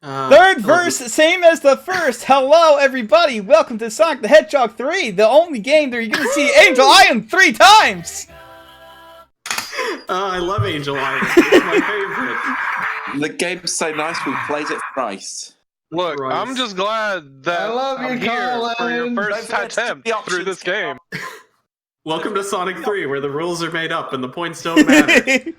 Third verse, same as the first. Hello, everybody. Welcome to Sonic the Hedgehog 3, the only game where you're going to see Angel Island 3 times. I love Angel Island. It's my favorite. The game's so nice, we played it thrice. Look, I'm just glad that I'm here for your first attempt through this game. Welcome to Sonic 3, where the rules are made up and the points don't matter.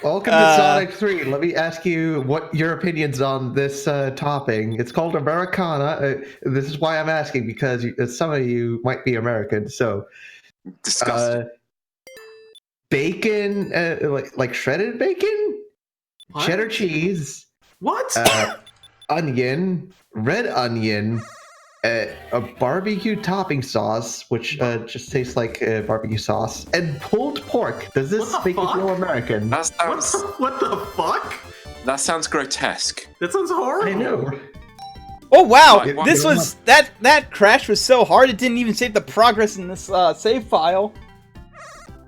Welcome to Sonic 3. Let me ask you what your opinions on this topping. It's called Americana. This is why I'm asking, because some of you might be American. So, Disgusting. Bacon, like shredded bacon, What? cheddar cheese, What? onion, red onion, a barbecue topping sauce, which just tastes like barbecue sauce, and pulled pork. Does this What the make you fuck? feel American? What the fuck? That sounds grotesque. That sounds horrible. I know. Oh wow, Right, this was that crash was so hard it didn't even save the progress in this save file.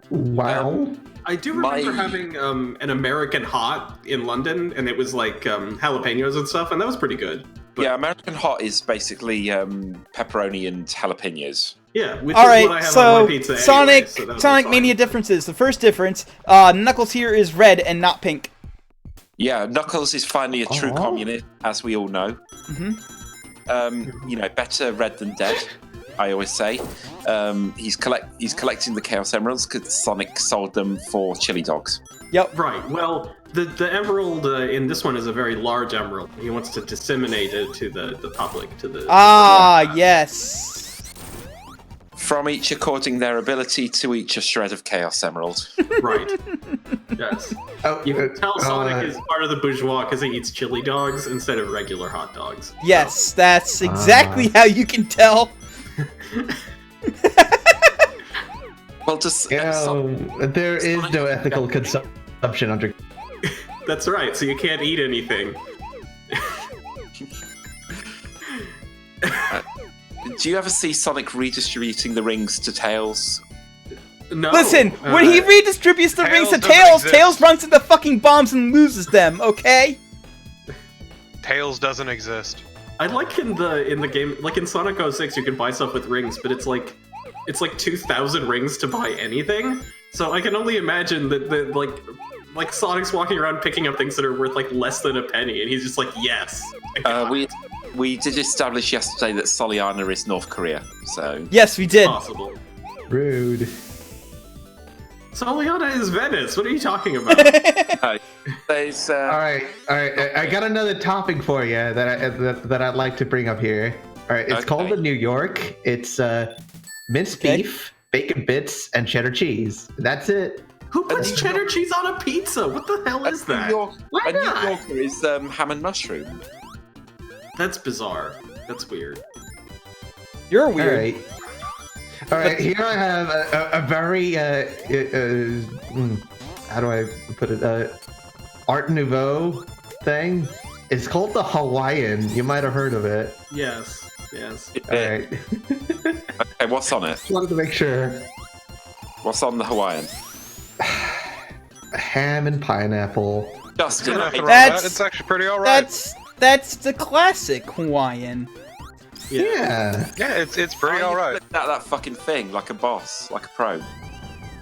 Wow. I do remember having an American hot in London, and it was like jalapenos and stuff, and that was pretty good. But, Yeah, American Hot is basically pepperoni and jalapenos. yeah, which All is right, what I have on so my pizza Sonic anyway, so that was Sonic fine. Mania differences. The first difference, Knuckles here is red and not pink. Yeah, Knuckles is finally a true Oh. communist, as we all know. You know, better red than dead, I always say. He's collecting the Chaos Emeralds because Sonic sold them for chili dogs. Yep. Right. Well, the emerald in this one is a very large emerald. He wants to disseminate it to the public, to the Yes. From each according their ability, to each a shred of Chaos Emerald. right. Yes. Oh, You can tell Sonic is part of the bourgeois because he eats chili dogs instead of regular hot dogs. Yes, that's exactly how you can tell. Well, just there is no ethical consumption under. That's right. So you can't eat anything. do you ever see Sonic redistributing the rings to Tails? No. Listen, when he redistributes the rings to Tails doesn't Tails, exist. Tails runs into fucking bombs and loses them, okay? Tails doesn't exist. I like in the game, like in Sonic 06, you can buy stuff with rings, but it's like 2,000 rings to buy anything. So I can only imagine that like Sonic's walking around picking up things that are worth like less than a penny, and he's just like, yes. We did establish yesterday that Soliana is North Korea, so Yes, we did. Possible. Rude. Soliana is Venice. What are you talking about? there's All right. I got another topping for you that I'd like to bring up here. All right, it's called the New York. It's minced beef, bacon bits, and cheddar cheese. That's it. Who puts cheddar cheese on a pizza? What the hell is that? Why New not? Yorker is ham and mushroom. That's bizarre. That's weird. You're All weird. right. All right, here I have a very how do I put it? Art Nouveau thing. It's called the Hawaiian. You might have heard of it. Yes. Yes. All right. Okay, what's on it? Just wanted to make sure. What's on the Hawaiian? Ham and pineapple. Justin, It's actually pretty alright. That's the classic Hawaiian. Yeah. Yeah, it's pretty alright. That fucking thing, like a boss, like a pro,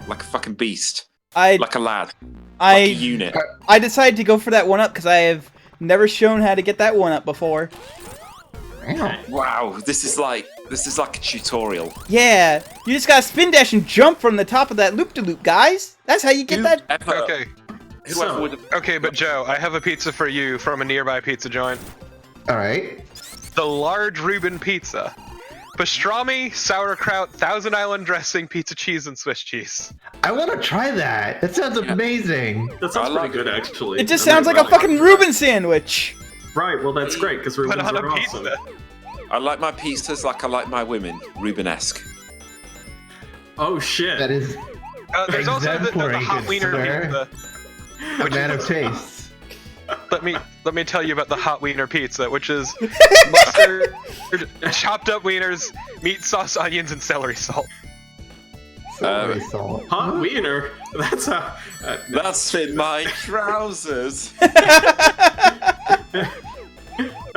like a fucking beast, I like a lad, like a I unit. I decided to go for that one up because I have never shown how to get that one up before. Wow, this is like a tutorial. Yeah, you just gotta spin dash and jump from the top of that loop-de-loop, guys. That's how you get that. Okay. Whoever would have Okay, but Joe, I have a pizza for you from a nearby pizza joint. All right. The large Reuben pizza. Pastrami, sauerkraut, Thousand Island dressing, pizza cheese, and Swiss cheese. I want to try that. That sounds amazing. That sounds I pretty like good, actually. It just I sounds might like a really fucking Reuben sandwich. Right, well that's great, because Put Reubens on are a awesome. pizza. I like my pizzas like I like my women, Rubenesque. Oh shit. That is There's also the Exemplary, hot good wiener sir. pizza. a man of taste. Let me tell you about the hot wiener pizza, which is mustard, chopped up wieners, meat sauce, onions, and celery salt. Celery salt. Hot wiener? That's a... That's in my trousers.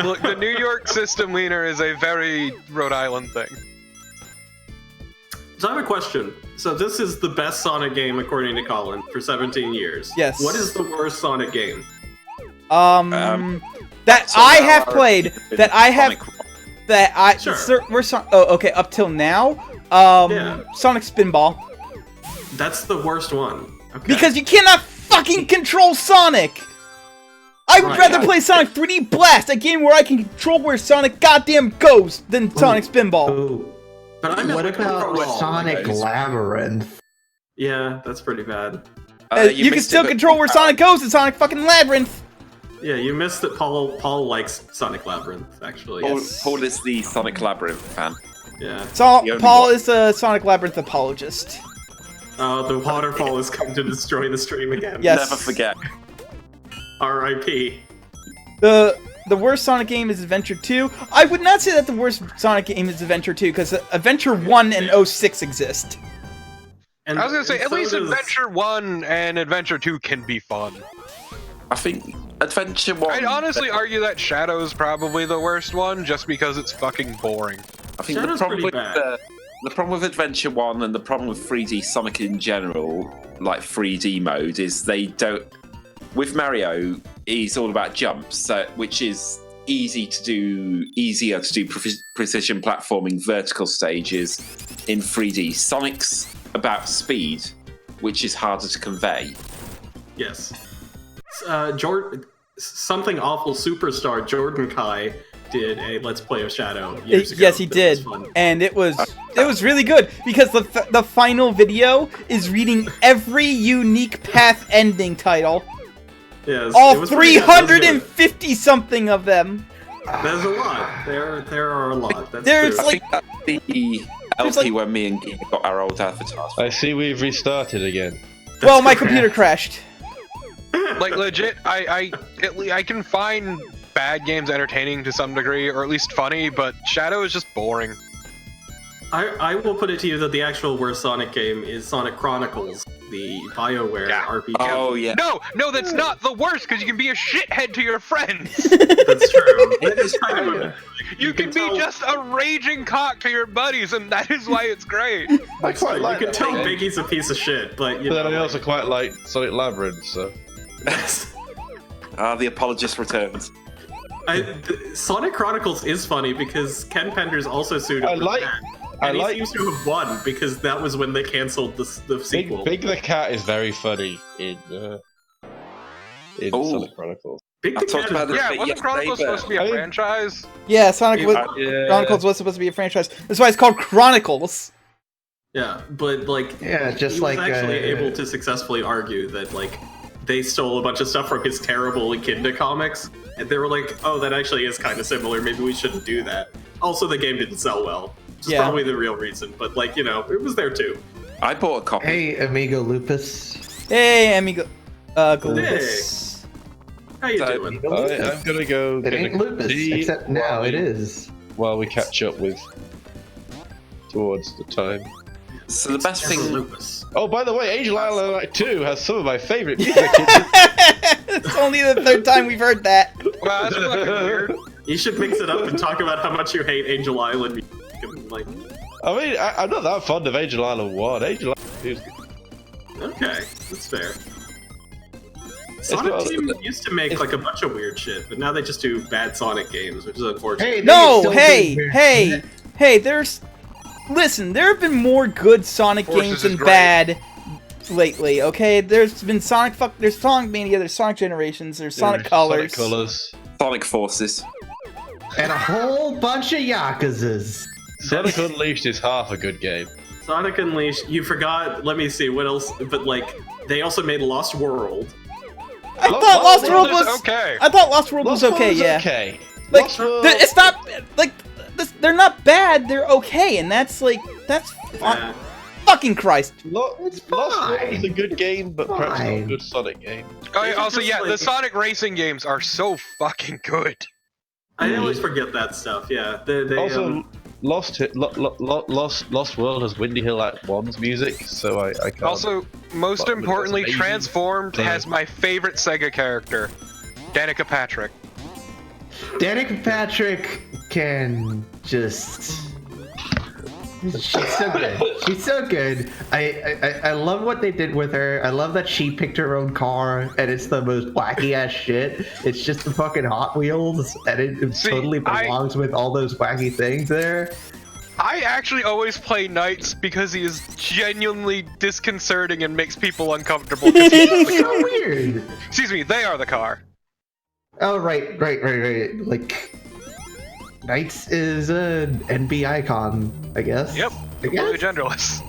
Look, the New York system wiener is a very Rhode Island thing. So I have a question. So this is the best Sonic game according to Colin for 17 years. Yes. What is the worst Sonic game? That So I now have our- played. That I have. Sonic- That I. Sure. Okay. Up till now, Yeah. Sonic Spinball. That's the worst one. Okay. Because you cannot fucking control Sonic. I would Right. rather play Sonic 3D Blast, a game where I can control where Sonic goddamn goes, than Sonic Spinball. Ooh. But I meant What like about overall, Sonic like, Labyrinth? Yeah, that's pretty bad. You can missed still it, but- control where Sonic goes in Sonic fucking Labyrinth. Yeah, you missed that Paul likes Sonic Labyrinth, actually. Paul is the Sonic Labyrinth fan. Yeah. So The only Paul one. is a Sonic Labyrinth apologist. The waterfall has come to destroy the stream again. Yes. Never forget. R.I.P. The worst Sonic game is Adventure 2. I would not say that the worst Sonic game is Adventure 2, because Adventure 1 and 06 exist. And I was gonna say, at so least does- Adventure 1 and Adventure 2 can be fun. I think Adventure 1... I'd honestly argue that Shadow's probably the worst one, just because it's fucking boring. I think Shadow's the problem pretty with bad. the problem with Adventure 1 and the problem with 3D Sonic in general, like 3D mode, is they don't... With Mario, he's all about jumps, so, which is easier to do precision platforming vertical stages in 3D. Sonic's about speed, which is harder to convey. Yes. Something Awful Superstar, Jordan Kai, did a Let's Play of Shadow years ago. Yes, he that did, was fun. and it was really good because the final video is reading every unique path ending title, Yes, it all was pretty good. It was good. 350 something of them. There's a lot. There are a lot. That's There's true. I think that's the There's LP like- where me and Guy got our old avatars. I see we've restarted again. Well, my correct. computer crashed. Like, legit, I can find bad games entertaining to some degree, or at least funny, but Shadow is just boring. I will put it to you that the actual worst Sonic game is Sonic Chronicles, the BioWare Yeah. RPG. Oh yeah, No, that's not the worst, because you can be a shithead to your friends. That's true. It is kind of a, You can be tell- just a raging cock to your buddies, and that is why it's great. I quite like you can that tell game. Biggie's a piece of shit, but you But know. then I also quite like Sonic Labyrinth, so... the apologist returns. Sonic Chronicles is funny because Ken Penders also sued him I for like- that. I And he like- seems to have won because that was when they cancelled the sequel. Big the Cat is very funny in Ooh. Sonic Chronicles. Big I the talked Cat about is- it. Yeah, but wasn't yes, Chronicles they supposed to be I a think- franchise? Yeah, Sonic was, Yeah. Chronicles was supposed to be a franchise. That's why it's called Chronicles. Yeah, but like Yeah, just he like was actually able to successfully argue that like they stole a bunch of stuff from his terrible Echidna comics, and they were like, "Oh, that actually is kind of similar. Maybe we shouldn't do that." Also, the game didn't sell well, which is Yeah. probably the real reason. But like, you know, it was there too. I bought a copy. Hey, Amigo Lupus. Hey, amigo, Galupus. How you So- doing? I'm gonna go It get ain't a Lupus, tea except now it is. while we catch up with towards the time. So the best thing, Lupus. Oh, by the way, Angel Island Act 2 has some of my favorite music. It's only the third time we've heard that. Wow, that's fucking weird. You should mix it up and talk about how much you hate Angel Island. music and, like, I mean, I'm not that fond of Angel Island 1. Angel Island 2 is good. okay, that's fair. Sonic well- Team used to make like a bunch of weird shit, but now they just do bad Sonic games, which is unfortunate. Hey, they No, still hey, do weird hey, shit. hey, listen, there have been more good Sonic Forces games is than great. bad lately, okay? There's been there's Sonic Mania, there's Sonic Generations, there's Sonic Colors. Sonic Colors. Sonic Forces. And a whole bunch of Yakuzas. Sonic Unleashed is half a good game. Sonic Unleashed, you forgot, let me see, what else, but like, they also made Lost World. I thought Lost World World is was okay. I thought Lost World was Lost okay, World is yeah. okay. Like, Lost World- it's not, like, they're not bad, they're okay, and that's Yeah. fucking Christ. It's Lost World fine. is a good game, but perhaps not a Fine. good Sonic game. Oh, They yeah, should also, just, yeah, the like- Sonic racing games are so fucking good. I always forget that stuff, yeah. They, Also, Lost World has Windy Hill Act 1's music, so I can't. Also, most But importantly, that's amazing. Transformed Yeah. has my favorite Sega character, Danica Patrick. Danica Patrick can just. She's so good. She's so good. I love what they did with her. I love that she picked her own car, and it's the most wacky ass shit. It's just the fucking Hot Wheels, and it totally belongs with all those wacky things there. I actually always play Knights because he is genuinely disconcerting and makes people uncomfortable. It's so weird. Excuse me, they are the car. Oh right. Like, Knights is an NB icon, I guess. Yep, completely genderless.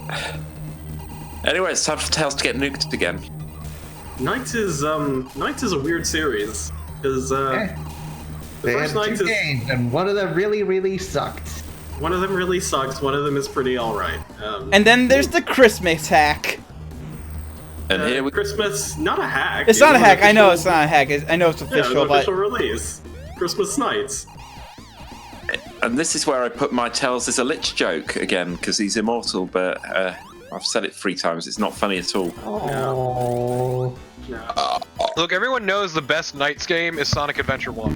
Anyway, it's time for Tails to get nuked again. Knights is a weird series because the They had first Knights two is games, and one of them really sucked. one of them really sucks. One of them is pretty alright. And then there's the Christmas hack. And here we Christmas, not a hack. It's not a hack. I know it's not a hack. I know it's Yeah, official, an official but release. Christmas Nights. And this is where I put my Tails is a lich joke again, because he's immortal, but I've said it 3 times. It's not funny at all. Oh. No. Look, everyone knows the best Knights game is Sonic Adventure 1.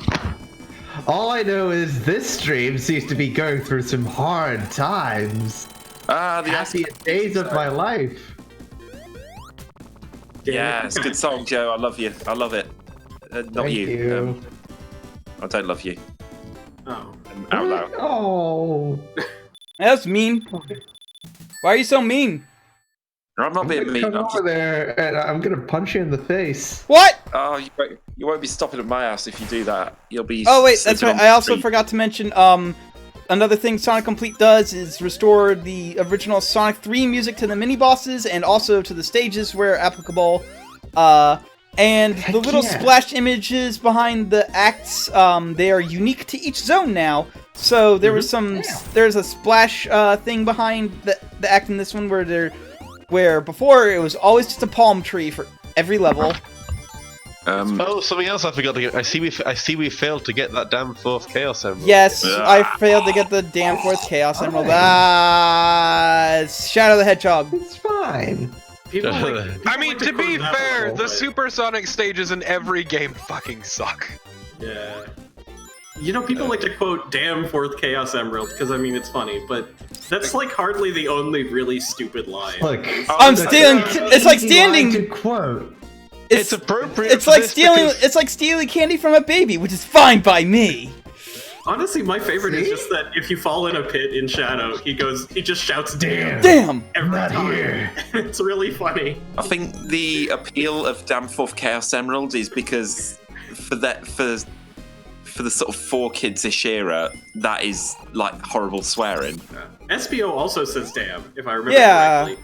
All I know is this stream seems to be going through some hard times. The Happiest days of my life. Yeah, it's a good song, Joe. I love you. I love it. Not Thank you. I don't love you. Oh. Out loud. Oh. that's mean. Why are you so mean? I'm not being mean. Come I'm over just, there, and I'm gonna punch you in the face. What? oh, you won't be stopping at my house if you do that. You'll be. Oh wait, that's sleeping right. on I the also street. forgot to mention another thing Sonic Complete does is restore the original Sonic 3 music to the mini bosses and also to the stages where applicable. And Heck the little yeah. splash images behind the acts, they are unique to each zone now. So there was there's a splash thing behind the act in this one where before it was always just a palm tree for every level. Oh, something else I forgot to get. I see we failed to get that damn 4th Chaos Emerald. Yes, I failed to get the damn 4th Chaos Emerald. It's Shadow the Hedgehog. It's fine. People I mean, like to be quote that fair, level, the but- Supersonic stages in every game fucking suck. Yeah. You know, people like to quote "damn 4th Chaos Emerald" because I mean it's funny, but that's like hardly the only really stupid line. Look, I'm stealing. It's like easy line to standing. quote. It's appropriate. It's for like this stealing. because- It's like stealing candy from a baby, which is fine by me. Honestly, my favorite is See? just that if you fall in a pit in Shadow, he just shouts "damn" Damn. every Not time. here. It's really funny. I think the appeal of Damn 4th Chaos Emerald is because for the sort of 4Kids-ish era, that is like horrible swearing. SBO also says "damn" if I remember correctly.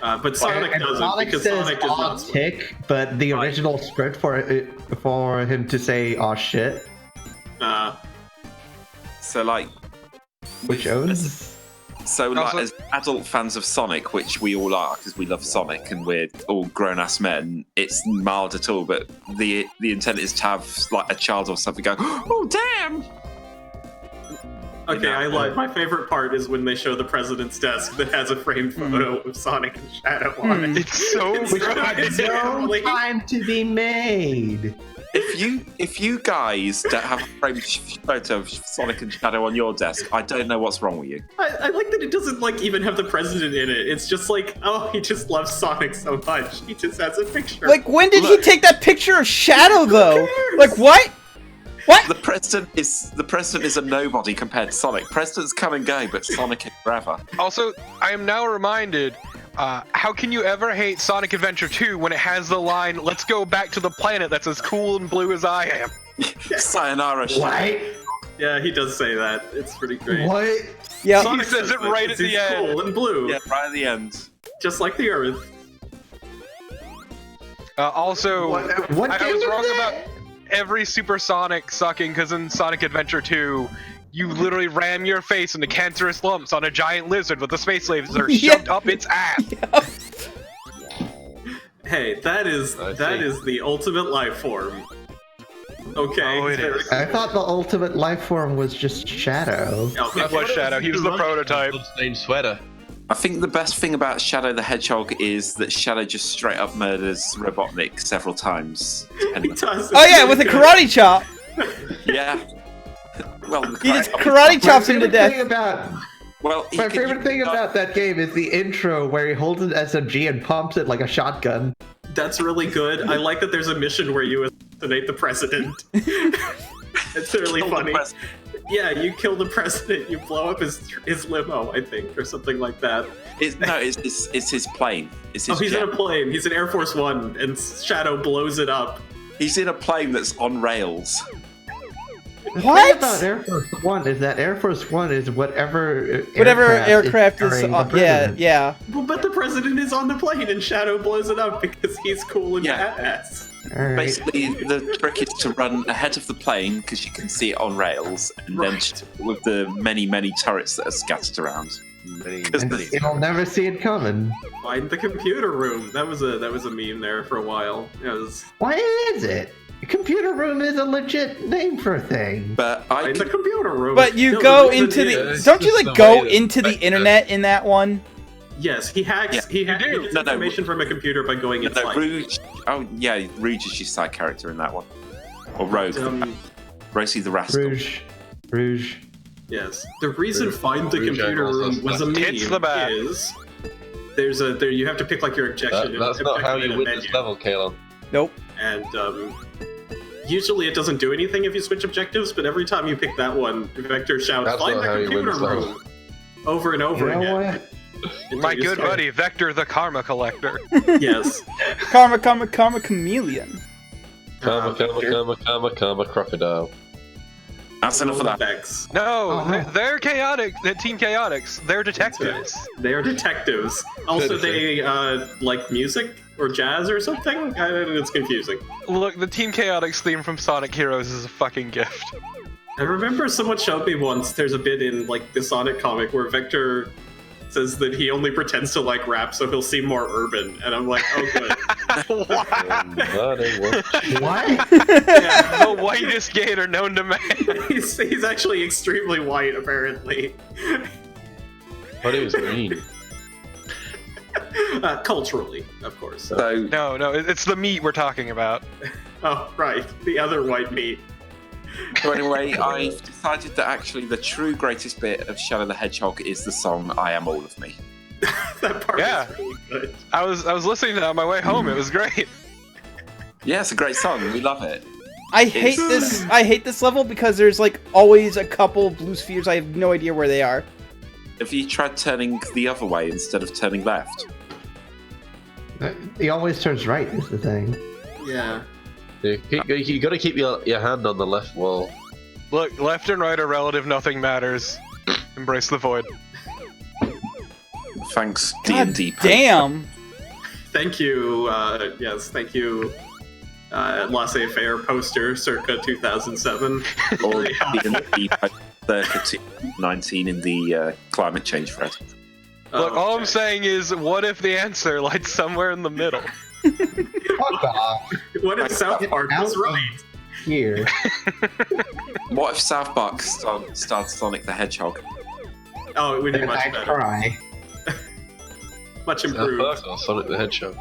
But Sonic And doesn't Sonic because says Sonic does "aw not swear. tick," but the original script for him to say "aw shit," So like, which owns. so like Also- as adult fans of Sonic, which we all are because we love Sonic and we're all grown-ass men, it's mild at all. But the intent is to have like a child or something go, "Oh damn!" Okay, I lied. My favorite part is when they show the president's desk that has a framed photo of Sonic and Shadow on it. It's so It's good. it's No really- time to be made. If you guys don't have a framed photo of Sonic and Shadow on your desk, I don't know what's wrong with you. I like that it doesn't like even have the president in it. It's just like, oh, he just loves Sonic so much. He just has a picture. Like, when did he Look. take that picture of Shadow though? cares? Like, what? What? The president is a nobody compared to Sonic. Presidents come and go, but Sonic is forever. Also, I am now reminded, how can you ever hate Sonic Adventure 2 when it has the line, "Let's go back to the planet that's as cool and blue as I am"? Sayonara, Shadow. What? Yeah, he does say that. It's pretty great. What? Yeah. Sonic He says it that right because at the he's end. cool and blue, Yeah, right at the end. just like the Earth. Also, What I game was is wrong that? about every Supersonic sucking, because in Sonic Adventure 2, you literally ram your face into cancerous lumps on a giant lizard with a space laser Yeah. shoved up its ass. Hey, that is the ultimate life form. Okay. Oh, it very is. I thought the ultimate life form was just Shadow. cool. That was Shadow. He was the prototype. Bloodstained sweater. I think the best thing about Shadow the Hedgehog is that Shadow just straight up murders Robotnik several times. He does. Oh yeah, with a karate chop. Yeah, Well, He just karate chops him to death. My favorite thing about that game is the intro where he holds an SMG and pumps it like a shotgun. That's really good. I like that there's a mission where you assassinate the president. It's really funny. Yeah, you kill the president, you blow up his limo, I think, or something like that. It's his plane. It's his he's jet. in a plane. He's in Air Force One, and Shadow blows it up. He's in a plane that's on rails. The What? thing about Air Force One is that Air Force One is whatever aircraft is carrying the president. yeah. Well, but the president is on the plane, and Shadow blows it up because he's cool and badass. All right. Basically, the trick is to run ahead of the plane because you can see it on rails, and then with the many turrets that are scattered around. And you'll never see it coming. Find the computer room. That was a meme there for a while. It was Why is it? Computer room is a legit name for a thing. But find the computer room. But you No, go the- into yeah, the. it's Don't you just like the go way into the that- internet in that one? Yes, he hacks. Yeah, he gets No, information from a computer by going No, inside. Rouge. Oh yeah, Rouge is your side character in that one, or Rogue. Rosie the Rascal. Rouge. Yes. The reason Rouge- find the Rouge computer angles, room was a It's the meme back. is there you have to pick like your objection. That's not how you win this level, Kalon. Nope. And usually it doesn't do anything if you switch objectives, but every time you pick that one, Vector shouts, That's "Find not how the you win computer this room!" level. over and over You know again. what? Until My you good start- buddy, Vector the Karma Collector. Yes. Karma, chameleon. Karma, crocodile. That's enough of that. Effects. No, Oh. they're chaotic. They're Team Chaotix. They're detectives. They are detectives. Also, they like music or jazz or something. It's confusing. Look, the Team Chaotix theme from Sonic Heroes is a fucking gift. I remember someone showed me once. There's a bit in like the Sonic comic where Vector says that he only pretends to like rap so he'll seem more urban, and I'm like, oh good. What? Yeah. The whitest gator known to man. He's actually extremely white, apparently. What it was mean. Culturally, of course. So No, it's the meat we're talking about. Oh, right. The other white meat. So anyway, I've decided that actually the true greatest bit of Shadow the Hedgehog is the song "I Am All of Me." That part Yeah. is really good. I was listening to it on my way home. It was great. Yeah, it's a great song. We love it. I hate this. I hate this level because there's like always a couple blue spheres. I have no idea where they are. Have you tried turning the other way instead of turning left? He always turns right, is the thing. Yeah. You gotta keep your hand on the left wall. Look, left and right are relative. Nothing matters. Embrace the void. Thanks, God D&D. damn. Thank you. Yes, thank you. Laissez-faire poster circa 2007. Or D&D circa 2019 in the climate change thread. Look, all I'm Okay. saying is, what if the answer lies somewhere in the middle? Fuck off. What if South Park was right? Here. What if South Park starred Sonic the Hedgehog? Oh, it would be much I better. cry. Much improved. Sonic the Hedgehog.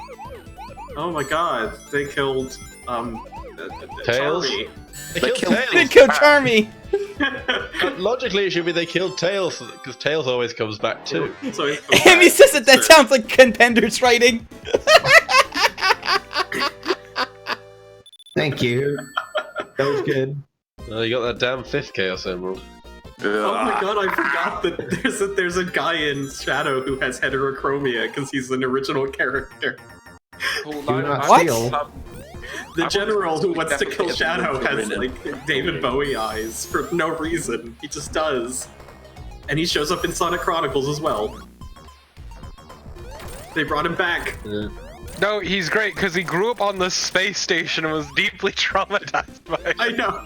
Oh my god, they killed Tails? Charmy. They killed They Tails. killed Charmy. Logically, it should be they killed Tails because Tails always comes back too. So he's And he says that sounds like Contender's writing. Thank you. That was good. Oh, you got that damn fifth Chaos Emerald. Oh my god, I forgot that there's a guy in Shadow who has heterochromia because he's an original character. Do not What? steal. The I general who wants to kill definitely Shadow has written. like David Bowie eyes for no reason. He just does. And he shows up in Sonic Chronicles as well. They brought him back. No, he's great because he grew up on the space station and was deeply traumatized by it. I know.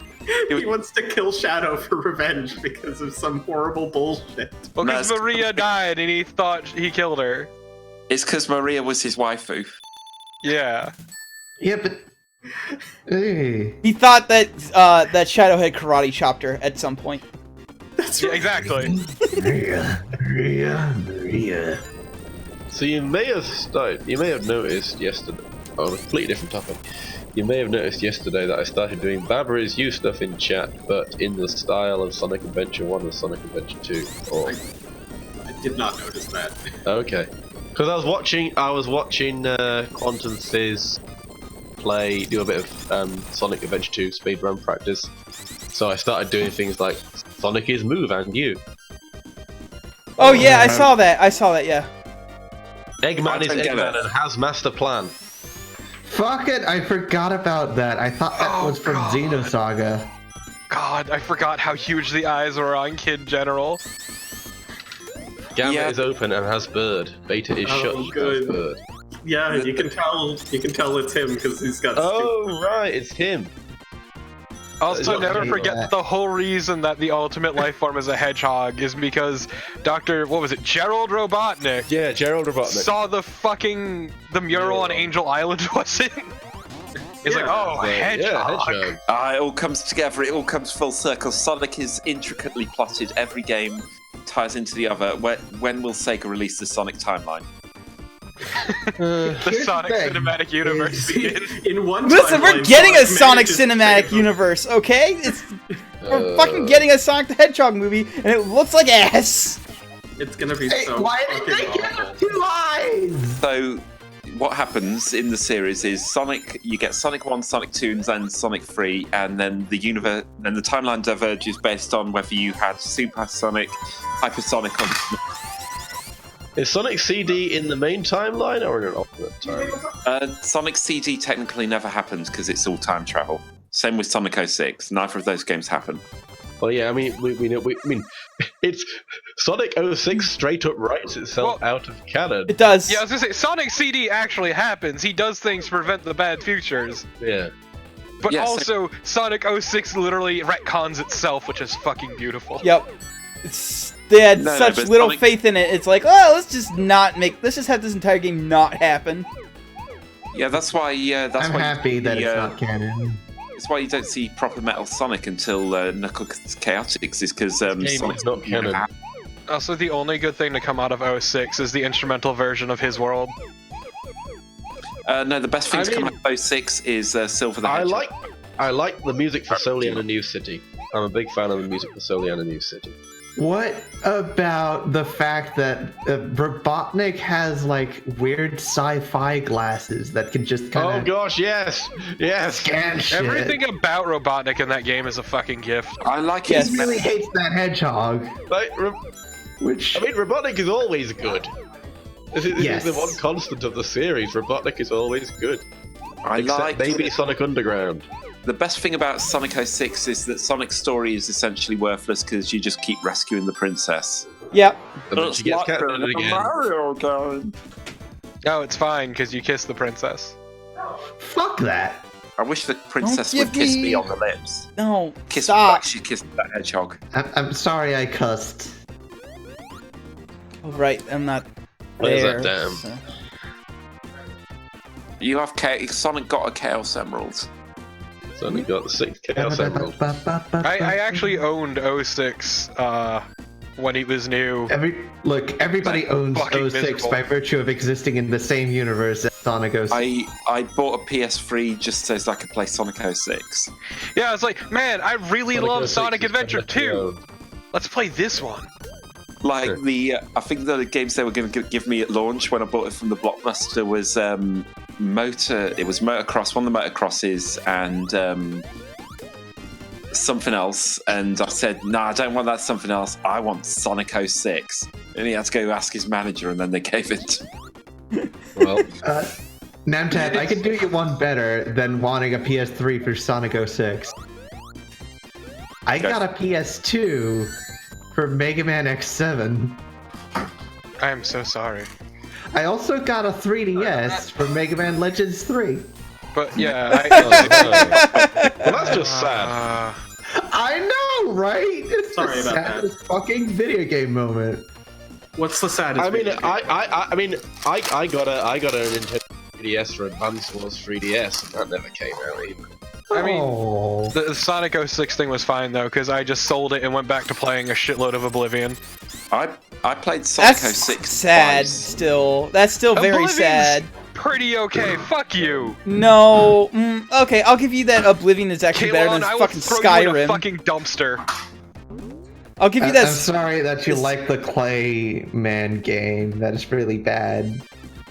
He wants to kill Shadow for revenge because of some horrible bullshit. Well, because That's- Maria died and he thought he killed her. It's because Maria was his waifu. Yeah. Yeah, but. Hey. He thought that that Shadow had karate chopped her at some point. That's Yeah, right. exactly. Maria. So you may have noticed yesterday on a completely different topic. You may have noticed yesterday that I started doing Baba is you stuff in chat, but in the style of Sonic Adventure 1 and Sonic Adventure 2. Or... I did not notice that. Okay. Because I was watching Quantum Fizz do a bit of Sonic Adventure 2 speedrun practice. So I started doing things like Sonic is move and you. Oh yeah, I saw that. Yeah. Eggman is Eggman and has master plan. Fuck it, I forgot about that. I thought that was from Xenosaga. God, I forgot how huge the eyes were on Kid General. Gamma is open and has bird. Beta is shut and has bird. Yeah, you can tell it's him because he's got. Right, it's him. Also, never forget the whole reason that the ultimate life form is a hedgehog is because Gerald Robotnik? Yeah, Gerald Robotnik. Saw the mural on Angel Island, was it? He's like, hedgehog. Yeah, hedgehog. It all comes together, it all comes full circle. Sonic is intricately plotted, every game ties into the other. When will Sega release the Sonic timeline? The Sonic Cinematic Universe. In one Listen, timeline, we're getting a Sonic manages Cinematic to- Universe, okay? We're fucking getting a Sonic the Hedgehog movie, and it looks like ass. It's gonna be Hey, so why did fucking they get awful. 2 eyes? So, what happens in the series is you get Sonic 1, Sonic 2, and then Sonic 3, and then the timeline diverges based on whether you had Super Sonic, Hypersonic, or... Is Sonic CD in the main timeline or in an alternate timeline? Sonic CD technically never happens because it's all time travel. Same with Sonic 06. Neither of those games happen. Well, yeah, I mean, we know, it's Sonic 06 straight up writes itself out of canon. It does. Yeah, I was gonna say, Sonic CD actually happens. He does things to prevent the bad futures. Yeah. But Yes. also, Sonic 06 literally retcons itself, which is fucking beautiful. Yep. They had No, such but little Sonic- faith in it. It's like, oh, let's just have this entire game not happen. Yeah, that's why. That's I'm why happy that it's not canon. That's why you don't see proper Metal Sonic until Knuckles Chaotix, is because Sonic's not canon. Also, the only good thing to come out of 06 is the instrumental version of His World. No, the best thing to come out of 06 is Silver the Hedgehog. I like the music for Soliana New City. I'm a big fan of the music for Soliana New City. What about the fact that Robotnik has like weird sci-fi glasses that can just kind of gosh, yes, scan shit? Everything about Robotnik in that game is a fucking gift. I like He his really hates that hedgehog. Which Robotnik is always good. This Yes. is the one constant of the series. Robotnik is always good. Except maybe Sonic Underground. The best thing about Sonic 06 is that Sonic's story is essentially worthless because you just keep rescuing the princess. Yep. And then she gets captured again. Mario game. No, it's fine, because you kissed the princess. Fuck that. I wish the princess Don't would give kiss me- me on the lips. No. Kiss Stop. like she kissed that hedgehog. I'm sorry I cussed. Oh, right, I'm not Where's there. that damn? so- You have Sonic got a Chaos Emerald. Sonic got the 6 Chaos Emerald. I actually owned 06 when it was new. Everybody owns fucking 06 miserable. by virtue of existing in the same universe as Sonic 06. I bought a PS3 just so I could play Sonic 06. Yeah, I was like, man, I really love 06 Sonic is Adventure better 2. Let's play this one. Like Sure. I think the games they were going to give me at launch when I bought it from the Blockbuster was Motocross, one of the Motocrosses, and something else. And I said, no, I don't want that something else. I want Sonic 06. And he had to go ask his manager, and then they gave it to me. Well, Namtat, I can do you one better than wanting a PS3 for Sonic 06. I got a PS2 for Mega Man X7. I am so sorry. I also got a 3DS for Mega Man Legends 3. But yeah, well, that's just sad. I know, right? It's Sorry the about that. saddest fucking video game moment. What's the saddest? I mean, video game? I got a Nintendo 3DS for Advance Wars 3DS, and that never came out either. I mean, Oh. the Sonic 06 thing was fine though, because I just sold it and went back to playing a shitload of Oblivion. I played Sonic That's 06 sad twice. still. That's still very Oblivion's- sad. pretty okay. Fuck you. No. Okay, I'll give you that. Oblivion is actually better Kalon, than I will fucking throw you in a Skyrim. fucking dumpster. I'll give you that. I'm sorry that you like the Clayman game. That is really bad.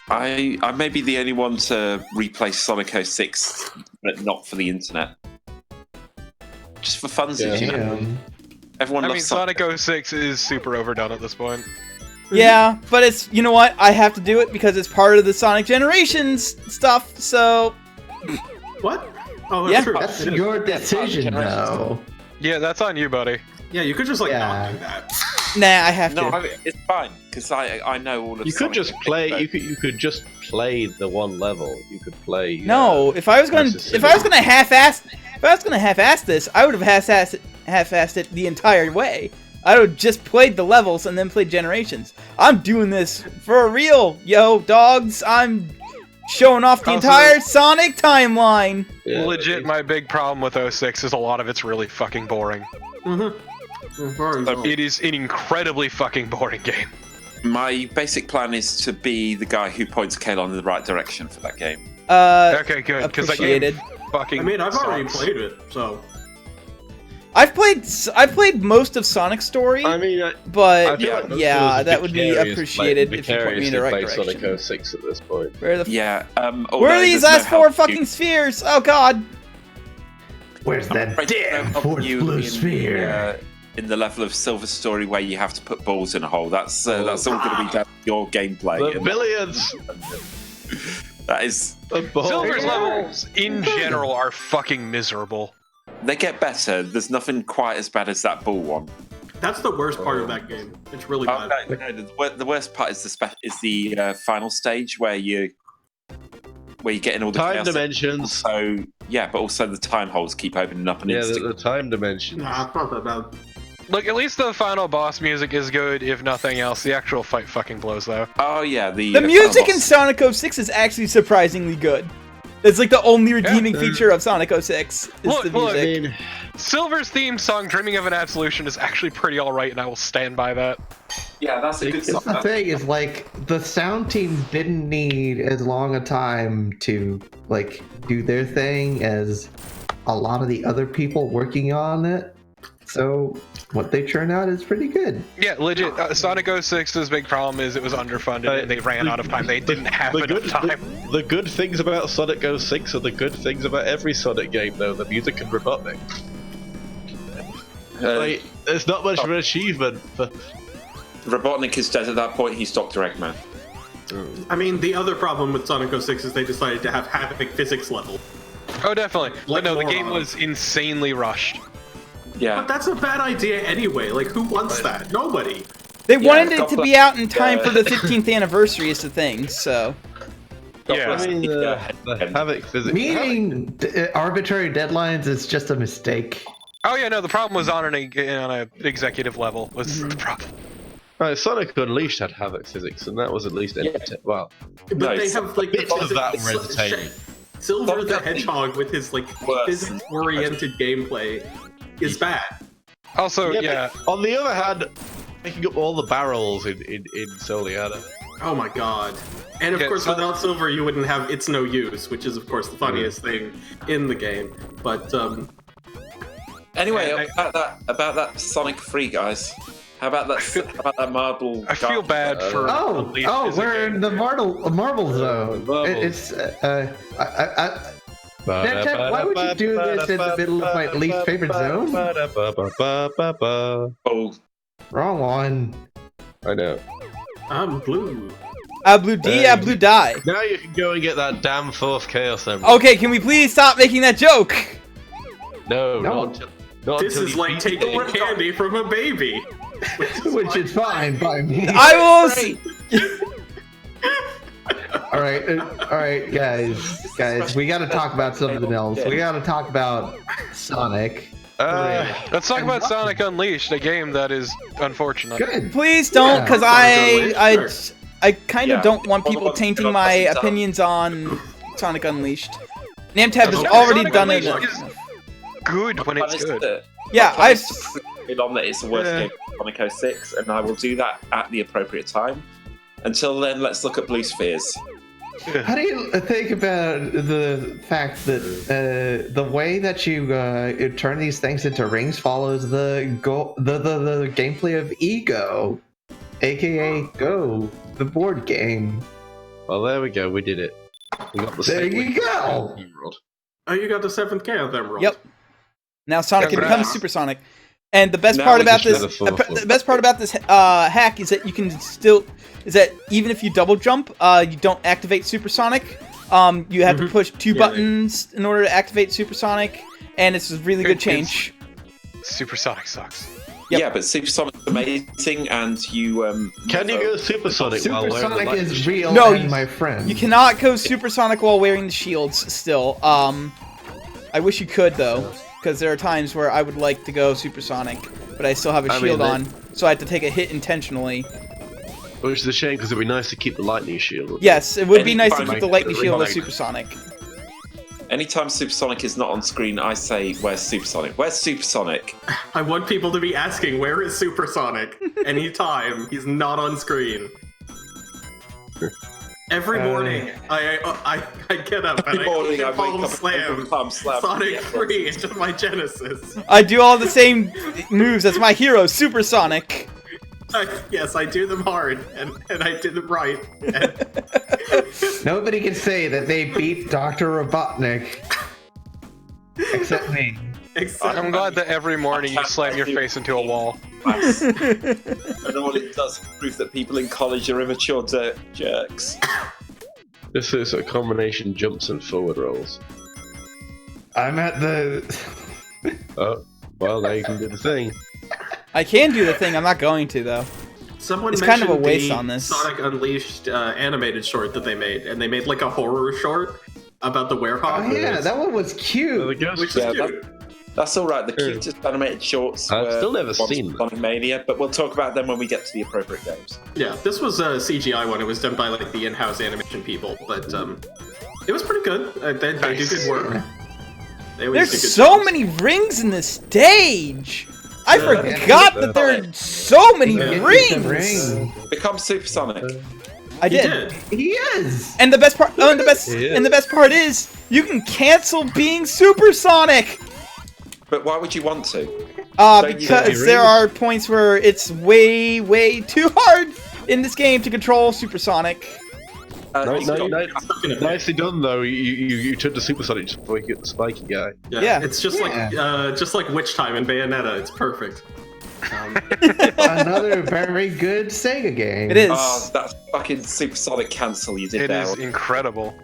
I may be the only one to replay Sonic 06, but not for the internet. Just for funsies, you know. Damn. Everyone I loves mean, Sonic 06 is super overdone at this point. Yeah, but it's, you know what? I have to do it because it's part of the Sonic Generations stuff. So What? Oh, Yeah. that's true. That's It is. your decision, though. Yeah, that's on you, buddy. Yeah, you could just like Yeah. not do that. nah, I have No, to. it's fine because I know all of. You could Sonic just and play. Hedgehog. You could just play the one level. You could play. No, if I was gonna half-ass this, I would have half-assed it the entire way. I would have just played the levels and then played Generations. I'm doing this for real, yo, dogs. I'm showing off the Also- entire Sonic timeline. Yeah. Legit, my big problem with 06 is a lot of it's really fucking boring. It is an incredibly fucking boring game. My basic plan is to be the guy who points Kalon in the right direction for that game. Okay, good, because that game Appreciated. fucking I mean, I've already sucks. played it, so. I've played most of Sonic Story, I mean, I but feel like most yeah, of us that would be vicariously appreciated if you point me in the right vicariously play direction. Sonic 06 at this point. Where the Yeah. where are these last four fucking spheres? Oh god! Where's that damn fourth blue sphere? In the level of Silver Story where you have to put balls in a hole. That's all going to be down to your gameplay. The billions. That is. Silver's levels, in general, are fucking miserable. They get better. There's nothing quite as bad as that ball one. That's the worst part of that game. It's really Oh, bad. no, the worst part is the final stage where you get in all the Time chaos. dimensions. So yeah, but also the time holes keep opening up and Yeah, instant. the time dimension. Nah, it's not that bad. Look, at least the final boss music is good, if nothing else. The actual fight fucking blows, though. Oh yeah, the music final in boss. Sonic 06 is actually surprisingly good. It's like the only redeeming feature of Sonic 06 is Look, the look. music. Silver's theme song, Dreaming of an Absolution, is actually pretty alright, and I will stand by that. Yeah, that's a good It's song. the thing is like the sound team didn't need as long a time to like do their thing as a lot of the other people working on it. So what they churn out is pretty good. Yeah, legit. Sonic 06's big problem is it was underfunded and they ran out of time. They didn't have enough time. The good things about Sonic 06 are the good things about every Sonic game, though. The music and Robotnik. Like, there's not much of an achievement for. Robotnik is dead at that point. He stopped Eggman. I mean, the other problem with Sonic 06 is they decided to have Havoc physics level. Oh, definitely. Like But no, the more game on. was insanely rushed. Yeah. But that's a bad idea anyway. Like, who wants that? Nobody. They wanted it to couple be out in time of- for the 15th anniversary is the thing, so... Yeah. I mean, the Havoc physics. Meeting arbitrary deadlines is just a mistake. Oh yeah, no, the problem was on an executive level was the problem. Right, Sonic Unleashed had Havoc physics, and that was at least well. But No, they have like bits of that were entertaining. Silver the Hedgehog with his like Worse. physics-oriented gameplay is bad. Also, yeah. but on the other hand, picking up all the barrels in Soliana. Oh my god. And of Okay, course, so- without Silver, you wouldn't have It's No Use, which is, of course, the funniest thing in the game. But, Anyway, Yeah, about that Sonic 3, guys. How about that marble? I feel bad for Unleashed as a we're game. in the marble zone. It's why would you do this in the middle of my least favorite zone? Oh, Wrong one. I know. I'm blue. Blue D, Blue die. Now you can go and get that damn fourth Chaos Emerald. Okay, can we please stop making that joke? No, No. not This until is you like beat taking it. candy from a baby. Which is fine by me. I will... All right, guys. We got to talk about something else. We got to talk about Sonic. Let's talk about Sonic Unleashed, a game that is unfortunate. Good. Please don't, because Yeah. I kind of Yeah. don't want people All the ones tainting that my are opinions on Sonic Unleashed. Namtab has Okay. already Sonic done it. Unleashed is good when it's good. Yeah, I've... on that it's the worst game of Sonic 06, and I will do that at the appropriate time. Until then, let's look at Blue Spheres. How do you think about the fact that the way that you turn these things into rings follows the gameplay of Ego, aka Go, the board game? Well, there we go. We did it. We got the There second you go. Emerald. Oh, you got the 7th Chaos Emerald. Yep. Now Sonic can become Congrats. supersonic. And the best Now part we about just this, have a fourth the best part about this hack is that you can still, is that even if you double jump, you don't activate supersonic. You have to push 2 buttons in order to activate supersonic, and it's a really good change. Supersonic sucks. Yep. Yeah, but Supersonic's amazing, and you Can you go supersonic while wearing the Supersonic lightning is shield? real, No, and my friend. You cannot go supersonic while wearing the shields still. I wish you could though, because there are times where I would like to go supersonic, but I still have a shield on, so I have to take a hit intentionally. Which is a shame because it'd be nice to keep the lightning shield. Yes, it would be nice to Anytime keep the I- lightning shield as Like- supersonic. anytime Supersonic is not on screen, I say, "Where's Supersonic? Where's Supersonic?" I want people to be asking, where is Supersonic? Anytime he's not on screen. Every morning, I get up and Every morning I I wake palm up slam and palm slam. Sonic Yeah. 3 into my Genesis. I do all the same moves as my hero, supersonic. Yes, I do them hard, and I did them right. And Nobody can say that they beat Dr. Robotnik. Except me. except I'm glad that every morning you slam your face into a wall. And all it does is prove that people in college are immature jerks. This is a combination jumps and forward rolls. I'm at the. Oh, well, now you can do the thing. I can do the thing, I'm not going to though. someone It's kind mentioned of a waste the on this. Sonic Unleashed animated short that they made, and they made like a horror short about the werewolf. Oh yeah, that one was cute. Which is Yeah, cute. That's all right. The cutest animated shorts. I've were still never ones seen from Sonic Mania, but we'll talk about them when we get to the appropriate games. Yeah, this was a CGI one. It was done by like the in-house animation people, but it was pretty good. They do good work. They always do There's good so jobs. many rings in this stage! I Yeah. forgot that there are so many Get the rings! ring. Become Supersonic. I He did. did. He is. And the best part, and the best, Yeah. and the best part is, you can cancel being supersonic. But why would you want to? Don't you Because get there rings? are points where it's way too hard in this game to control supersonic. Nicely done, though. You took the supersonic just before you get the spiky guy. Yeah. It's just like Witch Time in Bayonetta. It's perfect. Another very good Sega game. It is. Oh, that fucking Supersonic cancel you did It there. is incredible.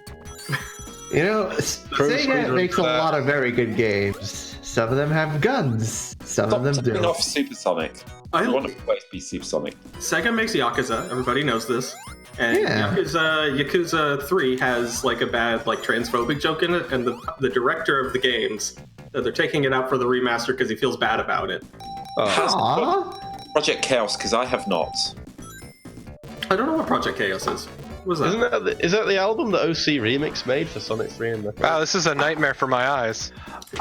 You know, Chrome Sega screen makes a runs lot of very good games. Some of them have guns. Some Stop of them tapping do. off Supersonic. I I want to always be Supersonic. Sega makes Yakuza. Everybody knows this. And Yeah. Yakuza 3 has like a bad like transphobic joke in it, and the director of the games, they're taking it out for the remaster because he feels bad about it. Has Aw. Project Chaos, because I have not. I don't know what Project Chaos is. What was that? Is that the album that OC Remix made for Sonic 3 and the Wow, this is a nightmare for my eyes.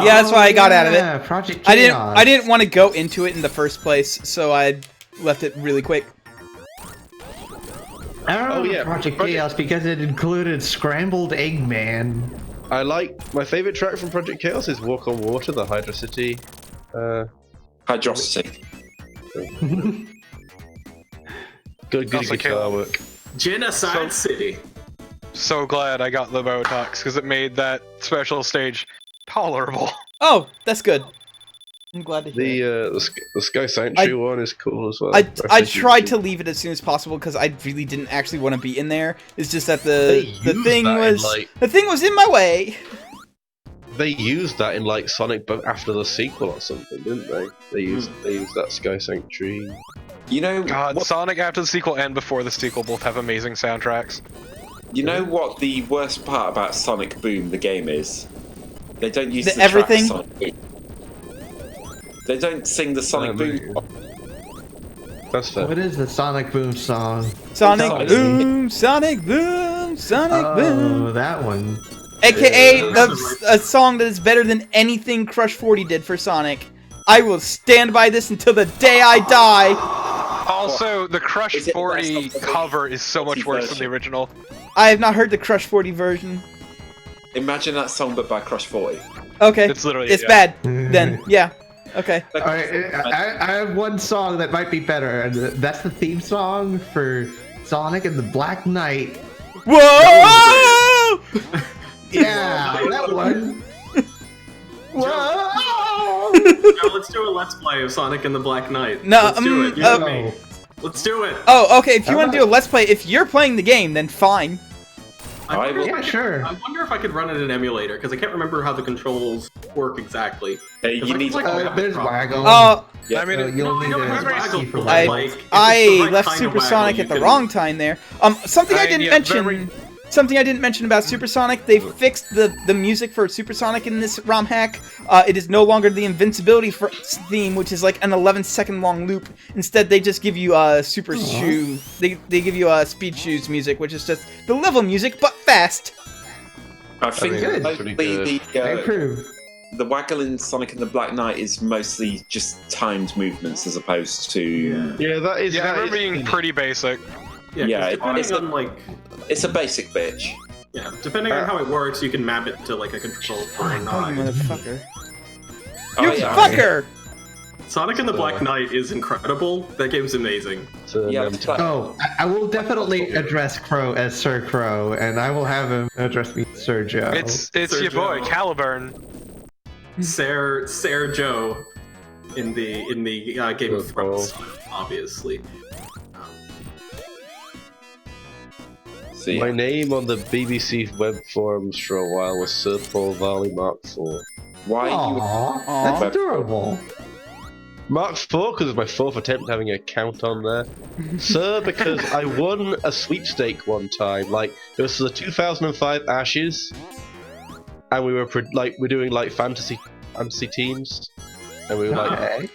Yeah, that's why I got out of it. Yeah, Project I Chaos. didn't want to go into it in the first place, so I left it really quick. I don't know Oh, yeah, Project Project- Chaos because it included Scrambled Eggman. I like my favorite track from Project Chaos is Walk on Water, the Hydra City. Hydrosity. Good Also guitar work. Genocide City. So glad I got the Botox because it made that special stage tolerable. Oh, that's good. I'm glad to hear. The Sky Sanctuary one is cool as well. I tried to leave it as soon as possible because I really didn't actually want to be in there. It's just that the They used thing that in, was like- the thing was in my way. They used that in like Sonic, but after the sequel or something, didn't they? They used that Sky Sanctuary. You know, God, what, Sonic after the sequel and before the sequel both have amazing soundtracks. you know what the worst part about Sonic Boom, the game, is? They don't use The the everything? track Sonic Boom. They don't sing the Sonic Boom. That's fair. What is the Sonic Boom song? Sonic Sonic boom, Sonic boom, Sonic boom. Oh, that one. AKA Yeah. a song that is better than anything Crush 40 did for Sonic. I will stand by this until the day I die. Also, the Crush Is it 40 best of the cover is so much worse than the version? original. I have not heard the Crush 40 version. Imagine that song, but by Crush 40. Okay. It's literally It's yeah. bad. Then, yeah. Okay. All right, I have one song that might be better, and that's the theme song for Sonic and the Black Knight. Whoa! Yeah, that one. Whoa! Now let's do a Let's Play of Sonic and the Black Knight. No, let's do it. You and me. Let's do it. Oh, okay. If you want to do a Let's Play, if you're playing the game, then fine. I wonder if Yeah, I could- sure. I wonder if I could run it in an emulator because I can't remember how the controls work exactly. Hey, you need There's Waggle. Yeah. I mean, You'll No, I need know a there's Waggle, key for but, I Waggle. like, if it's I the right left kind of Supersonic Waggle, at the you wrong time there. Something I didn't yeah, mention. Something I didn't mention about Supersonic, they fixed the music for Supersonic in this ROM hack. It is no longer the invincibility theme, which is like an 11-second long loop. Instead, they just give you Super Shoe. They give you Speed Shoes music, which is just the level music, but fast. I think mean, good. that's pretty good. They improve. the Waggle in Sonic and the Black Knight is mostly just timed movements as opposed to. Yeah, that is. yeah, I that remember is- being pretty basic. Yeah, depending it's on like, It's a basic bitch. yeah, depending on how it works, you can map it to like a control or Oh, you not. motherfucker. Oh, You yeah. fucker! Sonic and the Black Knight is incredible. That game's amazing. So, Yeah, but- Oh, I will definitely address Crow as Sir Crow, and I will have him address me as Sir Joe. It's Sir your boy, Joe. Caliburn. Ser Joe in the Game of Thrones, obviously. So, yeah. My name on the BBC web forums for a while was Sir Paul Varley Mark IV. Why you Aww, that's Aw. adorable. Mark IV because it was my fourth attempt having a count on there. Sir, because I won a sweepstake one time. Like it was the 2005 Ashes, and we were we're doing like fantasy teams, and we were like Okay.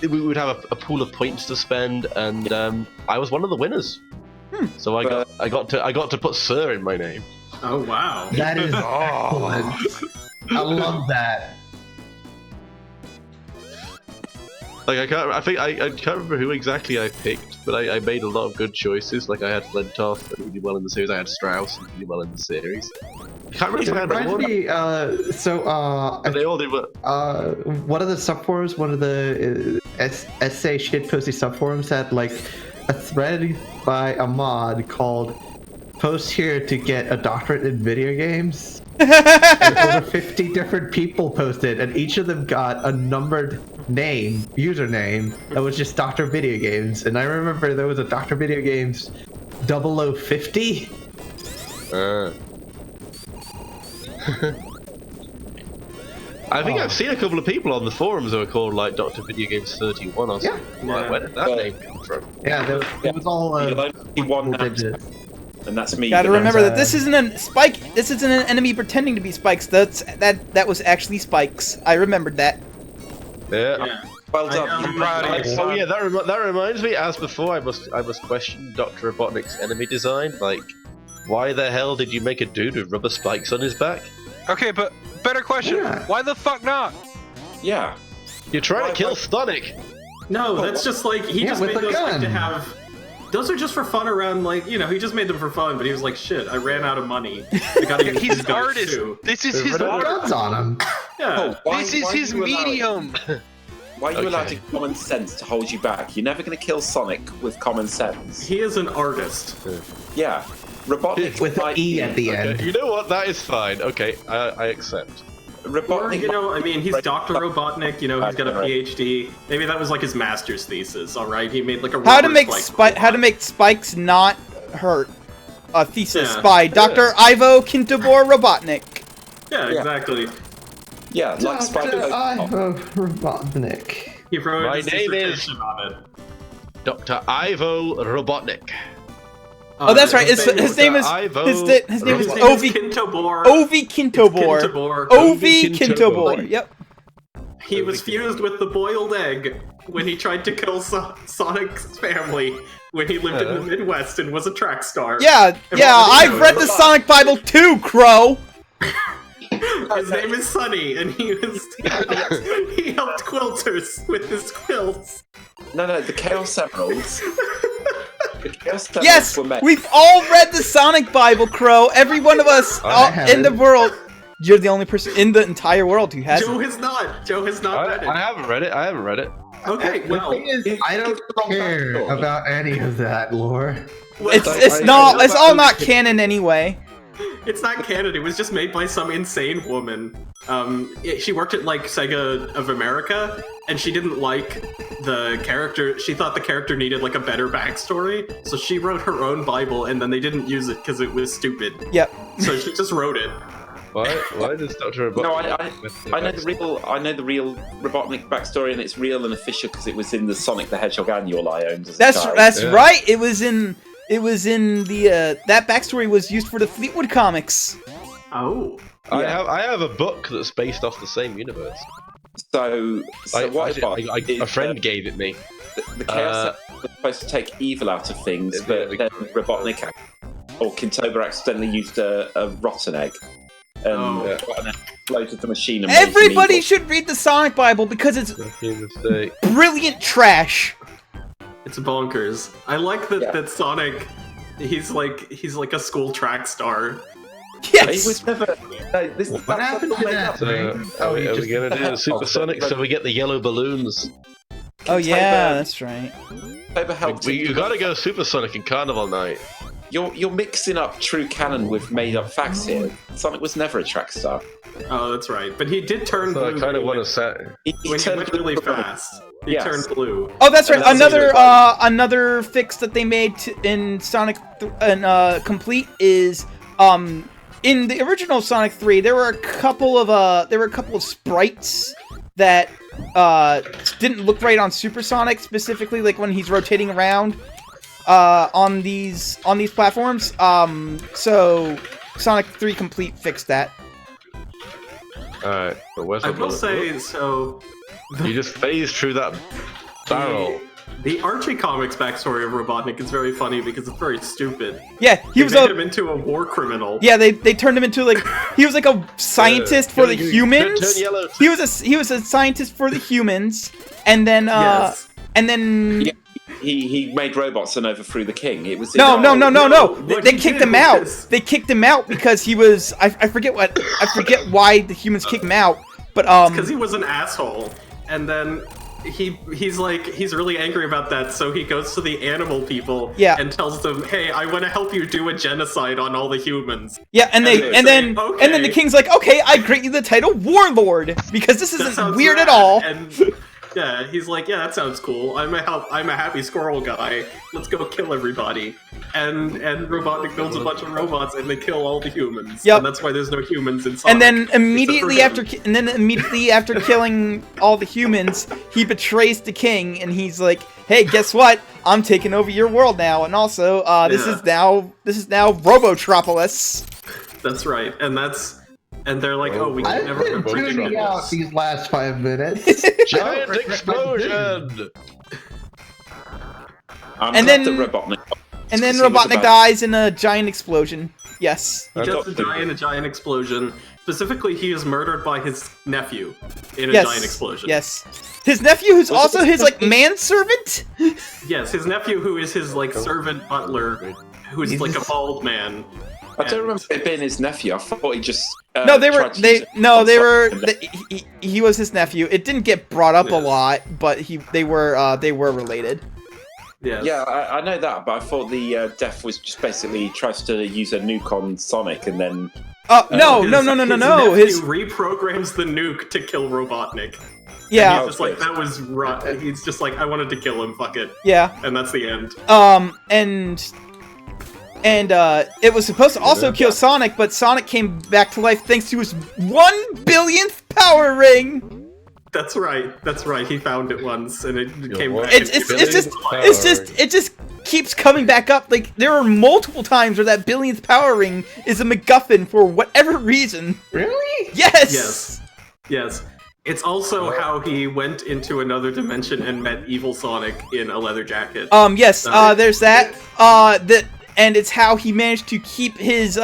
we would have a pool of points to spend, and I was one of the winners. So I got to put Sir in my name. Oh wow. That is Oh. excellent. I love that. Like I can't remember who exactly I picked, but I made a lot of good choices. Like I had Flintoff, and he did well in the series. I had Strauss, and he did well in the series. I can't remember. It if I had reminds one, me, but they all did well. one of the subforums, one of the essay shitposty subforums had like a thread by a mod called "Post here to get a doctorate in video games." And over 50 different people posted, and each of them got a numbered username that was just Dr. Video Games. And I remember there was a Dr. Video Games 0050. I think I've seen a couple of people on the forums who are called like Dr. Video Games 31 or something. Like, Yeah. where did that name come from? Yeah, it was all You'll only see one double now, digits. and that's me. Gotta but remember that uh, this isn't an Spike. This isn't an enemy pretending to be Spikes. That was actually Spikes. I remembered that. Yeah. Yeah. Well I done. am You- proud of you. Oh yeah, that reminds me. As before, I must question Dr. Robotnik's enemy design. Like, why the hell did you make a dude with rubber spikes on his back? Okay, but better question. Yeah. Why the fuck not? Yeah. You're trying Why- to kill why- Sonic. No, that's just like he Yeah, just with made the those like, to gun. have. Those are just for fun around, like, you know, he just made them for fun, but he was like, shit, I ran out of money. I gotta use He's these an guys artist. too. This is his Red art. Guns on him. Yeah. Oh, why- This is why his are you allowing- medium. Why are you allowed Okay. to common sense to hold you back? You're never going to kill Sonic with common sense. He is an artist. Yeah. Robotnik With an might E be- at the end. You know what? That is fine. Okay, I accept. Or, Robotnik you know, I mean, he's Right. Dr. Robotnik, you know, he's got a Right. PhD. Maybe that was like his master's thesis, alright? He made like a How to rubber make spike how to robot. make Spikes not hurt. A thesis Yeah. by Dr. Ivo Kintobor Robotnik. Yeah, Yeah. exactly. Yeah, like Dr. Spider. Ivo Robotnik. He wrote My his name is- dissertation on it. Dr. Ivo Robotnik. Oh, that's right. His was, name is Ivo his name is his name is Ovi Kintobor. Ovi Kintobor. Kintobor. Ovi Kintobor. Kintobor. Yep. He was fused with the boiled egg when he tried to kill Sonic's family when he lived in the Midwest and was a track star. Yeah, And yeah. what was he I've doing? read the Sonic Bible too, Crow. His name is Sonny, and he helped quilters with his quilts. No, the Chaos Emeralds. The Chaos Emeralds Yes, were made. we've all read the Sonic Bible, Crow. Every one of us in the world. You're the only person in the entire world who hasn't. Joe has not. Joe has not read it. I haven't read it. Okay, well, The thing is, I don't care about any of that lore. It's all not canon anyway. It's not canon. It was just made by some insane woman. She worked at like Sega of America, and she didn't like the character. She thought the character needed like a better backstory, so she wrote her own Bible, and then they didn't use it because it was stupid. Yep. So she just wrote it. Why does Dr. Robotnik? No, I know the real Robotnik backstory, and it's real and official because it was in the Sonic the Hedgehog annual I owned as a child. That's right. It was in the that backstory was used for the Fleetwood comics. Oh. I have a book that's based off the same universe. So what I bought a friend gave it me. The Chaos was supposed to take evil out of things, but then Robotnik or Kintober accidentally used a rotten egg. And exploded the machine. And Everybody should read the Sonic Bible because it's brilliant trash. It's bonkers. I like that Sonic. He's like a school track star. Yes. He was never. What happened to that? Are we gonna do the Supersonic so we get the yellow balloons? Oh yeah, that's right. You gotta go Supersonic in Carnival Night. You're mixing up true canon with made up facts here. Sonic was never a track star. Oh, that's right. But he did turn blue. I kind of want to say when he went really fast. He turned blue. Oh, that's right. Another fix that they made in Sonic Complete is in the original Sonic 3 there were a couple of sprites that didn't look right on Supersonic, specifically like when he's rotating around on these platforms. So Sonic 3 Complete fixed that. Alright, but where's I will say, so... You just phased through that barrel. The Archie Comics backstory of Robotnik is very funny because it's very stupid. Yeah, they made him into a war criminal. Yeah, they turned him into he was like a scientist for the humans. He was a scientist for the humans, and then Yeah. He made robots and overthrew the king. It was no. They kicked him out. They kicked him out because he was I forget why the humans kicked him out, but because he was an asshole, and then he's really angry about that, so he goes to the animal people and tells them, "Hey, I want to help you do a genocide on all the humans." Yeah, and then the king's like, "Okay, I grant you the title Warlord because this isn't weird at all." And yeah, he's like, "Yeah, that sounds cool. I'm a happy squirrel guy. Let's go kill everybody." And Robotnik builds a bunch of robots and they kill all the humans. Yep. And that's why there's no humans in Sonic. And then immediately after killing all the humans, he betrays the king and he's like, "Hey, guess what? I'm taking over your world now. And also, this is now Robotropolis." That's right. And they're like, "Oh, we can never I've been tuning out these last 5 minutes. Giant explosion! And then Robotnik dies in a giant explosion. Yes. He does die in a giant explosion. Specifically, he is murdered by his nephew in a giant explosion. Yes. His nephew, who's also his manservant. Yes, his nephew, who is his servant butler, who is like a bald man. I don't remember it being his nephew. I thought he just he was his nephew. It didn't get brought up a lot, but they were related. Yes. Yeah, I know that, but I thought the death was just basically tries to use a nuke on Sonic and then. No. His nephew reprograms the nuke to kill Robotnik. Yeah. And he's just like, that was right. He's just like, I wanted to kill him. Fuck it. Yeah. And that's the end. And it was supposed to also kill Sonic, but Sonic came back to life thanks to his 1 billionth power ring. That's right. He found it once, and it came back. It just keeps coming back up. Like there are multiple times where that billionth power ring is a MacGuffin for whatever reason. Really? Yes. Yes. It's also how he went into another dimension and met evil Sonic in a leather jacket. Yes. There's that. And it's how he managed to keep his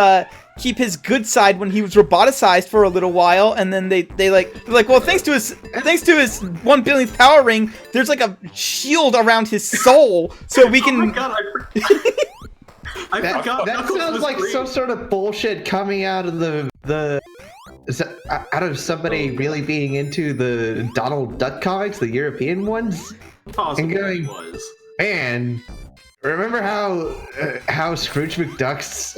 keep his good side when he was roboticized for a little while, and then they like, well, thanks to his 1 billionth power ring, there's like a shield around his soul, so we can. Oh my god! I forgot. That Knuckles sounds was like green. some sort of bullshit coming out of out of somebody really being into the Donald Duck comics, the European ones, Possibly and going, it was. man, remember how Scrooge McDuck's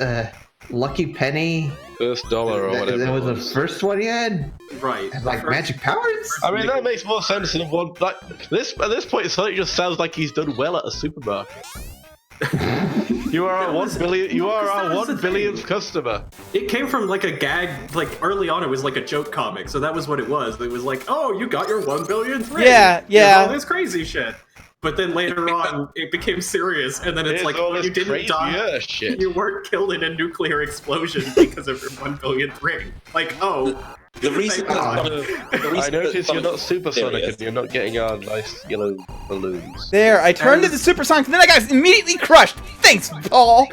Lucky Penny, $1 or whatever. that was the first one he had? Right. Had, like, First- magic powers? I mean, that makes more sense than one. Like this at this point, Sonic just sounds like he's done well at a supermarket. You are our 1 billion. You are our 1 billionth customer. It came from like a gag, like early on it was like a joke comic, so that was what it was. It was like, oh, you got your 1 billionth ring. Yeah. Here's all this crazy shit. But then later on, it became serious, and then it's Here's like, all oh, this you didn't crazy die. shit. You weren't killed in a nuclear explosion because of your 1 billionth ring. Like, oh. The reason Thank God. I noticed you're not supersonic and you're not getting our nice yellow balloons. There, I turned into Supersonic, and then I got immediately crushed. Thanks, Paul.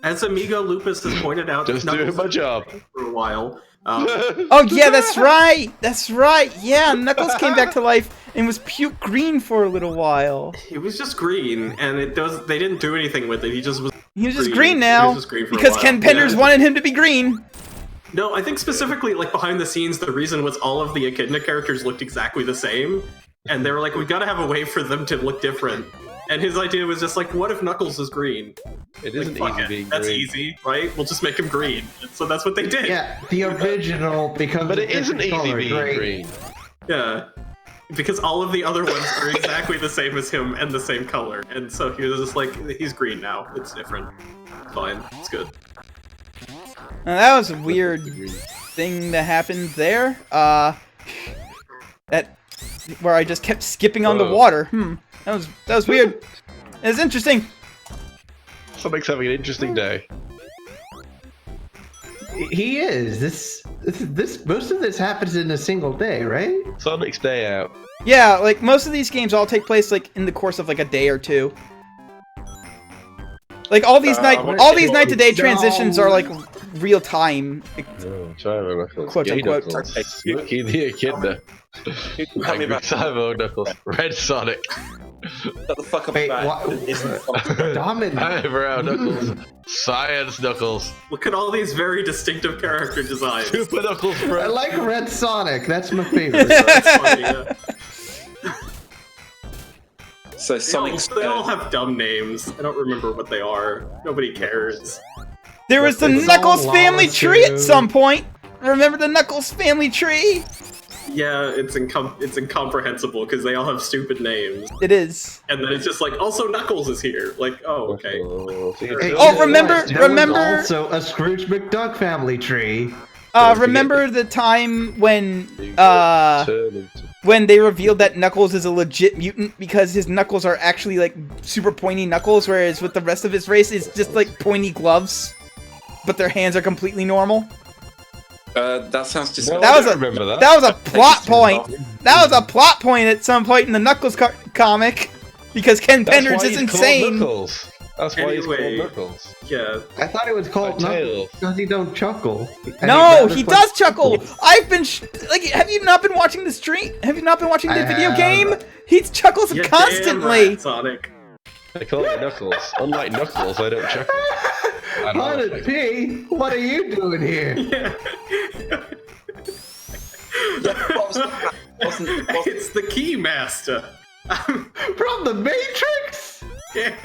As Amigo Lupus has pointed out, Just doing Knuckles my job. for a while. Oh yeah, that's right. That's right. Yeah, Knuckles came back to life and was puke green for a little while. He was just green, and they didn't do anything with it. He just was. He was just Green. green He now was just green for a because while. Ken Penders Yeah. wanted him to be green. No, I think specifically, like, behind the scenes, the reason was all of the Echidna characters looked exactly the same, and they were like, we gotta have a way for them to look different. And his idea was just like, what if Knuckles is green? It Like, isn't fuck easy it. being That's green. easy, right? We'll just make him green. So that's what they did. Yeah, the original becomes But a it isn't different easy color, being right? green. Yeah. Because all of the other ones are exactly the same as him and the same color. And so he was just like, he's green now. It's different. It's fine. It's good. Now, that was a weird thing that happened there. That where I just kept skipping on the Whoa. water. That was weird. It was interesting. Sonic's having an interesting day. He is. This most of this happens in a single day, right? Sonic's day out. Yeah, like most of these games all take place like in the course of like a day or two. Like all these night to day transitions are like real time. Oh, China Knuckles. Quote, Gay unquote. Knuckles. Yuki the Echidna. Tell me Angry about Cyber Knuckles. Red Sonic. shut the fuck up Wait, about what? it. Isn't Sonic. Dominant. Eyebrow Knuckles. Science Knuckles. Look at all these very distinctive character designs. Super Knuckles, I bro. like Red Sonic. That's my favorite. That's funny, yeah. So Sonic's They all have dumb names. I don't remember what they are. Nobody cares. There was the It's Knuckles all family lava tree too. at some point. Remember the Knuckles family tree? Yeah, it's incomprehensible because they all have stupid names. It is. And then it's just like, also Knuckles is here. Like, oh, okay. Hey, Oh, you know remember- what? There remember- was also a Scrooge McDuck family tree. Remember the time when they revealed that Knuckles is a legit mutant because his knuckles are actually like super pointy knuckles, whereas with the rest of his race it's just like pointy gloves, but their hands are completely normal. that sounds just. No, That I was don't a remember that. that was a plot point. off. That was a plot point at some point in the Knuckles comic because Ken That's Penders why is he's called insane. Knuckles. That's why he's Anyway. called Knuckles. Yeah. I thought it was called My tail. Knuckles because he don't chuckle. And No, he'd rather he play- does chuckle. I've been like, have you not been watching the stream? Have you not been watching the I video have. game? He chuckles You're constantly. damn right, Sonic. They call me Knuckles. Unlike Knuckles, I don't chuckle. I don't Haunted like- P, what are you doing here? Yeah. Wasn't It's the Keymaster. From the Matrix? Yeah.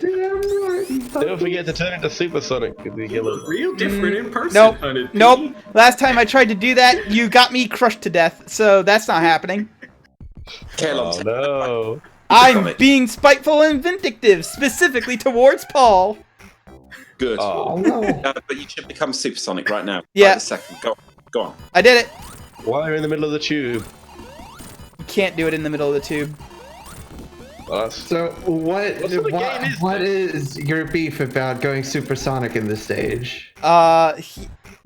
Damn right. Don't forget to turn into Super Sonic with the yellow. Real different in person. Nope. Hunted P. Nope. Last time I tried to do that, you got me crushed to death, so that's not happening. Caleb, Oh no. I'm being spiteful and vindictive, specifically towards Paul. good. Oh no. But you should become Supersonic right now. Yeah. Right, a second. Go on. I did it. Why are you in the middle of the tube? You can't do it in the middle of the tube. Well, that's So what sort of game is what is your beef about going supersonic in this stage?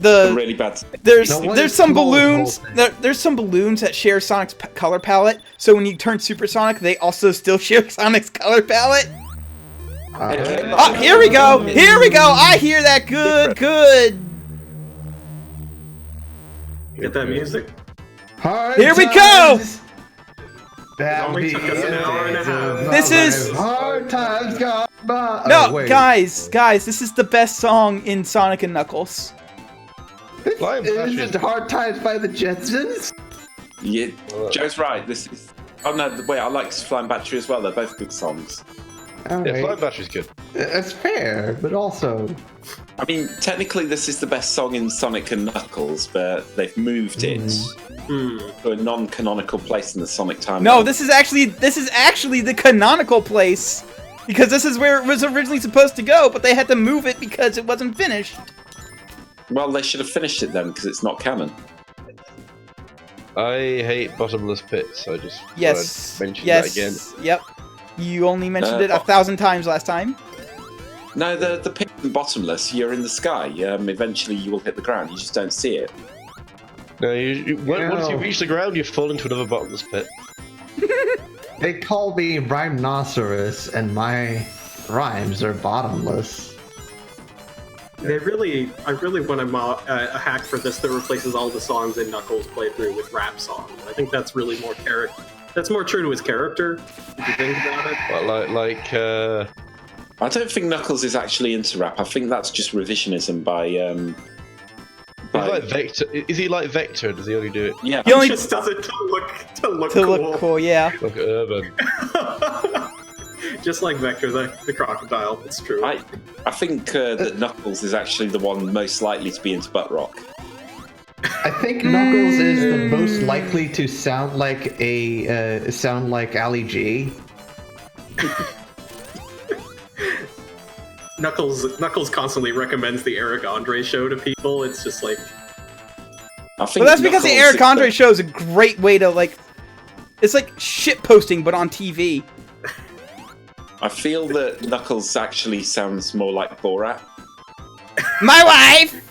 Really bad. There's No, what there's is some cool with the whole balloons thing? there's some balloons that share Sonic's color palette. So when you turn supersonic, they also still share Sonic's color palette. Oh, here we go! Here we go! I hear that good, good! Get that music. Here we go! Only took us an hour and a half. This is... Hard times gone by. No, guys, this is the best song in Sonic and Knuckles. Flying Is Bashes. it Hard Times by the Jetsons? Yeah, Joe's right. This is. Oh no, wait, I like Flying Battery as well. They're both good songs. All Yeah, right. Flying Bashes is good. That's fair, but also... I mean, technically, this is the best song in Sonic and Knuckles, but they've moved it to a non-canonical place in the Sonic timeline. No, this is actually the canonical place. Because this is where it was originally supposed to go, but they had to move it because it wasn't finished. Well, they should have finished it then, because it's not canon. I hate bottomless pits. I just Yes. wanna mention Yes. that again. Yep. You only mentioned it 1,000 times last time. No, the pit and bottomless, you're in the sky. Eventually, you will hit the ground. You just don't see it. No, once you Ew. reach the ground, you fall into another bottomless pit. They call me Rhymenoceros, and my rhymes are bottomless. I really want a hack for this that replaces all the songs in Knuckles playthrough with rap songs. I think that's really more that's more true to his character, if you think about it. But I don't think Knuckles is actually into rap. I think that's just revisionism by. he's like Vector. Is he like Vector? Does he only do it? Yeah. He only Just does it to look to cool. look cool, yeah. Like urban. Just like Vector, the crocodile. It's true. I think that Knuckles is actually the one most likely to be into butt rock. I think Knuckles is the most likely to sound like Ali G. Knuckles constantly recommends the Eric Andre show to people. It's just like I think Well, that's because the Knuckles Eric is Andre show is a great way to, like... It's like shit posting, but on TV. I feel that Knuckles actually sounds more like Borat. My wife!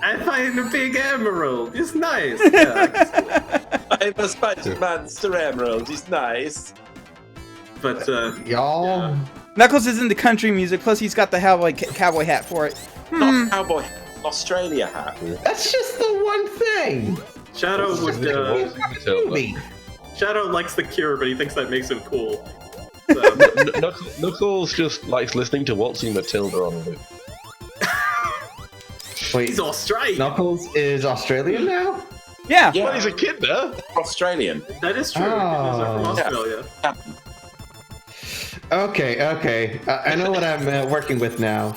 I find a big emerald. It's nice. Yeah, I can see that. I'm a Spider-Monster Emerald. He's nice. But Y'all, Yeah. Knuckles is into country music, plus he's got the cowboy hat for it. Not cowboy. Australia hat. that's just the one thing. Shadow would Movie. Shadow likes The Cure, but he thinks that makes him cool. So, Knuckles just likes listening to Waltzing Matilda on a loop. Wait, he's Australian. Knuckles is Australian now? Yeah. Yeah, Well, he's a kid there. Australian. That is true. Oh. They're from Australia. Okay. I know what I'm working with now.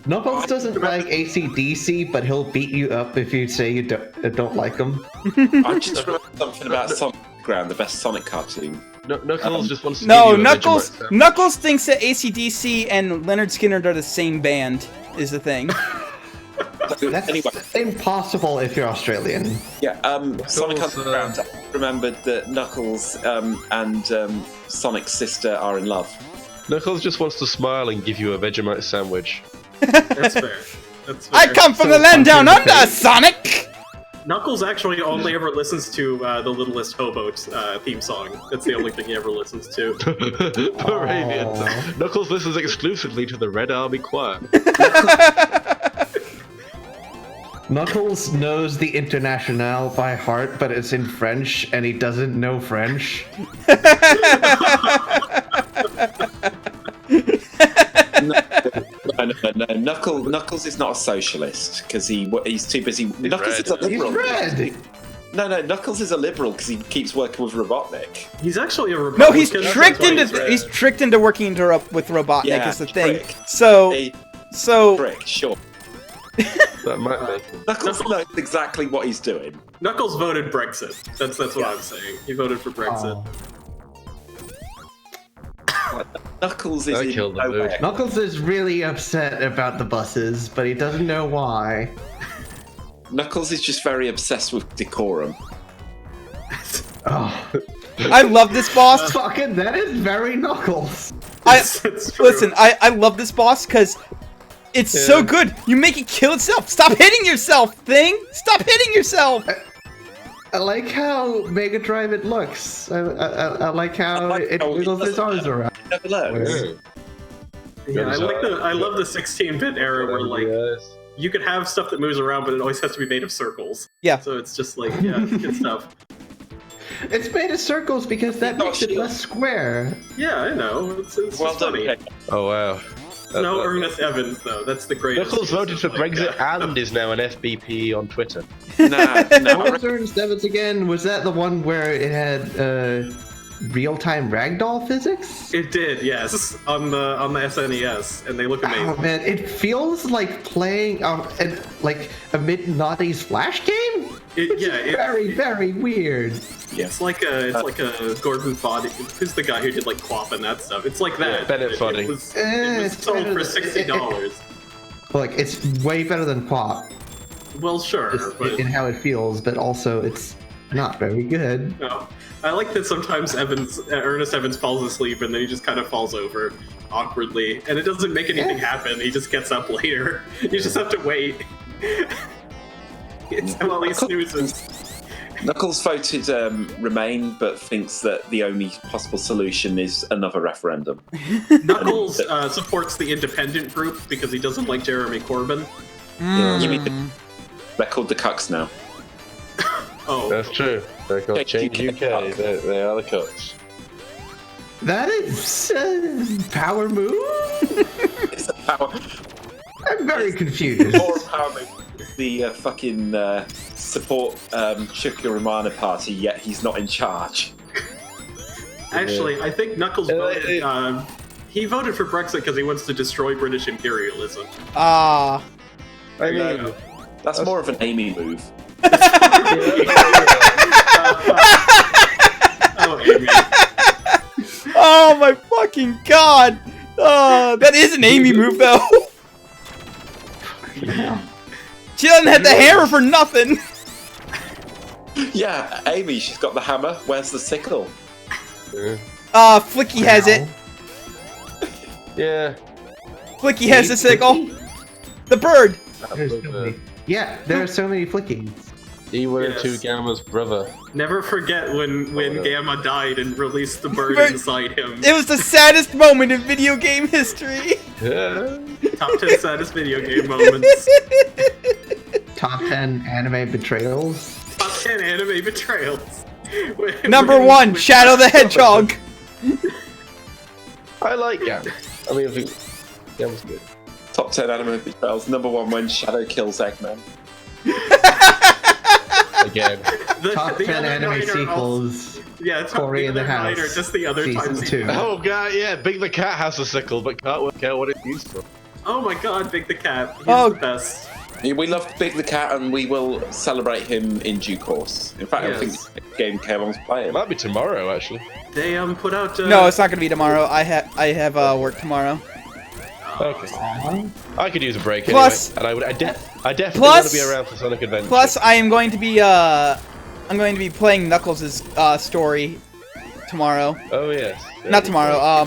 Knuckles doesn't like AC/DC, but he'll beat you up if you say you don't like him. I just remember something about Sonic Ground, the best Sonic cartoon. Knuckles just wants to No, give you a Knuckles. Vegemite Knuckles thinks that AC/DC and Leonard Skinner are the same band. Is the thing. That's Anyway, impossible if you're Australian. yeah, Sonic Knuckles, Underground. I remembered that Knuckles and Sonic's sister are in love. Knuckles just wants to smile and give you a Vegemite sandwich. That's fair. That's fair. I come from the land down under, Sonic! Knuckles actually only ever listens to the Littlest Hobo theme song. That's the only thing he ever listens to. Moravians. Knuckles listens exclusively to the Red Army Choir. Knuckles knows the Internationale by heart, but it's in French, and he doesn't know French. No. Knuckles is not a socialist because he's too busy. Knuckles is a red. He's liberal. red! No, Knuckles is a liberal because he keeps working with Robotnik. He's actually a No, Republican. he's that's tricked why into he's red. working with Robotnik. Yeah, is the thing. trick. So Hey, so Frick, sure. That might make him. Knuckles knows exactly what he's doing. Knuckles voted Brexit. That's what I'm saying. He voted for Brexit. Knuckles is That in killed the nowhere. mood. Knuckles is really upset about the buses, but he doesn't know why. Knuckles is just very obsessed with decorum. Oh, I love this boss. fucking, that is very Knuckles. It's true. Listen, I love this boss because it's so good. You make it kill itself. Stop hitting yourself, thing. Stop hitting yourself. I like how Mega Drive it looks. I like how it how it wiggles its doesn't arms around. Never learns. Yeah, I love the 16-bit era where like you could have stuff that moves around, but it always has to be made of circles. Yeah. So it's just like, yeah, it's good stuff. It's made of circles because that makes it less square. Yeah, I know. It's Well just done, funny. Kate. Oh wow. No Ernest Evans though. That's the greatest. Knuckles voted for Like Brexit that. and is now an FBP on Twitter. What was Ernest Evans again? Was that the one where it had real-time ragdoll physics? It did, yes, on the SNES, and they look amazing. Oh man, it feels like playing like a mid-noughties Flash game. Which is very, very weird. It's like a Gordon Body. Who's the guy who did like Quap and that stuff? It's like that. Yeah, Bennett Funny. It was sold for $60. Like it's way better than Pop Well, sure, but in how it feels, but also it's not very good. no. I like that sometimes Ernest Evans falls asleep and then he just kind of falls over awkwardly, and it doesn't make anything happen. He just gets up later. You just have to wait. It's while he snoozes. Knuckles voted Remain, but thinks that the only possible solution is another referendum. Knuckles supports the independent group because he doesn't like Jeremy Corbyn. You mean they're called the Cucks now. Oh, That's true. They're called Change UK. They are the Cucks. That is power move. It's a power. I'm very confused. More empowerment. The fucking support Shukrimana party, yet he's not in charge. actually, I think Knuckles voted. He voted for Brexit because he wants to destroy British imperialism. Ah. I mean, That's more of an Amy move. Oh, Amy. Oh my fucking god! That is an Amy move though. She doesn't have the hammer for nothing. Yeah, Amy, she's got the hammer. Where's the sickle? Flicky has it. yeah. Flicky has the sickle. The bird. There's so many. Yeah, there are so many flickings. E1 Yes. and 2 Gamma's brother. Never forget when Gamma died and released the bird Bird- inside him. It was the saddest moment in video game history. Yeah. Top 10 saddest video game moments. Top 10 anime betrayals. Top 10 anime betrayals. Number 1, Shadow the Hedgehog. I like Gamma. I mean, I think Gamma's good. Top 10 anime betrayals. Number 1 when Shadow kills Eggman. Again. Top 10 other anime 9 are sequels. Yeah, top Cory in the other 9 House, are just the other Season times. 2. Oh god, yeah, Big the Cat has a sickle, but can't work out what it's used for. Oh my god, Big the Cat. He's Oh. the best. We love Big the Cat, and we will celebrate him in due course. In fact, I Yes. think the game K wants to play It him. might be tomorrow, actually. They put out. No, it's not gonna be tomorrow. I have work tomorrow. Okay. I could use a break Plus- anyway, and I definitely plus- want to be around for Sonic Adventure. Plus, I am going to be playing Knuckles' story tomorrow. Oh yes. Not tomorrow.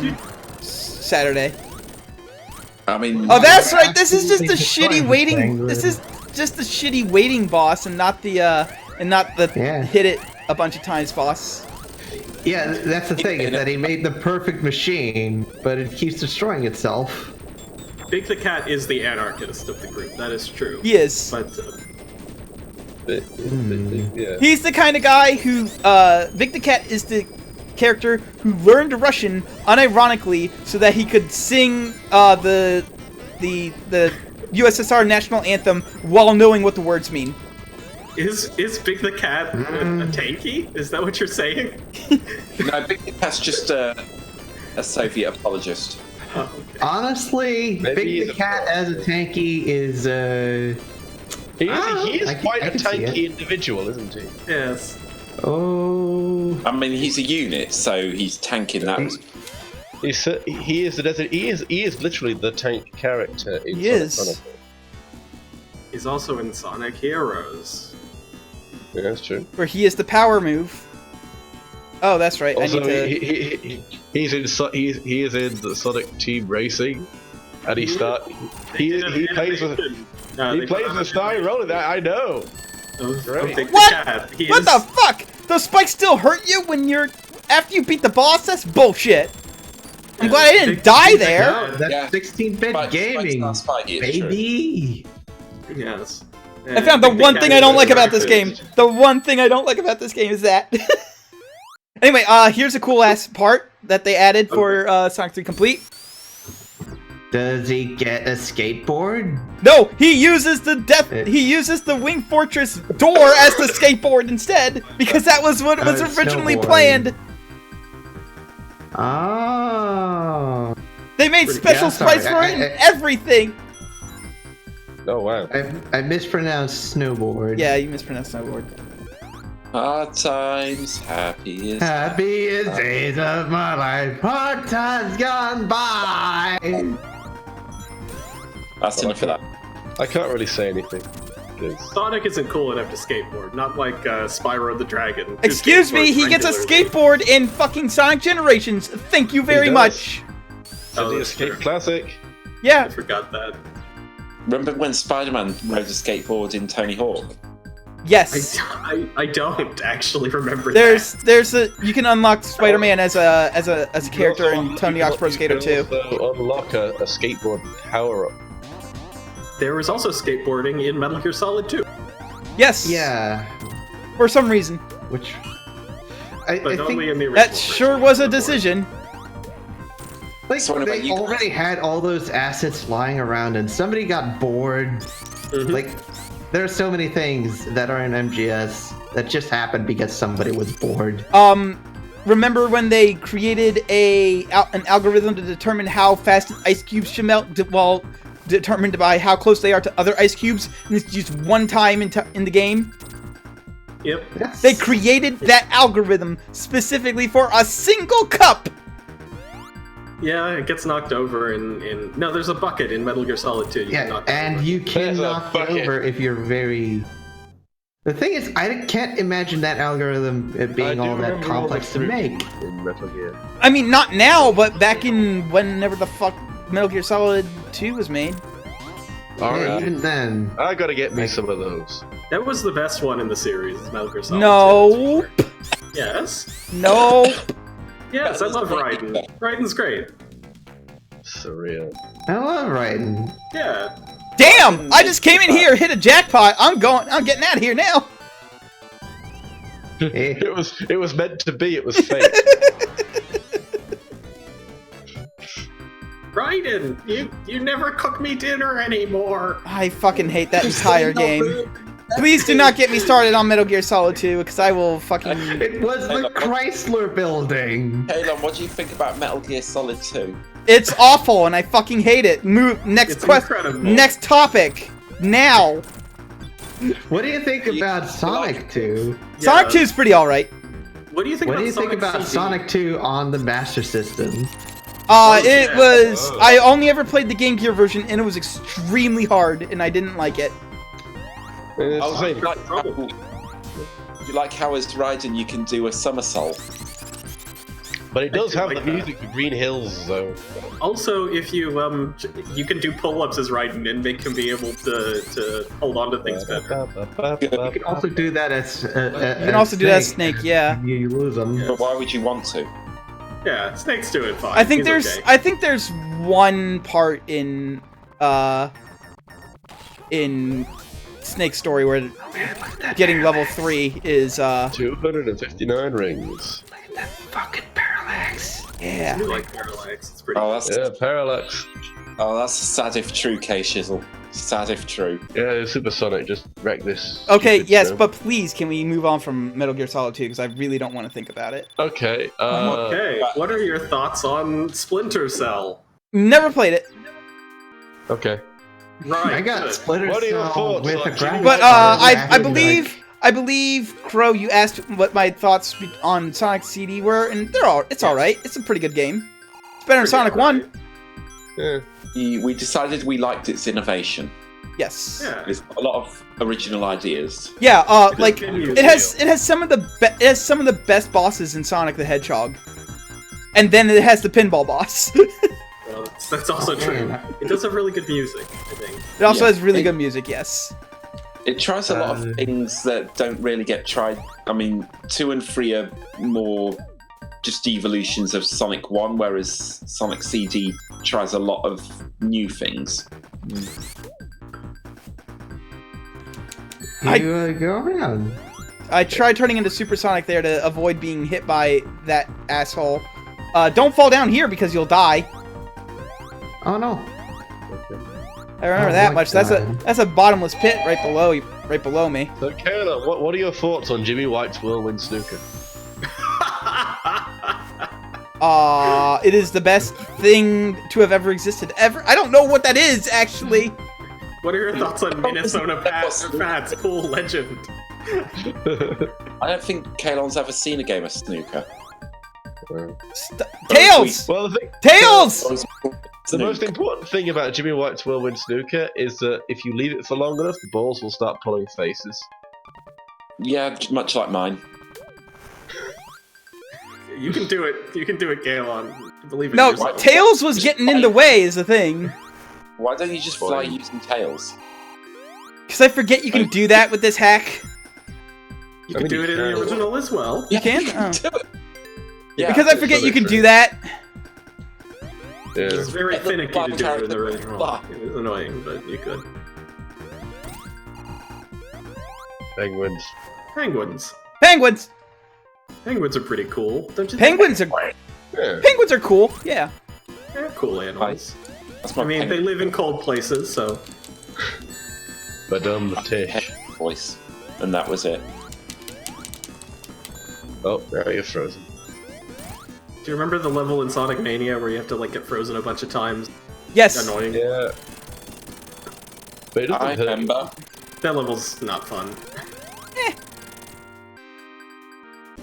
Saturday. I mean, Oh, that's right. This is just a Think the shitty time waiting. thing, This really. is just the shitty waiting boss, and not the Yeah. hit it a bunch of times boss. Yeah, that's the thing, is that he made the perfect machine, but it keeps destroying itself. Big the Cat is the anarchist of the group. That is true. He is. But Yeah. He's the kind of guy who, Vic the Cat is the character who learned Russian unironically so that he could sing the USSR national anthem while knowing what the words mean. is Big the Cat a tanky? Is that what you're saying? no, Big the Cat's just a Soviet apologist. Oh, okay. Honestly, Maybe Big he's the a- Cat as a tanky is, He is I quite a can see tanky it. individual, isn't he? Yes. oh... I mean, he's a unit, so he's tanking that. He is the desert. He is literally the tank character in He Sonic is. Chronicles. He's also in Sonic Heroes. Yeah, that's true. Where he is the power move. Oh, that's right. Also, I need to. he is in the Sonic Team Racing, and he plays with the Sky Roller. That I know. Great. Big the What? Cat. He What is, the fuck? Those spikes still hurt you when you're after you beat the boss? That's bullshit. I'm glad I didn't die there. No, that's 16-bit gaming, baby. Yes. I found the one thing I don't like about this game. The one thing I don't like about this game is that. Anyway, here's a cool ass part that they added for Sonic 3 Complete. Does he get a skateboard? No, he uses the Wing Fortress door as the skateboard instead, because that was what was originally planned. Oh. They made special sprites for it and everything. Oh wow. I mispronounced snowboard. Yeah, you mispronounced snowboard. Hard times, happiest days of my life. Hard times gone by. That's enough of that. I can't really say anything. Sonic isn't cool enough to skateboard, not like Spyro the Dragon. who Excuse me, he gets a skateboards skateboard in fucking Sonic Generations. Thank you very does. much. Oh, The that's Escape true. Classic. I Yeah. forgot that. Remember when Spider-Man rode a skateboard in Tony Hawk? Yes. I don't actually remember There's that. you can unlock Spider-Man as a character in Tony Hawk's Pro Skater 2. You can also unlock a skateboard power-up. There was also skateboarding in Metal Gear Solid 2. Yes. Yeah. For some reason. Which I But think only in the original That version sure was a of the board. decision. like So anyway, they you- already had all those assets lying around, and somebody got bored. Mhm. Like, there are so many things that are in MGS that just happened because somebody was bored. Remember when they created an algorithm to determine how fast ice cubes should melt, well, determined by how close they are to other ice cubes, and it's used one time in the game? Yep. Yes. They created that algorithm specifically for a single cup! Yeah, it gets knocked over in... No, there's a bucket in Metal Gear Solid 2. You can Yeah, knock it and over. you can There's a knock it bucket. over if you're very... The thing is, I can't imagine that algorithm being all that complex to make. In Metal Gear. I mean, not now, but back in whenever the fuck Metal Gear Solid 2 was made. Yeah, even then. I gotta get me some of those. That was the best one in the series, is Metal Gear Solid 2. No. Yes. No. Yes, I love Raiden. Raiden's great. Surreal. I love Raiden. Yeah. Damn! I just came in here, hit a jackpot. I'm getting out of here now. Hey. It was meant to be. It was fate. Raiden, you never cook me dinner anymore. I fucking hate that entire game. Please do not get me started on Metal Gear Solid 2, because I will fucking... It was the Chrysler Building. Kalon, what do you think about Metal Gear Solid 2? It's awful, and I fucking hate it. Move, next It's question, incredible. next topic, now. What do you think about Sonic 2? Sonic 2 is pretty alright. What do you think What about do you think Sonic about CD? Sonic 2 on the Master System? It yeah. was... I only ever played the Game Gear version, and it was extremely hard, and I didn't like it. It's Oh, the same. You like how as Raiden you can do a somersault? But it does do have like the that. music for Green Hills, though. Also, if you you can do pull-ups as Raiden and make him be able to hold on to things better. You can also do that as You can also do that as Snake, yeah. You lose them. But why would you want to? Yeah, Snake's doing fine. I think He's there's okay. I think there's one part in Snake's story where getting level 3 is 259 rings. Fucking parallax. I yeah. do like Parallax. It's pretty. Oh, that's Yeah, Parallax. sad if true, K Shizzle. Sad if true. Yeah, Supersonic just wrecked this. Okay, stupid yes, show. but please can we move on from Metal Gear Solid 2 because I really don't want to think about it. Okay. Okay, what are your thoughts on Splinter Cell? Never played it. Okay. Right. I got good. Splinter What are your Cell thoughts with on a Jimmy graphics But card I believe Crow, you asked what my thoughts on Sonic CD were, and it's all right. It's a pretty good game. It's better than Sonic 1. Yeah. We decided we liked its innovation. Yes. Yeah. There's a lot of original ideas. Yeah, like good music. it has some of the best bosses in Sonic the Hedgehog, and then it has the pinball boss. Well, that's also true. It does have really good music, I think. It also Yeah. has really good music. Yes. It tries a lot of things that don't really get tried. I mean, 2 and 3 are more just evolutions of Sonic 1, whereas Sonic CD tries a lot of new things. You go around. I tried turning into Supersonic there to avoid being hit by that asshole. Don't fall down here because you'll die. Oh no. I remember Oh that my much. God. That's a bottomless pit right below me. So, Kayla, what are your thoughts on Jimmy White's Whirlwind Snooker? It is the best thing to have ever existed. I don't know what that is, actually. What are your thoughts on Minnesota Fats? Cool legend. I don't think Kalon's ever seen a game of snooker. Tails! Well, the thing, Tails! the most important thing about Jimmy White's Whirlwind Snooker is that if you leave it for long enough, the balls will start pulling faces. Yeah, much like mine. You can do it. You can do it, Galon. Believe in No, yourself. Tails was getting in the way is the thing. Why don't you just fly using tails? Because I forget you can do that with this hack. You can do it in the original as well. You can? Do it. Yeah, Because I forget you can do that. Yeah. It's very Let the finicky black to do it in the character original. fly. It was annoying, but you could. Penguins. Penguins. Penguins! Penguins are pretty cool. Don't you Penguins are Yeah. penguins are cool. Yeah. think? They're cool animals. That's my I mean, they live in cold places, so. Badum Tish. voice, and that was it. Oh, now you're frozen. Do you remember the level in Sonic Mania where you have to like get frozen a bunch of times? Yes. Annoying. Yeah. But it doesn't I hurt. remember. That level's not fun.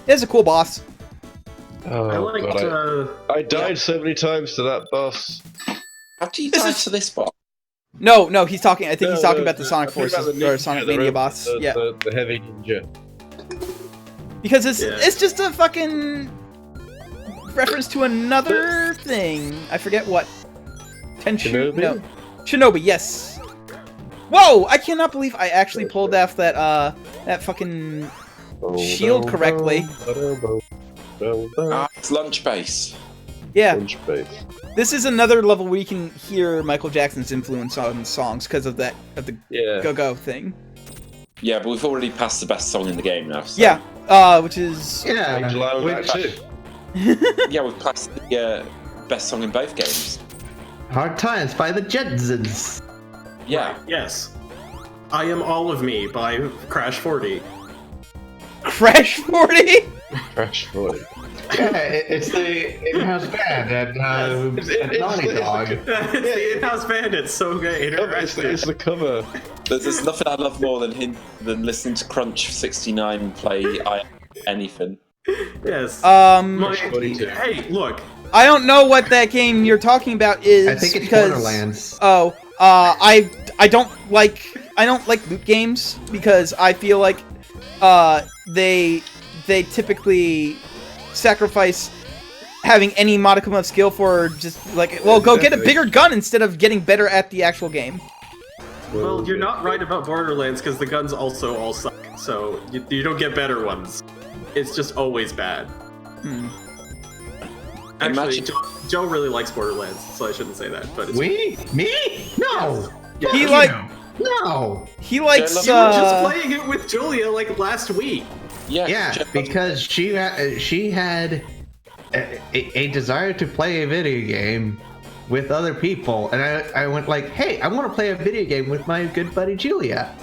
It's a cool boss. Oh, I liked. God, I died so many times to that boss. How do you This die is- to this boss? No, he's talking. I think he's talking about the I Sonic think about Forces the or ninja, Sonic the Mania robot, boss. Yeah. The heavy ninja. Because Yeah. it's just a fucking reference to another thing. I forget what. Shinobi? No. Shinobi, yes. Whoa! I cannot believe I actually pulled off that fucking shield correctly. It's lunch base. Yeah. Lunch base. This is another level where you can hear Michael Jackson's influence on songs because of the Yeah. go-go thing. Yeah, but we've already passed the best song in the game now. So. Yeah, which is Yeah. Angel Island Which- Act 2. Yeah, we've passed the best song in both games. Hard Times by the Jetsons. Yeah. Yes. I Am All of Me by Crash 40. Crash 40. Crash 40. Yeah, it's the in-house band at Naughty Dog. It's the in-house band. It's so great. It's the cover. There's nothing I love more than listening to Crunch 69 play anything. Yes. Crash 42. Hey, look. I don't know what that game you're talking about is. I think it's because, Borderlands. Oh, I don't like loot games because I feel like they typically sacrifice having any modicum of skill for just like, well, go get a bigger gun instead of getting better at the actual game. Well, you're not right about Borderlands because the guns also all suck. So you don't get better ones. It's just always bad. Actually, Imagine- Joe really likes Borderlands, so I shouldn't say that. But it's Me? No. Yeah, He you like- know. No. He likes You You were just playing it with Julia like last week. Yeah, because she had a desire to play a video game with other people, and I went like, hey, I want to play a video game with my good buddy Julia,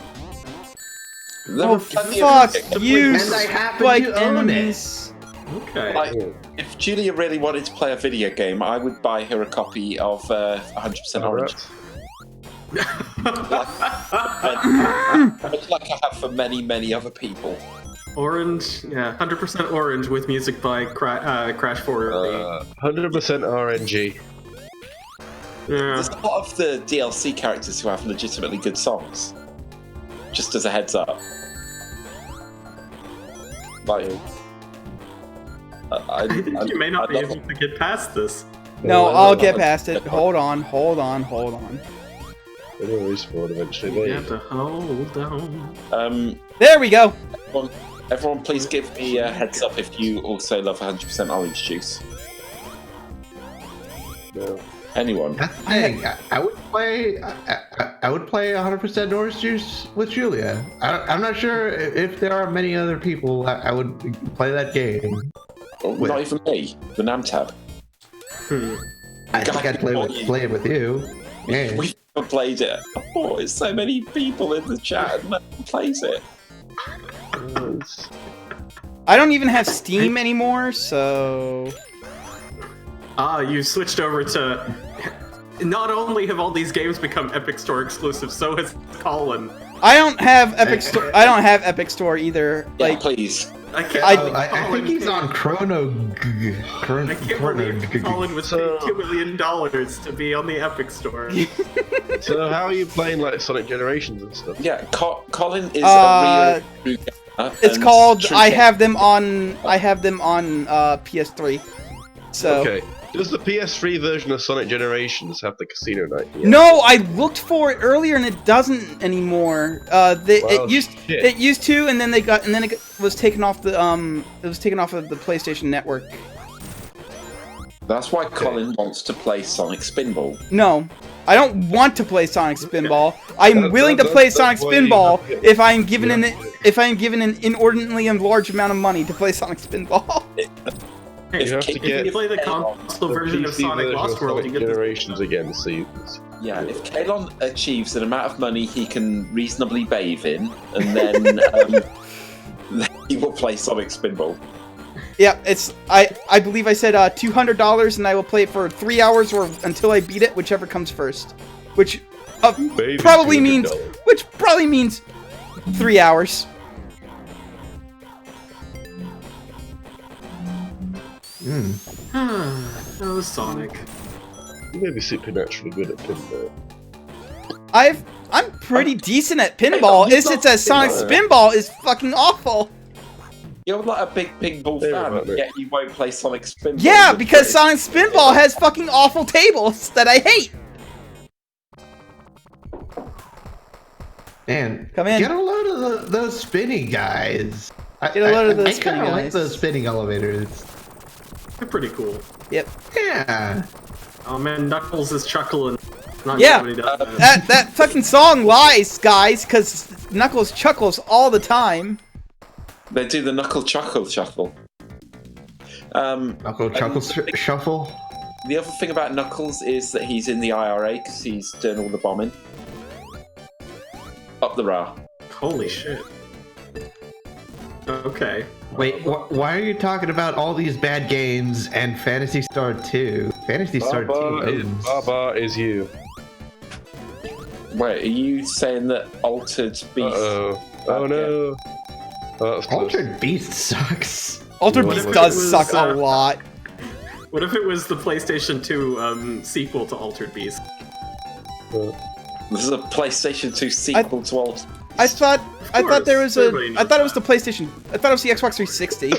There Oh were plenty fuck of you, and I happen like to own it. enemies. Okay. Like, if Julia really wanted to play a video game, I would buy her a copy of 100% Orange. Much like I have for many, many other people. Orange, yeah, 100% orange with music by Crash 4. 100% RNG. Yeah. There's a lot of the DLC characters who have legitimately good songs. Just as a heads up. Like, You may not I be love able to get past this. No, I I'll love get it. past it. Hold on. It'll respawn eventually. You have to hold down. There we go. Everyone, please give me a heads up if you also love 100% orange juice. No. Anyone? That's the thing. I would play. I would play 100% orange juice with Julia. I'm not sure if there are many other people I would play that game. Oh, not even me. The Namtab. I think I'd play it with you. Yeah. We've never played it. Oh, it's so many people in the chat and no one plays it. I don't even have Steam anymore, so... You switched over to... Not only have all these games become Epic Store exclusive, so has Colin. I don't have Epic Store. I don't have Epic Store either. Yeah, Like, please. I can't I think he's on Chrono. I can't believe Colin was paid $2 million to be on the Epic Store. So how are you playing like Sonic Generations and stuff? Yeah, Colin is a real true gamer. it's and called. true I gamer. have them on. I have them on PS3. So. Okay. Does the PS3 version of Sonic Generations have the casino night? Yeah. No, I looked for it earlier and it doesn't anymore. Well, shit. it used to, and then it was taken off the it was taken off of the PlayStation Network. That's why Colin wants to play Sonic Spinball. No, I don't want to play Sonic Spinball. I'm willing to play Sonic why you Spinball have to- if I am given Yeah. an inordinately large amount of money to play Sonic Spinball. You have to If get you play the console version of PC Sonic version Lost of World, Sonic you get the... Generations again, so you... Yeah, if Kalon achieves an amount of money he can reasonably bathe in, and then he will play Sonic Spinball. Yeah, it's I believe I said $200 and I will play it for 3 hours or until I beat it, whichever comes first. Which Maybe probably $200. means 3 hours. Oh, Sonic. You may be supernaturally good at pinball. I'm pretty decent at pinball. It's just that Sonic Spinball is fucking awful. You're like a big pinball Hey, fan, Robert. yet you won't play Sonic Spinball. Yeah, You're because pretty- Sonic Spinball has fucking awful tables that I hate. Man, Come in. get a load of those spinning guys. Get a load of those I spinning kind of like guys. those spinning elevators. They're pretty cool. Yep. Yeah. Oh man, Knuckles is chuckling. Not Yeah. when he does that. That fucking song lies, guys, because Knuckles chuckles all the time. They do the knuckle chuckle shuffle. Knuckle Chuckle Shuffle. The other thing about Knuckles is that he's in the IRA because he's doing all the bombing. Up the Ra. Holy shit. Okay. Wait, why are you talking about all these bad games and Phantasy Star 2? Phantasy Star 2 owns. Baba is you. Wait, are you saying that Altered Beast? Uh-oh. Oh no. Oh, that's close. Altered Beast sucks. Altered What Beast if does it was, suck a lot. What if it was the PlayStation 2 sequel to Altered Beast? This is a PlayStation 2 sequel to Altered. I thought there was Everybody knows I thought it was the PlayStation. I thought it was the Xbox 360.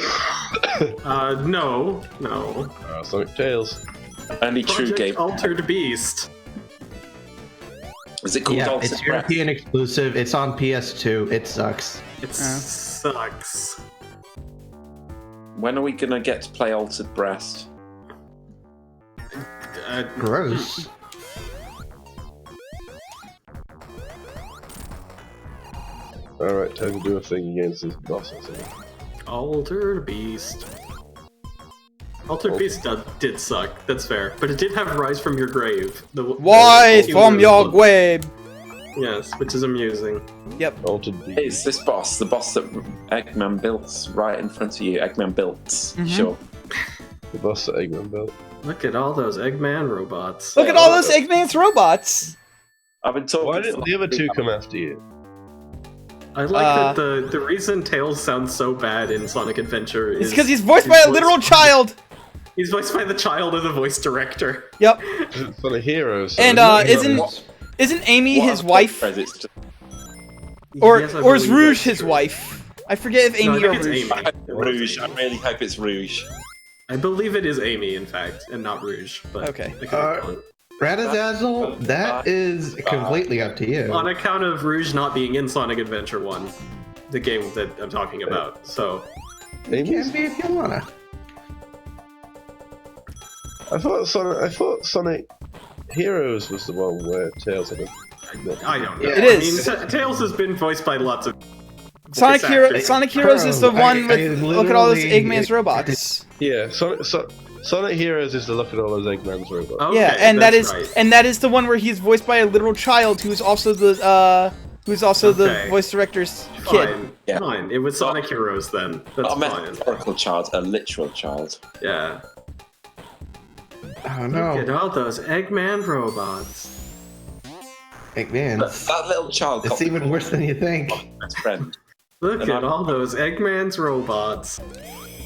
No. Sonic Tails. Only true Project game. Altered Beast. Is it called Yeah, Altered it's Breath? European exclusive. It's on PS2. It sucks. It sucks. When are we gonna get to play Altered Breast? Gross. Alright, time to do a thing against this boss or something. Altered Beast. Altered Beast did suck, that's fair. But it did have Rise from Your Grave. Why from your grave? Yes, which is amusing. Yep. Altered Beast. It's this boss, the boss that Eggman built right in front of you. Eggman built, Mm-hmm. sure. The boss that Eggman built. Look at all those Eggman robots. Look at all those Eggman's robots. I've been talking. Why didn't the other two come after you? I like that the reason Tails sounds so bad in Sonic Adventure is... It's because he's voiced by a literal child. He's voiced by the child of the voice director. Yep. It's Sonic Heroes. So And isn't Amy What his other wife? credits to- Or Yes, I or is believe Rouge that's his true. wife? I forget if No, I Amy think or it's Rouge. Amy. Rouge. I really hope it's Rouge. I believe it is Amy, in fact, and not Rouge. But Okay. I could be wrong. Rattazazzle, that is completely up to you. On account of Rouge not being in Sonic Adventure 1. the game that I'm talking about. So Can be if you wanna. I thought Sonic Heroes was the one where Tails had a. I don't know. It is. I mean, Tails has been voiced by lots of Sonic voice actors. Heroes is the Bro, one with I look at all those literally- Eggman's robots. Yeah, Sonic Heroes is the look at all those Eggman's robots. Okay, Yeah, and that's right. that is the one where he's voiced by a literal child who's also the Okay. voice director's kid. Fine, Yeah. fine. It was Sonic Heroes then. That's Not a fine. metaphorical child, a literal child. Yeah. Oh Look no. at all those Eggman robots. Eggman. That little child It's got even worse than you think. my best friend. Look And at all those Eggman's robots.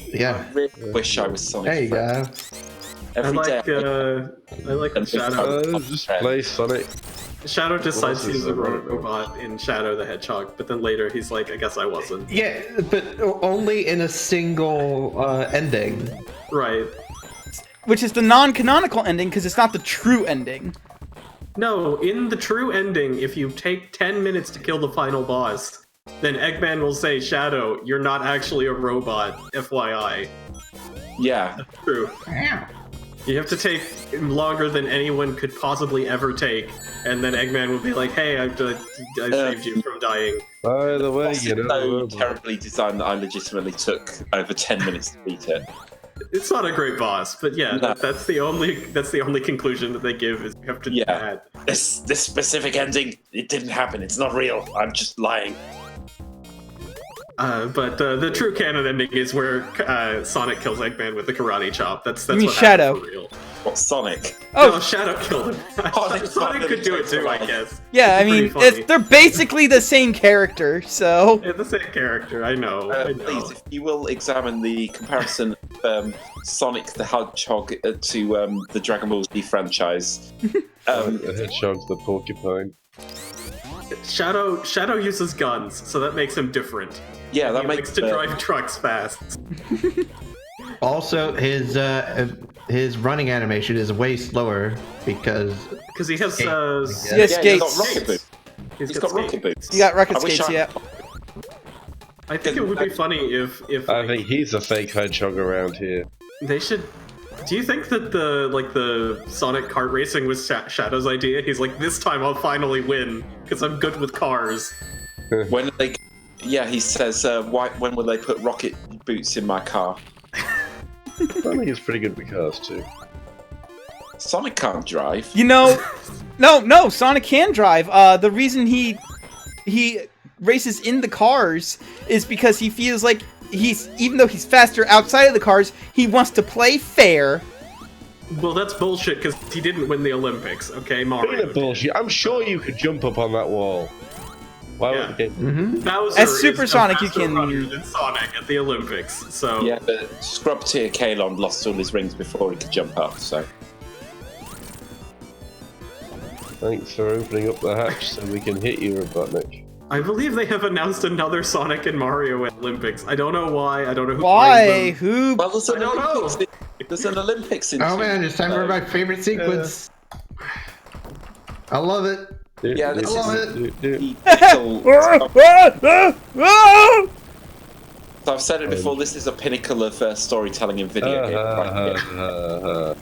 Yeah. I really wish I was Sonic. There you go. Every I day. like And Shadow. Just play Sonic. Shadow decides else is he's a there? robot in Shadow the Hedgehog, but then later he's like, I guess I wasn't. Yeah, but only in a single ending. Right. Which is the non-canonical ending because it's not the true ending. No, in the true ending, if you take 10 minutes to kill the final boss, then Eggman will say, Shadow, you're not actually a robot, FYI. Yeah. True. You have to take longer than anyone could possibly ever take, and then Eggman will be like, hey, I saved you from dying. By the way, It's you know. so terribly designed that I legitimately took over 10 minutes to beat it. It's not a great boss, but yeah, No. that's the only conclusion that they give is you have to do Yeah. that. This specific ending, it didn't happen. It's not real. I'm just lying. But the true canon ending is where Sonic kills Eggman with the karate chop. That's You mean what Shadow? happened for real. What, Sonic? No, Oh, Shadow killed him. Sonic Sonic could do it too, I guess. yeah. I It's pretty mean, funny. they're basically the same character. So It's the same character. I know. I know. Please, if you will examine the comparison of Sonic the Hedgehog to the Dragon Ball Z franchise. The Hedgehog's the porcupine. Shadow uses guns, so that makes him different. Yeah, that He makes likes to drive trucks fast. Also, his running animation is way slower because Because he has He has Yeah, he's skates. got rocket boots. He's got rocket skates. boots. You got rocket I wish skates, I- yeah. I think it would be funny if I think he's a fake hedgehog around here. they should. Do you think that the Sonic kart racing was Shadow's idea? He's like, this time I'll finally win because I'm good with cars. When they, yeah, he says, when will they put rocket boots in my car? I think he's pretty good with cars too. Sonic can't drive. You know, no, Sonic can drive. The reason he races in the cars is because he feels like even though he's faster outside of the cars, he wants to play fair. Well, that's bullshit because he didn't win the Olympics. Okay, Mario. Bit of bullshit. I'm sure you could jump up on that wall. Why Yeah. would the game? Bowser As is Supersonic, a you faster can- runner than Sonic at the Olympics. So Yeah, but Scrub Tier Kalon lost all his rings before he could jump up, so. Thanks for opening up the hatch so we can hit you, Robotnik. I believe they have announced another Sonic and Mario at Olympics. I don't know why. I don't know who. Why? brings them. Who? Well, there's an I don't know. Olympics. There's an Olympics in. oh man, it's time for my favorite sequence. I love it. Yeah, this love is it. So I've said it before. This is a pinnacle of storytelling in video game.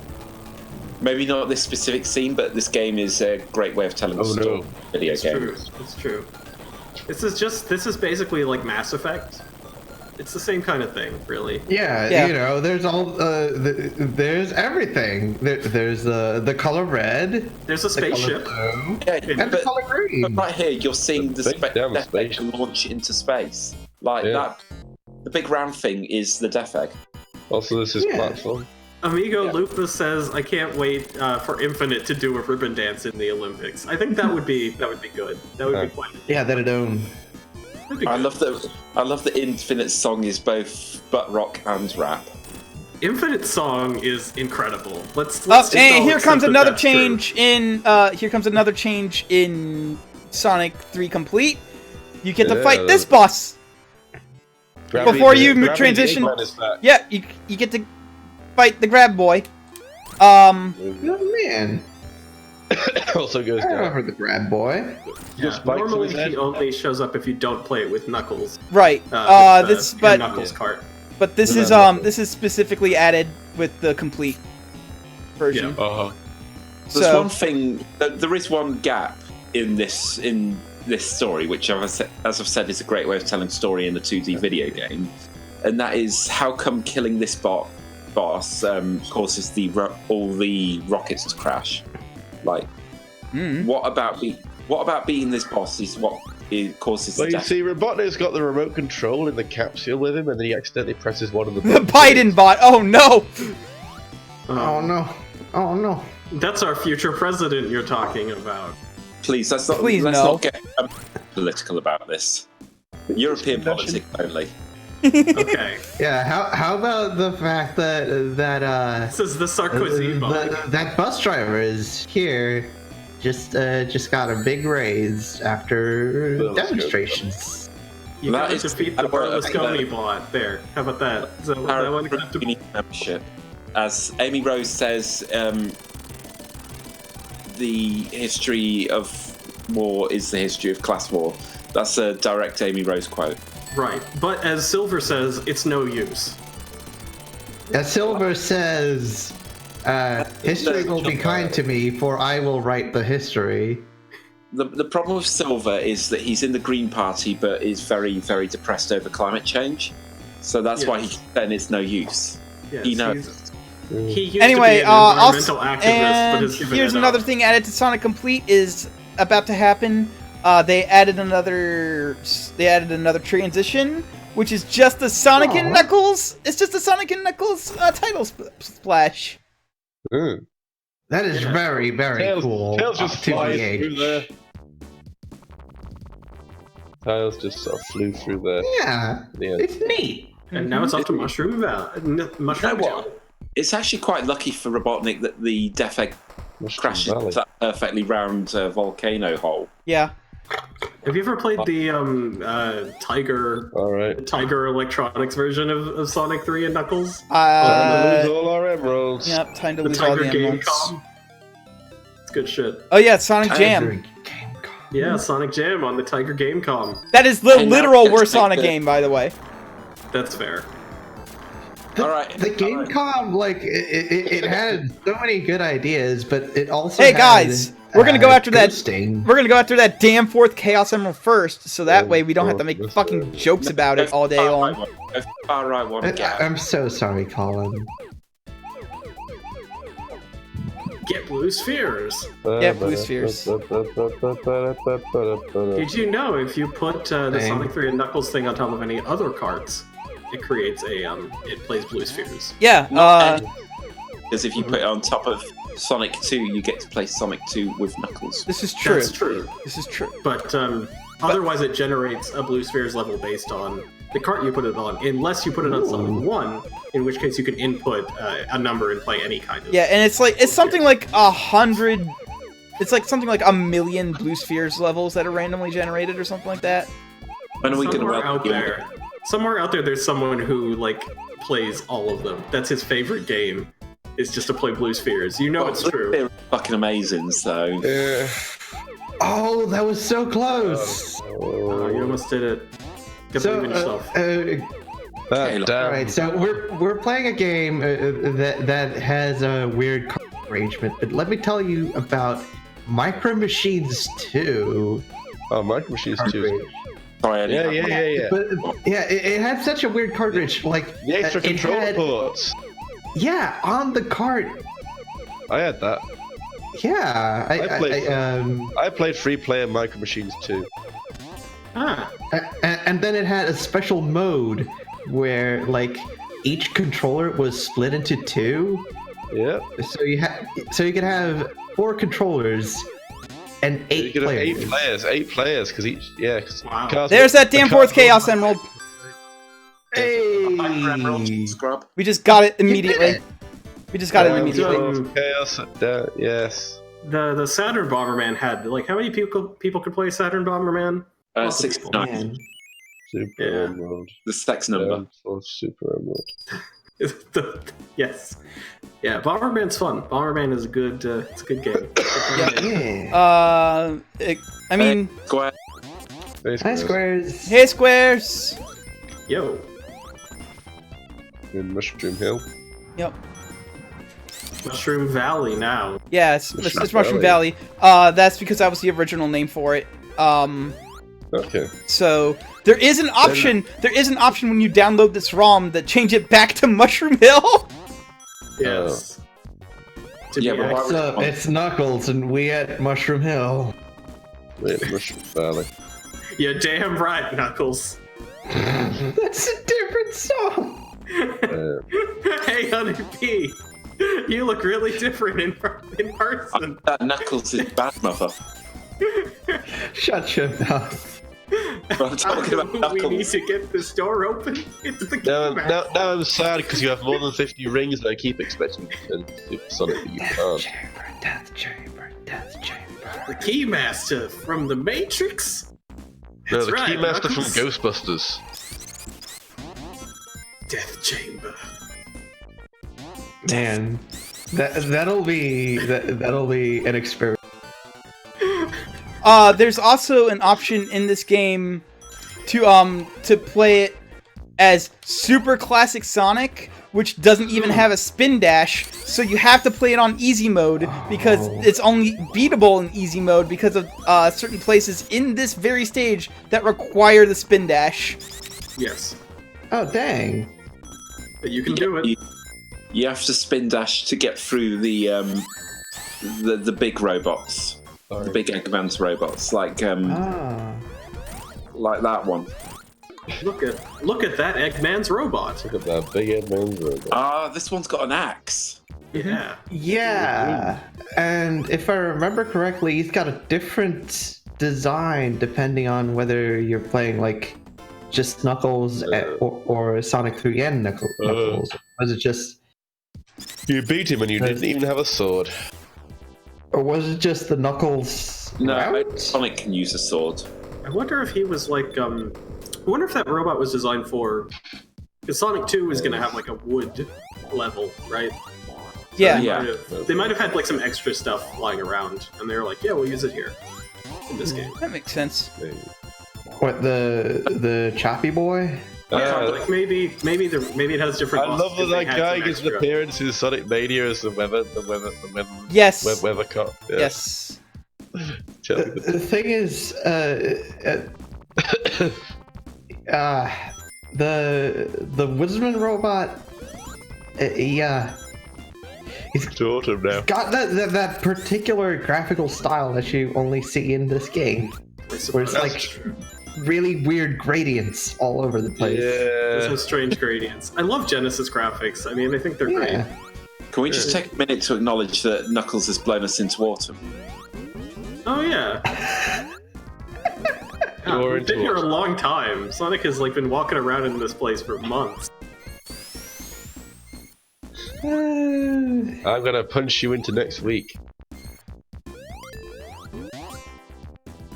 Maybe not this specific scene, but this game is a great way of telling a Oh, story. no. Video It's game. true. It's true. This is basically like Mass Effect. It's the same kind of thing, really. Yeah, you know, there's all there's everything. There's the color red, There's a the color spaceship. blue, Yeah, and the color green. but right here, you're seeing the Big damn Death Egg spaceship. launch into space. Like Yeah. that. The big round thing is the Death Egg. Also, this is Yeah. platform. Amigo Yeah. Lupus says, "I can't wait for Infinite to do a ribbon dance in the Olympics." I think that would be good. That would be quite. Yeah, that it own. That'd be I good. love the Infinite song is both butt rock and rap. Infinite song is incredible. Let's Oh, just and all here accept comes that another that's true. change in. Here comes another change in Sonic 3 Complete. You get to Yeah, fight this boss. Gravity- Before you Gravity transition- Eggman is back. Yeah, you get to fight the Grab Boy. Oh man. also goes I down. remember the grab boy. Yeah, Spikes in normally his head? he only shows up if you don't play it with Knuckles. Right. With the Knuckles cart. But this is this is specifically added with the complete version. Yeah. Uh-huh. There's one thing. There is one gap in this story, which, as I've said, is a great way of telling story in a 2D video game, and that is how come killing this boss causes all the rockets to crash. Like, what about beating this boss is what it causes Well, the you death. see, Robotnik's got the remote control in the capsule with him, and then he accidentally presses one of the The buttons. Biden bot. Oh no! Oh no! Oh no! That's our future president you're talking about. Please, let's not get political about this. European politics only. Okay. Yeah. How about the fact that This is the Sarkozy bot. that bus driver is here, just got a big raise after demonstrations. You That gotta is- defeat the Berlusconi bot. There. How about that? Is that one acceptable? We need membership. As Amy Rose says, the history of war is the history of class war. That's a direct Amy Rose quote. Right. But as Silver says, it's no use. As Silver says, history will be kind to me, for I will write the history. The problem with Silver is that he's in the Green Party, but is very, very depressed over climate change. So that's why then it's no use. Yes, He knows. He used Anyway, to be an environmental activist, but and has given here's it another up. thing added to Sonic Complete is about to happen. They added another transition, which is just the Sonic and Knuckles. It's just the Sonic and Knuckles title splash. That is very, very cool. Tails just to flies the through age. there. Tails just sort of flew through there. Yeah, at the end. it's neat. And now it's off to Mushroom Valley. Mushroom You know Town. what? It's actually quite lucky for Robotnik that the Death Egg Mushroom crashes Valley. that perfectly round volcano hole. Yeah. Have you ever played the Tiger Electronics version of Sonic 3 and Knuckles? Time to lose all our emeralds. Yep, time to The lose all Tiger the emeralds. Gamecom? It's good shit. Oh yeah, it's Sonic Jam. Yeah, Sonic Jam on the Tiger Gamecom. That is the And now literal it's worst like Sonic the- game, by the way. That's fair. Alright. The Gamecom, like, it had so many good ideas, but it also Hey had, guys, we're gonna go after that. ghosting. We're gonna go after that damn fourth Chaos Emerald first, so that way we don't have to make fucking jokes about it all day long. Go far right one again. I'm so sorry, Colin. Get blue spheres. Yeah, blue spheres. Did you know if you put the Dang. Sonic 3 and Knuckles thing on top of any other carts, it creates it plays blue spheres. Yeah. Because if you put it on top of Sonic 2, you get to play Sonic 2 with Knuckles. This is true. That's true. This is true. But otherwise, it generates a blue spheres level based on the cart you put it on, unless you put it on Sonic 1, in which case you can input a number and play any kind of. Yeah, and it's something like 100. It's like something like 1,000,000 blue spheres levels that are randomly generated or something like that. When are we going to Somewhere out there, there's someone who like plays all of them. That's his favorite game. Is just to play blue spheres. You know it's true. They're fucking amazing, so. Oh, that was so close. You almost did it. Get So, believe in yourself. all right. So we're playing a game that has a weird card arrangement, but let me tell you about Micro Machines 2. Oh, Micro Machines 2. Sorry, I didn't have one. Yeah. But yeah, it had such a weird cartridge. Like The extra it controller had- ports. Yeah, on the cart. I had that. Yeah, I played free-player Micro Machines 2. and then it had a special mode where like each controller was split into two. Yeah. So you could have 4 controllers and 8 You could have players. 8 players, because each, yeah. Wow. There's that damn fourth Chaos Emerald. Hey! Scrub. We just got it You did immediately. it. We just got it immediately. Chaos, yes. The Saturn Bomberman had like how many people could play Saturn Bomberman? Lots of people. 69. Man. Super Yeah. Emerald. The sex number. Or Super Emerald. Yes. Yeah, Bomberman's fun. Bomberman is a good. It's a good game. Yeah. I mean, Square. Hi, Squares. hey, Squares. Yo. In Mushroom Hill. Yep. Mushroom Valley now. Yeah, it's Mushroom Valley. That's because that was the original name for it. Okay. So there is an option. There is an option when you download this ROM that change it back to Mushroom Hill. Yes. To Yeah, be but What's up? It's Knuckles, and we at Mushroom Hill. Wait, Mushroom Valley. You're damn right, Knuckles. That's a different song. Hey, Honey P. You look really different in person. That Knuckles is bad, mother. Shut your mouth. But I'm talking about We need Knuckles. to get this door open. It's the Now I'm sad because you have more than 50 rings and I keep expecting to turn Super Sonic, but you can't. Death Chamber, Death Chamber. The Keymaster from the Matrix. No, That's the right, Keymaster from Knuckles. Ghostbusters. Death Chamber. Man, that'll be an experiment. There's also an option in this game to play it as Super Classic Sonic, which doesn't even have a spin dash, so you have to play it on easy mode because it's only beatable in easy mode because of certain places in this very stage that require the spin dash. Yes. Oh dang! But you can do it. You have to spin dash to get through the big robots, the big Eggman's robots, like Ah. that one. Look at that Eggman's robot. Look at that big Eggman's robot. Ah, this one's got an axe. Yeah. Yeah, and if I remember correctly, he's got a different design depending on whether you're playing like just Knuckles or Sonic 3N Knuckles. Was it just, You beat him and you didn't even have a sword. or was it just the Knuckles? No, route? Sonic can use a sword. I wonder if he was like I wonder if that robot was designed for, because Sonic 2 is going to have like a wood level, right? Yeah. Yeah. They might have had like some extra stuff lying around, and they were like, yeah, we'll use it here in this game. That makes sense. What, the choppy boy? Like maybe it has different. I love bosses that 'cause they that had guy some gets an extra- appearance in Sonic Mania as the weather Yes. weather cop. Yeah. Yes. The thing is, the Wizardman robot, yeah, he's To autumn now. got that particular graphical style that you only see in this game, where it's like really weird gradients all over the place. There's Yeah. some strange gradients. I love Genesis graphics. I mean, I think they're great. Yeah. Can we just take a minute to acknowledge that Knuckles has blown us into autumn? Oh yeah. Yeah, You're we've been into here a autumn. long time. Sonic has like been walking around in this place for months. I'm gonna punch you into next week.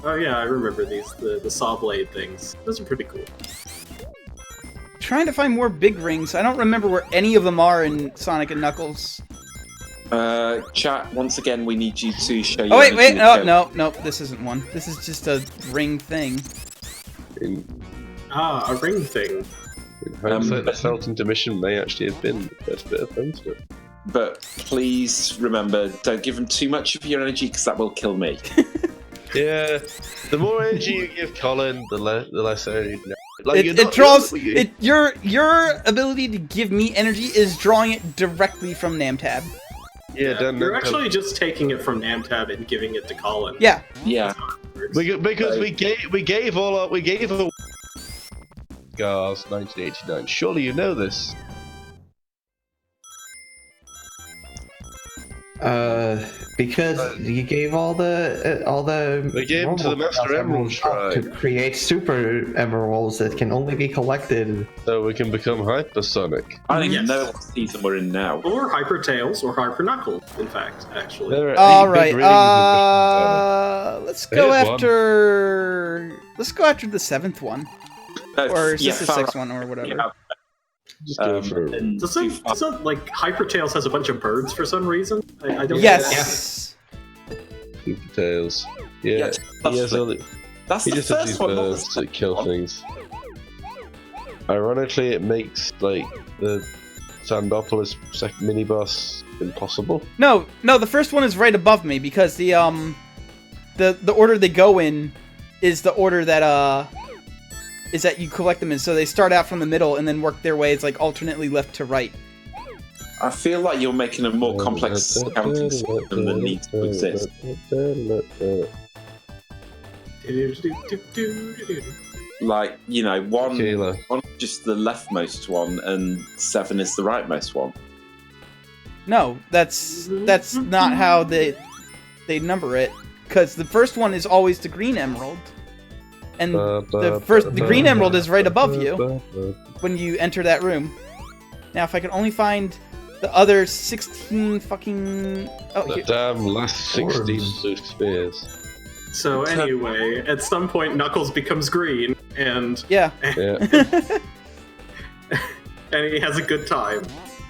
Oh yeah, I remember these the saw blade things. Those are pretty cool. Trying to find more big rings. I don't remember where any of them are in Sonic and Knuckles. Chat, once again, we need you to show your Oh wait, energy no, this isn't one. This is just a ring thing. In A ring thing. hindsight, the felt intermission may actually have been the best bit of fun stuff. But please remember, don't give them too much of your energy because that will kill me. Yeah, the more energy you give Colin, the less energy. Like, It draws it. Your ability to give me energy is drawing it directly from Namtab. Yeah, Dan, You're actually just taking it from Namtab and giving it to Colin. Yeah. Yeah. because we gave all Gars 1989. Surely you know this. Because you gave all the We gave them to the Master Emerald Shrine. to create super emeralds that can only be collected. So we can become hypersonic. I don't even Yes. know what season we're in now. Or Hyper Tails or Hyper Knuckles, in fact, actually. There are All 8 right. big rings in Let's go Here's one. after. Let's go after the 7th one, or is yeah, this the far 6th one, or whatever. Yeah. Just go for it. and Doesn't like Hyper Tails has a bunch of birds for some reason? I don't Yes. Super Tails. Yeah, Yeah, he has all the, that's he the just has first these one. Not the birds that second kill one. things. Ironically, it makes like the Sandopolis second mini boss impossible. No, the first one is right above me because the order they go in is the order that is that you collect them in. So they start out from the middle and then work their way. It's like alternately left to right. I feel like you're making a more complex counting system than needs to exist. Like, you know, one Kayla. is just the leftmost one, and 7 is the rightmost one. No, that's not how they number it. Because the first one is always the green emerald, and the green emerald is right above you when you enter that room. Now, if I could only find the other 16 fucking The damn last 16 blue spears. So anyway, at some point Knuckles becomes green, and yeah. Yeah. and he has a good time.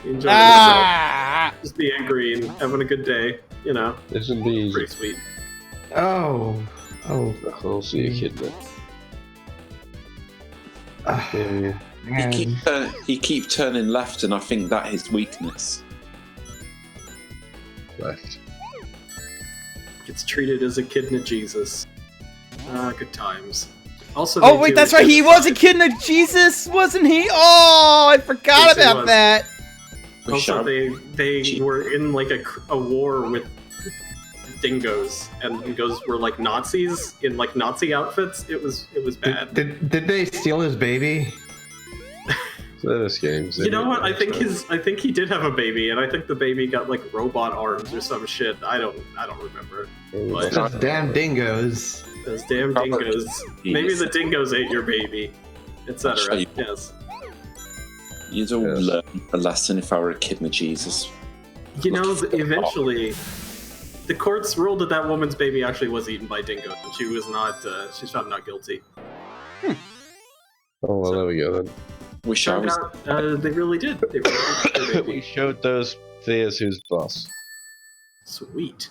He enjoys himself. Ah! Just being green, having a good day. You know, This would be pretty sweet. Oh. I'll see a kid then. Man. He keeps turning left, and I think that is weakness. Left. Gets treated as a kidna Jesus. Good times. Also, Oh they wait, do that's a right. He kid was a side. kid of Jesus, wasn't he? Oh, I forgot Yes, he about was. that. Also, they were in like a war with dingoes, and dingoes were like Nazis in like Nazi outfits. It was bad. Did they steal his baby? Those games. You know what? I think he did have a baby, and I think the baby got like robot arms or some shit. I don't remember. But Those damn dingoes. those damn dingoes. Maybe the dingoes ate your baby, etc. Actually- Yes. You'd all Yes. learn a lesson if I were a kidna Jesus. You know, eventually, the courts ruled that that woman's baby actually was eaten by dingoes, and she was not. She's found not guilty. Oh, well, there we go then. Wish I Turned was. out, they really did. They really ate their We baby. showed those fears who's boss. Sweet.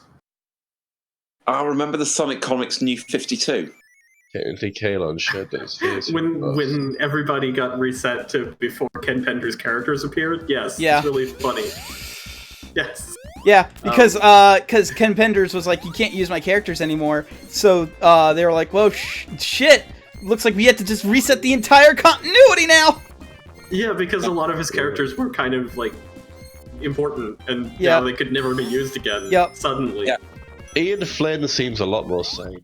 I remember the Sonic Comics New 52. Technically, Kalon showed those fears who's boss. When everybody got reset to before Ken Pender's characters appeared, yes, Yeah. it's really funny. Yes. Yeah, because Ken Penders was like, you can't use my characters anymore. So they were like, well, shit. Looks like we had to just reset the entire continuity now. Yeah, because a lot of his characters were kind of like important, and Yeah. now they could never be used again. Yep. Suddenly. Yeah. Ian Flynn seems a lot more sane.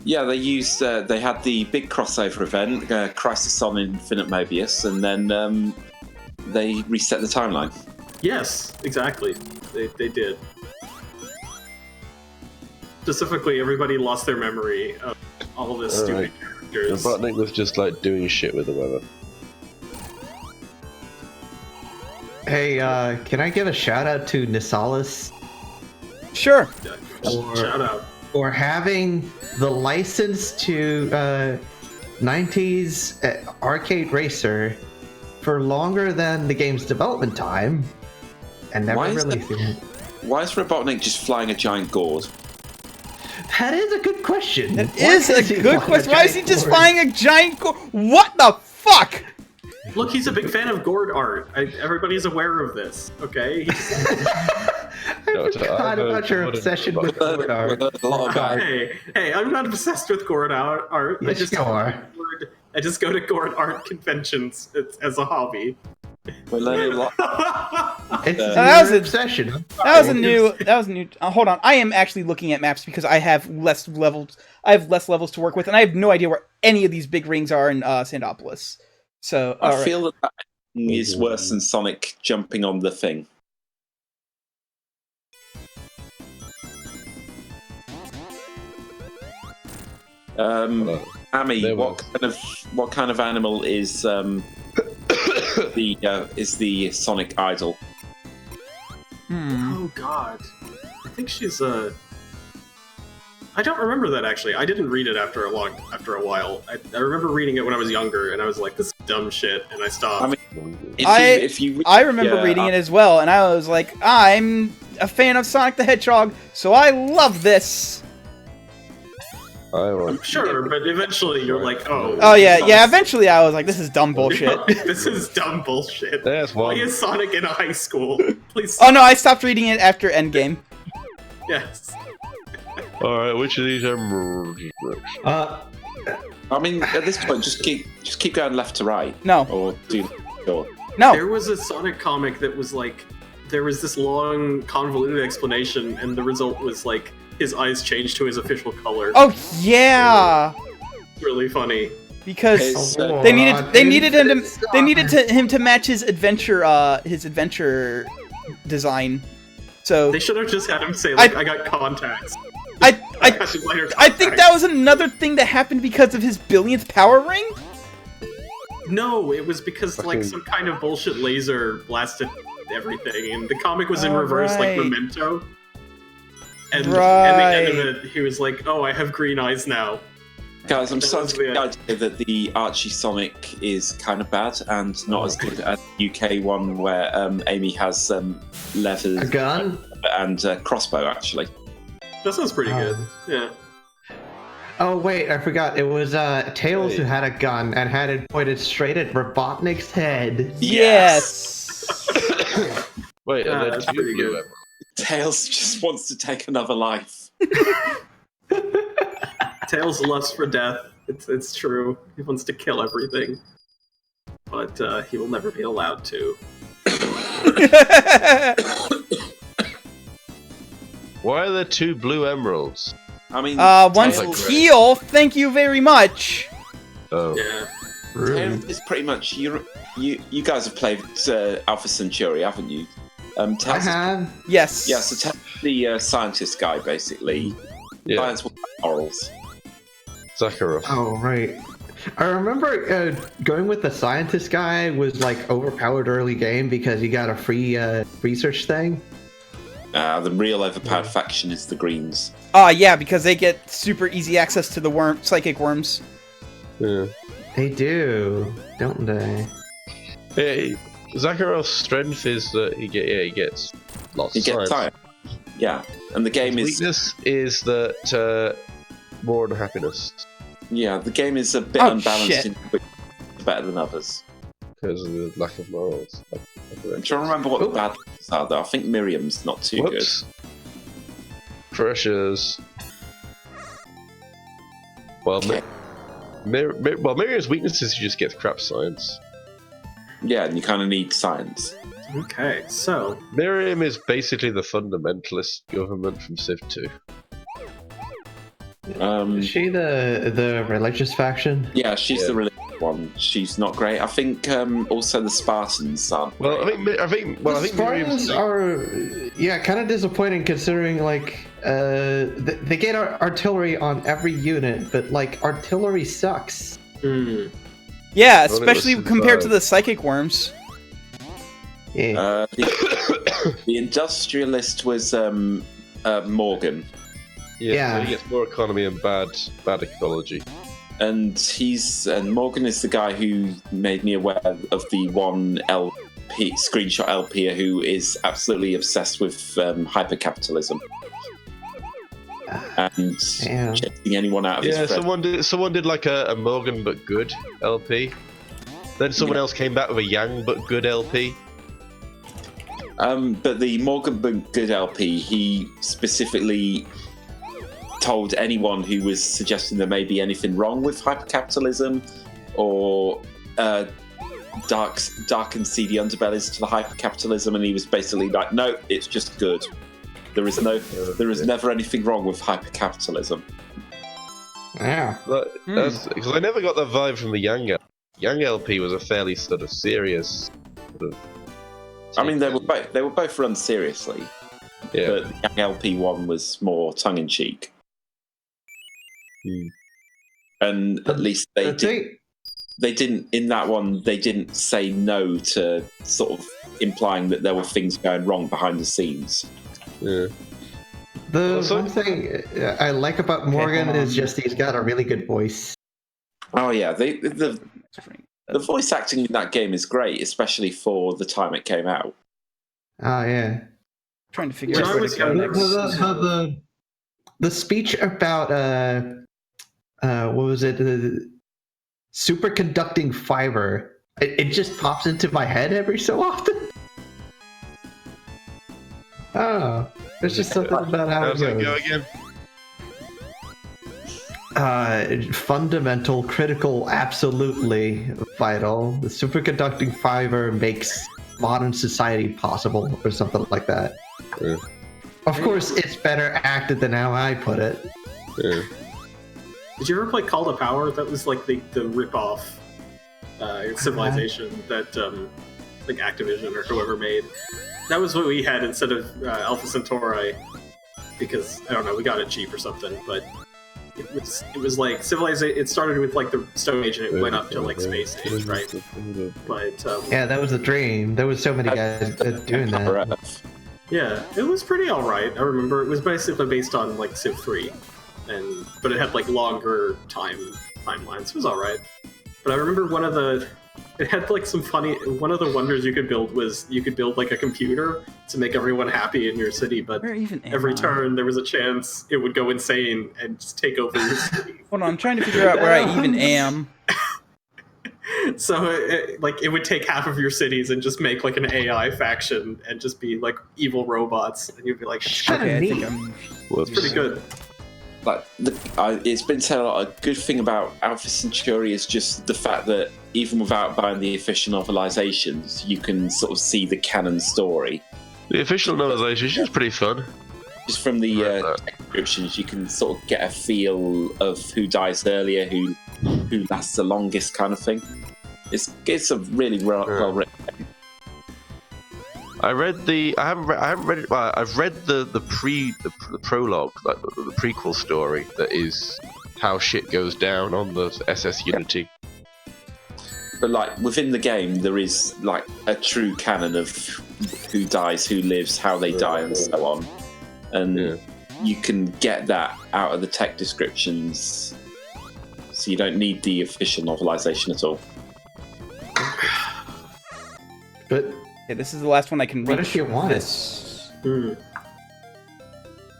Yeah, they used. They had the big crossover event, Crisis on Infinite Mobius, and then they reset the timeline. Yes, exactly. They did. Specifically, everybody lost their memory of all the stupid characters. Robotnik was just like doing shit with the weather. Hey, can I give a shout out to Nisalis Sure. Shout out. for having the license to 90s arcade racer for longer than the game's development time and never Why is releasing it? Why is Robotnik just flying a giant gourd? That is a good question. That Why is a he good flying question. Why is he giant just gourd? flying a giant What the fuck? Look, he's a big fan of gourd art. Everybody's aware of this, okay? I forgot about your obsession with gourd art. A lot about Hey, I'm not obsessed with gourd art. Yes, you are. I just go to gourd art conventions as a hobby. we're learning a lot. It's that was your a- obsession. That was a new. Hold on, I am actually looking at maps because I have less levels. I have less levels to work with, and I have no idea where any of these big rings are in Sandopolis. So I alright. feel that is worse than Sonic jumping on the thing. Amy, There what kind of animal is the Sonic idol? Oh God, I think she's a. I don't remember that actually. I didn't read it after a while. I remember reading it when I was younger, and I was like, "This is dumb shit, and I stopped. I mean, if you I remember yeah, reading it as well, and I was like, I'm a fan of Sonic the Hedgehog, so I love this. I'm sure, but eventually you're like, oh. Oh yeah. Eventually, I was like, this is dumb bullshit. This is dumb bullshit. There's Why one. is Sonic in a high school? Please. Oh no, I stopped reading it after Endgame. Yes. Alright, which of these emeralds? I mean, at this point, just keep going left to right. No. Or do sure. No. There was a Sonic comic that was like, there was this long, convoluted explanation, and the result was like, his eyes changed to his official color. Oh yeah. Really funny. Because It's, they needed him to match his adventure design. So They should have just had him say, like, I got contacts. I think that was was. another thing that happened because of his billionth power ring. No, it was because, like, some kind of bullshit laser blasted everything, and the comic was in reverse, like right. Memento. And at the end of it, he was like, oh, I have green eyes now. Guys, I'm That starting was to get the weird. idea that the Archie Sonic is kind of bad and not as good as the UK one where Amy has leather A gun? and crossbow, actually. That sounds pretty good. Yeah. Oh wait, I forgot. It was Tails who had a gun and had it pointed straight at Robotnik's head. Yes. Wait, and then that's two pretty blue good. emeralds. Tails just wants to take another life. Tails' lust for death. It's true. He wants to kill everything. But he will never be allowed to. Why are there two blue emeralds? I mean, One's Tails- teal. Thank you very much. Oh. Yeah. Tails is pretty much you guys have played Alpha Centauri, haven't you? I Tails is, have. Yes. yeah, so Tails is the scientist guy, basically. Yeah, Science with morals. Zakharov. Oh right. I remember going with the scientist guy was like overpowered early game because you got a free research thing. The real overpowered faction is the Greens. Yeah, because they get super easy access to the psychic worms. Yeah. They do, don't they? Hey, Zakharov's strength is that he gets lots You of get science. tired. Yeah, and the game His is weakness is that more unhappiness the game is a bit Oh, unbalanced shit. in which is better than others. because of the lack of morals. I'm trying to remember what the bad things are though. I think Miriam's not too Whoops. Pressures. Well, Okay. Miriam's weakness is she just gets crap science. good. Yeah, and you kind of need science. Okay, so Miriam is basically the fundamentalist government from Civ 2. Is she the religious faction? Yeah, she's Yeah. the religious one. She's not great. I think also the Spartans aren't. Well, great. I think The Miriam's Spartans are, kind of disappointing considering like they get artillery on every unit, but like artillery sucks. Yeah, Well, it especially was compared to survived. the psychic worms. Yeah. The industrialist was Morgan, so he gets more economy and bad ecology. and Morgan is the guy who made me aware of the one LP screenshot LP who is absolutely obsessed with hypercapitalism and Damn. chasing anyone out of his Yeah, friend. someone did like a Morgan but good LP. Then someone else came back with a Yang but good LP. But the Morgan Good LP, he specifically told anyone who was suggesting there may be anything wrong with hypercapitalism or dark and seedy underbellies to the hypercapitalism, and he was basically like, no, it's just good. There is never anything wrong with hypercapitalism. Yeah. Because I never got that vibe from the Yang LP. Yang LP was a fairly sort of serious. I mean, they were both run seriously, Yeah. but the Young LP one was more tongue in cheek. And at least they didn't in that one. They didn't say no to sort of implying that there were things going wrong behind the scenes. Yeah. The Also- one thing I like about Morgan is just he's got a really good voice. Oh yeah, The voice acting in that game is great, especially for the time it came out. Oh yeah. Trying to figure When out I where was to go young, next. The speech about what was it? Superconducting fiber. It just pops into my head every so often. Oh, there's just something about how it How's that go goes. again? Fundamental, critical, absolutely vital. The superconducting fiber makes modern society possible, or something like that. Yeah. Of course, it's better acted than how I put it. Yeah. Did you ever play Call to Power? That was like the rip-off Civilization that like Activision or whoever made. That was what we had instead of Alpha Centauri, because I don't know, we got it cheap or something. But it was like Civilization. It started with like the Stone Age and it went up to like Space Age, right? But Yeah, that was a dream. There was so many guys doing that. yeah, it was pretty alright. I remember it was basically based on like Civ 3, but it had like longer timelines. It was alright. But I remember it had like some funny. One of the wonders you could build was you could build like a computer to make everyone happy in your city. But Where even am every I? turn there was a chance it would go insane and just take over your city. Hold on, I'm trying to figure out where I even am. So it would take half of your cities and just make like an AI faction and just be like evil robots, and you'd be like, Okay, I think neat. I'm. it's pretty good. Like it's been said a lot. A good thing about Alpha Centauri is just the fact that even without buying the official novelizations, you can sort of see the canon story. The official novelization is pretty fun. Just from the descriptions, you can sort of get a feel of who dies earlier, who lasts the longest, kind of thing. It's a really well written. I haven't read it. Well, I've read the prologue, like the prequel story that is how shit goes down on the SS Unity. But like within the game, there is like a true canon of who dies, who lives, how they die, and so on. And you can get that out of the tech descriptions, so you don't need the official novelization at all. But Okay, this is the last one I can reach. what if you want this.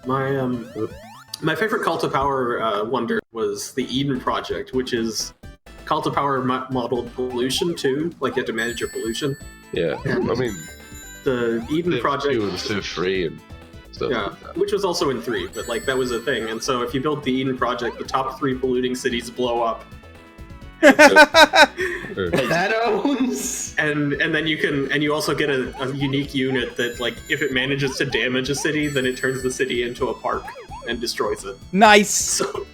My favorite Call to Power wonder was the Eden Project, which is Call to Power modeled pollution too. Like you have to manage your pollution. Yeah, I mean, The Eden Civ Project, 2 and Civ 3 and stuff yeah, like that. which was also in 3, but like that was a thing. And so if you build the Eden Project, the top 3 polluting cities blow up. That owns. And then you also get a unique unit that, like, if it manages to damage a city, then it turns the city into a park and destroys it. Nice. So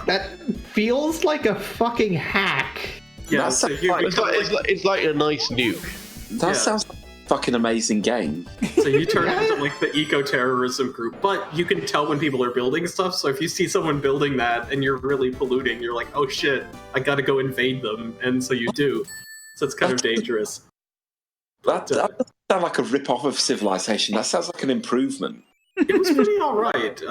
That feels like a fucking hack. yeah, That's so like- you It's like a nice nuke. That Yeah. sounds like a fucking amazing game. so you turn into like the eco-terrorism group, but you can tell when people are building stuff. So if you see someone building that and you're really polluting, you're like, oh shit, I gotta go invade them, and so you do. So it's kind of dangerous. That doesn't sound like a rip-off of Civilization. That sounds like an improvement. It was pretty alright.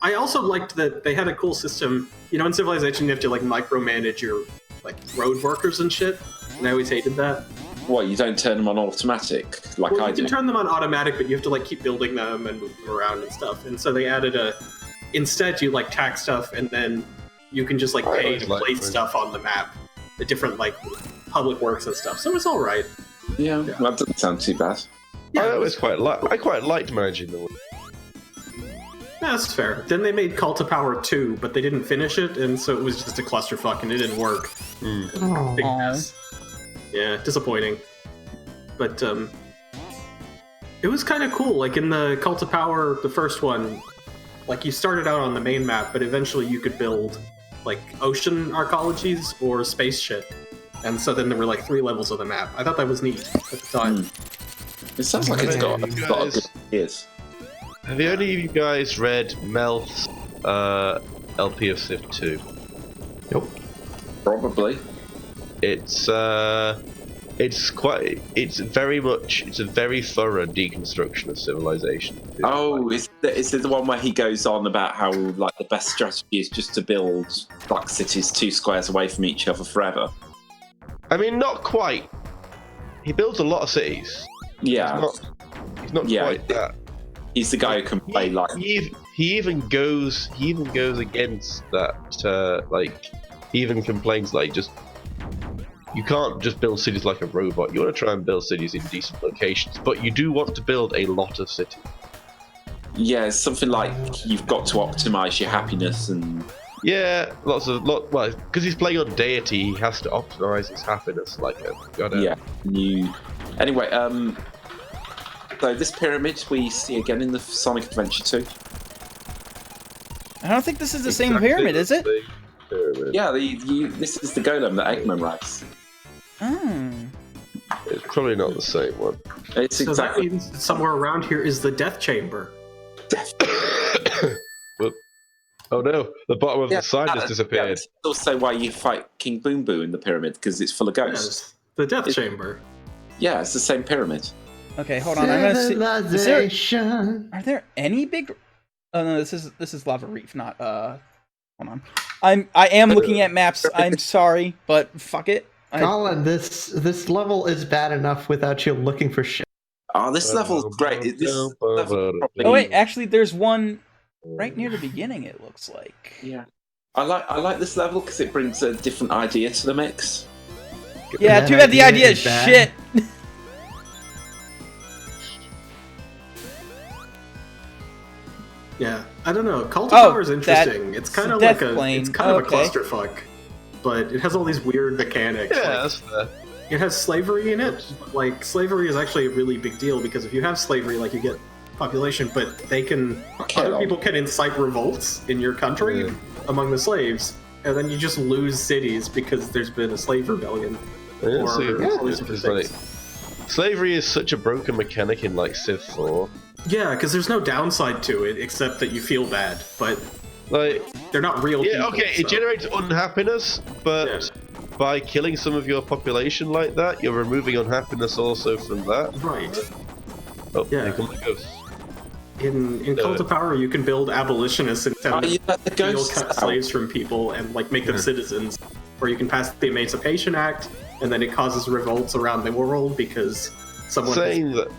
I also liked that they had a cool system. You know, in Civilization, you have to like micromanage your like road workers and shit, and I always hated that. What, you don't turn them on automatic like Well, I you can do? turn them on automatic, but you have to like keep building them and move them around and stuff. And so they added instead you like tax stuff, and then you can just like I pay always to liked place it. stuff on the map, the different like public works and stuff. So it's all right. Yeah, well, that doesn't sound too bad. Yeah, I quite liked managing them. that's fair. Then they made Call to Power 2, but they didn't finish it, and so it was just a clusterfuck, and it didn't work. Big mess. Yeah, disappointing. But it was kind of cool. Like in the Call to Power, the first one, like you started out on the main map, but eventually you could build like ocean arcologies or space shit. And so then there were like 3 levels of the map. I thought that was neat at the time. It sounds like it's got a You lot of guys- good ideas. Have any of you guys read Mel's LP of Civ 2? Nope. Probably. It's a very thorough deconstruction of Civilization. Oh, is it the one where he goes on about how like the best strategy is just to build like cities 2 squares away from each other forever? I mean, not quite. He builds a lot of cities. Yeah. He's not Yeah, quite that. He's the guy who can play like. He even goes against that. He even complains like just. You can't just build cities like a robot. You want to try and build cities in decent locations, but you do want to build a lot of cities. Yeah, it's something like you've got to optimize your happiness and. Yeah, well, because he's playing on deity, he has to optimize his happiness like a goddamn. Yeah. Anyway, so this pyramid we see again in the Sonic Adventure 2. I don't think this is the same pyramid, is it? Pyramid. Yeah, this is the golem that Eggman rides. Oh. It's probably not the same one. It's So exactly. that means somewhere around here is the Death Chamber. Whoop. Oh no, the bottom of the sign just Yeah, disappeared. that's also why you fight King Boom Boo in the pyramid, because it's full of ghosts. Yes, the Death Chamber. Yeah, it's the same pyramid. Okay, hold on. I'm gonna see. Civilization. Are there any big? Oh no, this is Lava Reef, not Hold on. I am looking at maps. I'm sorry, but fuck it. Colin, this level is bad enough without you looking for shit. Oh, this level's great. This level probably... Oh wait, actually, there's one right near the beginning. It looks like. Yeah, I like this level because it brings a different idea to the mix. Yeah, too bad the idea is shit. Yeah, I don't know. Cult of Power is interesting. It's kind of like plane. it's kind of a clusterfuck, but it has all these weird mechanics. Yeah, like, that's fair. it has slavery in it. Like slavery is actually a really big deal because if you have slavery, like you get population, but other people can incite revolts in your country among the slaves, and then you just lose cities because there's been a slave rebellion. Slavery is such a broken mechanic in like Civ 4. Yeah, because there's no downside to it except that you feel bad, but like they're not real people. Yeah, okay, so. it generates unhappiness, but by killing some of your population like that, you're removing unhappiness also from that. Right. Oh, Yeah. here come the ghosts. In Cult of Power, you can build abolitionists and cut slaves from people and like make them citizens. Or you can pass the Emancipation Act, and then it causes revolts around the world because someone saying that.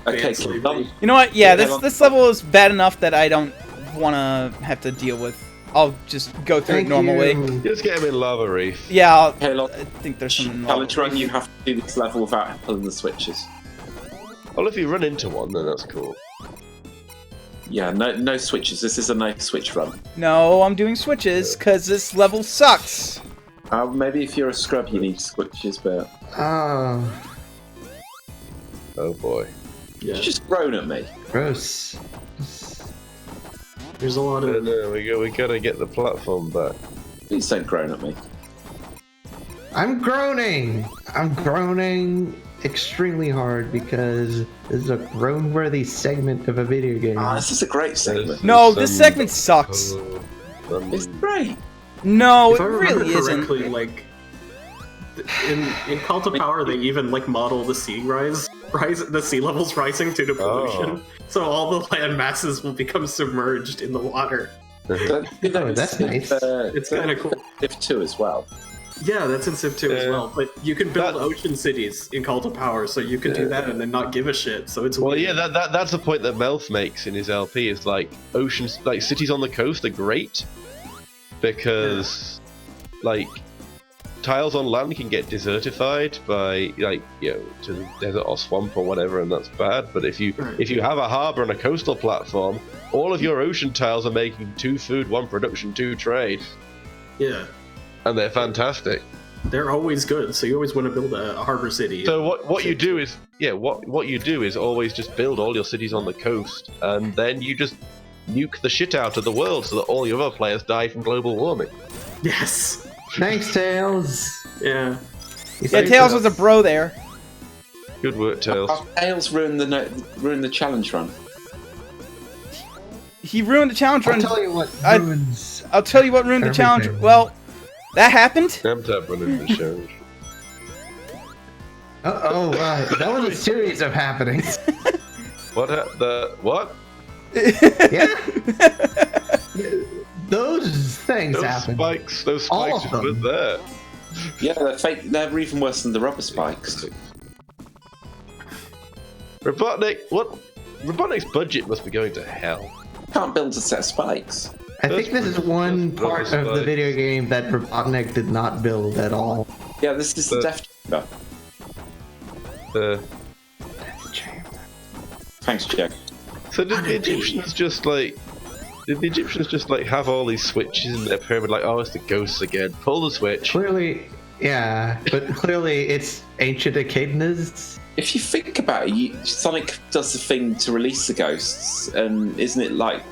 Okay, you know what? Yeah, this level is bad enough that I don't want to have to deal with. I'll just go through it normally. Just get him in Lava Reef. Yeah, I think there's some. Challenge run, you have to do this level without pulling the switches. Well, if you run into one, then that's cool. Yeah, no switches. This is a no switch run. No, I'm doing switches because this level sucks. Maybe if you're a scrub, you need switches, but. Oh. Oh boy. Yeah. You're just grown at me. Gross. There's a lot of. No, we gotta get the platform back. Please don't groan at me. I'm groaning. I'm groaning extremely hard because this is a groan-worthy segment of a video game. This is a great segment. No, this segment sucks. It's great. No, If it I remember really correctly, isn't. like in Cult of Power, they even like model the sea the sea levels rising due to pollution. So all the land masses will become submerged in the water. That's nice. It's kind of cool. Civ 2 as well. Yeah, that's in Civ 2 as well. But you can build ocean cities in Cult of Power, so you can do that and then not give a shit. So it's weird. Yeah, that's the point that Melf makes in his LP. Is like oceans, like cities on the coast are great because, like, tiles on land can get desertified by to the desert or swamp or whatever, and that's bad. But if you have a harbor and a coastal platform, all of your ocean tiles are making 2 food, 1 production, 2 trade. Yeah. And they're fantastic. They're always good, so you always want to build a harbor city. So what you do is what you do is always just build all your cities on the coast, and then you just nuke the shit out of the world so that all your other players die from global warming. Yes. Thanks, Tails. Yeah. Yeah, Tails was a bro there. Good work, Tails. Tails ruined the challenge run. He ruined the challenge run. I'll tell you what ruins. I'll tell you what ruined the challenge. Well, that happened. Tap running the challenge. That was a series of happenings. What? What? Yeah. Those things happened. Those spikes just were there. Yeah, they're fake. They're even worse than the rubber spikes. Robotnik, what? Robotnik's budget must be going to hell. Can't build a set of spikes. I think this is one That's part of the right. video game that Robotnik did not build at all. Yeah, this is the Death Chamber. Thanks, Jack. So did the Egyptians just like? Did the Egyptians just like have all these switches in their pyramid? Like, oh, it's the ghosts again. Pull the switch. Clearly, yeah, but clearly it's ancient echidnas. If you think about it, Sonic does the thing to release the ghosts, and isn't it like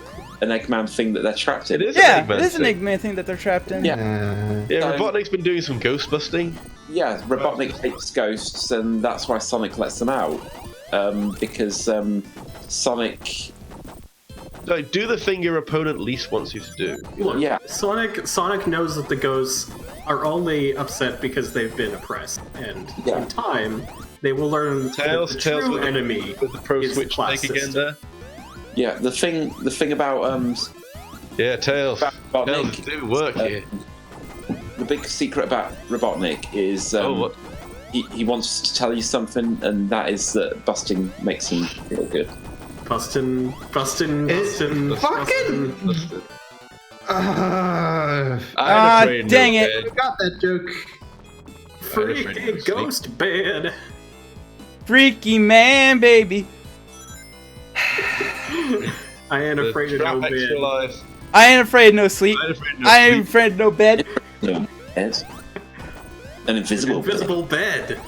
an Eggman thing that they're trapped in? It is. Yeah, Eggman it is an thing. Eggman thing that they're trapped in. Yeah. Yeah, So- Robotnik's been doing some ghost busting. Yeah, Robotnik hates ghosts, and that's why Sonic lets them out. Because Sonic. Like, do the thing your opponent least wants you to do. Look, Yeah. Sonic knows that the ghosts are only upset because they've been oppressed, and Yeah. in time they will learn Tails, that the Tails true with the- enemy With the pro is the switch class take again system. there. Yeah, the thing about Yeah, Tails. Robotnik. Tails is doing work here. The big secret about Robotnik is Oh, what? he wants to tell you something, and that is that busting makes him feel good. Bustin'. Fucking- I'm Ah, afraid dang no, it. man. Got that joke. Freaky ghost bed. Freaky man, baby. I ain't The afraid of trap no extra bed. life. I ain't afraid of no sleep. I'm afraid no I ain't sleep. afraid of no bed. No, Ed? An invisible bed. Invisible bed.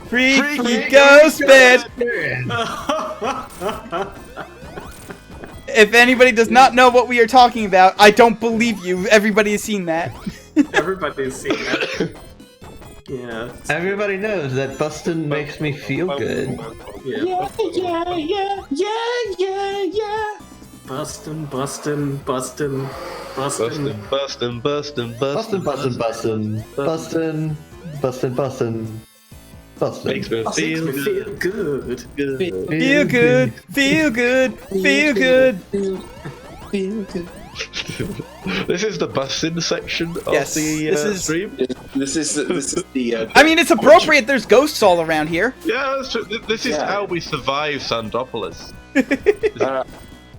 Freaky ghost bed. If anybody does not know what we are talking about, I don't believe you. Everybody has seen that. Everybody's seen that. Yeah. Everybody knows that bustin' makes me feel good. Yeah. Yeah. Bustin'. Bustin'. Bustin'. Bustin'. Bustin', bustin', bustin'. Bustin', bustin', bustin'. Bustin'. Makes me Makes feel Makes me good. feel good. Feel good, feel good, feel good. Feel good. This is the bustin' section of Yes, the this is- stream. This is the. I mean, it's appropriate. There's ghosts all around here. Yeah, that's true. This is Yeah. how we survive Sandopolis.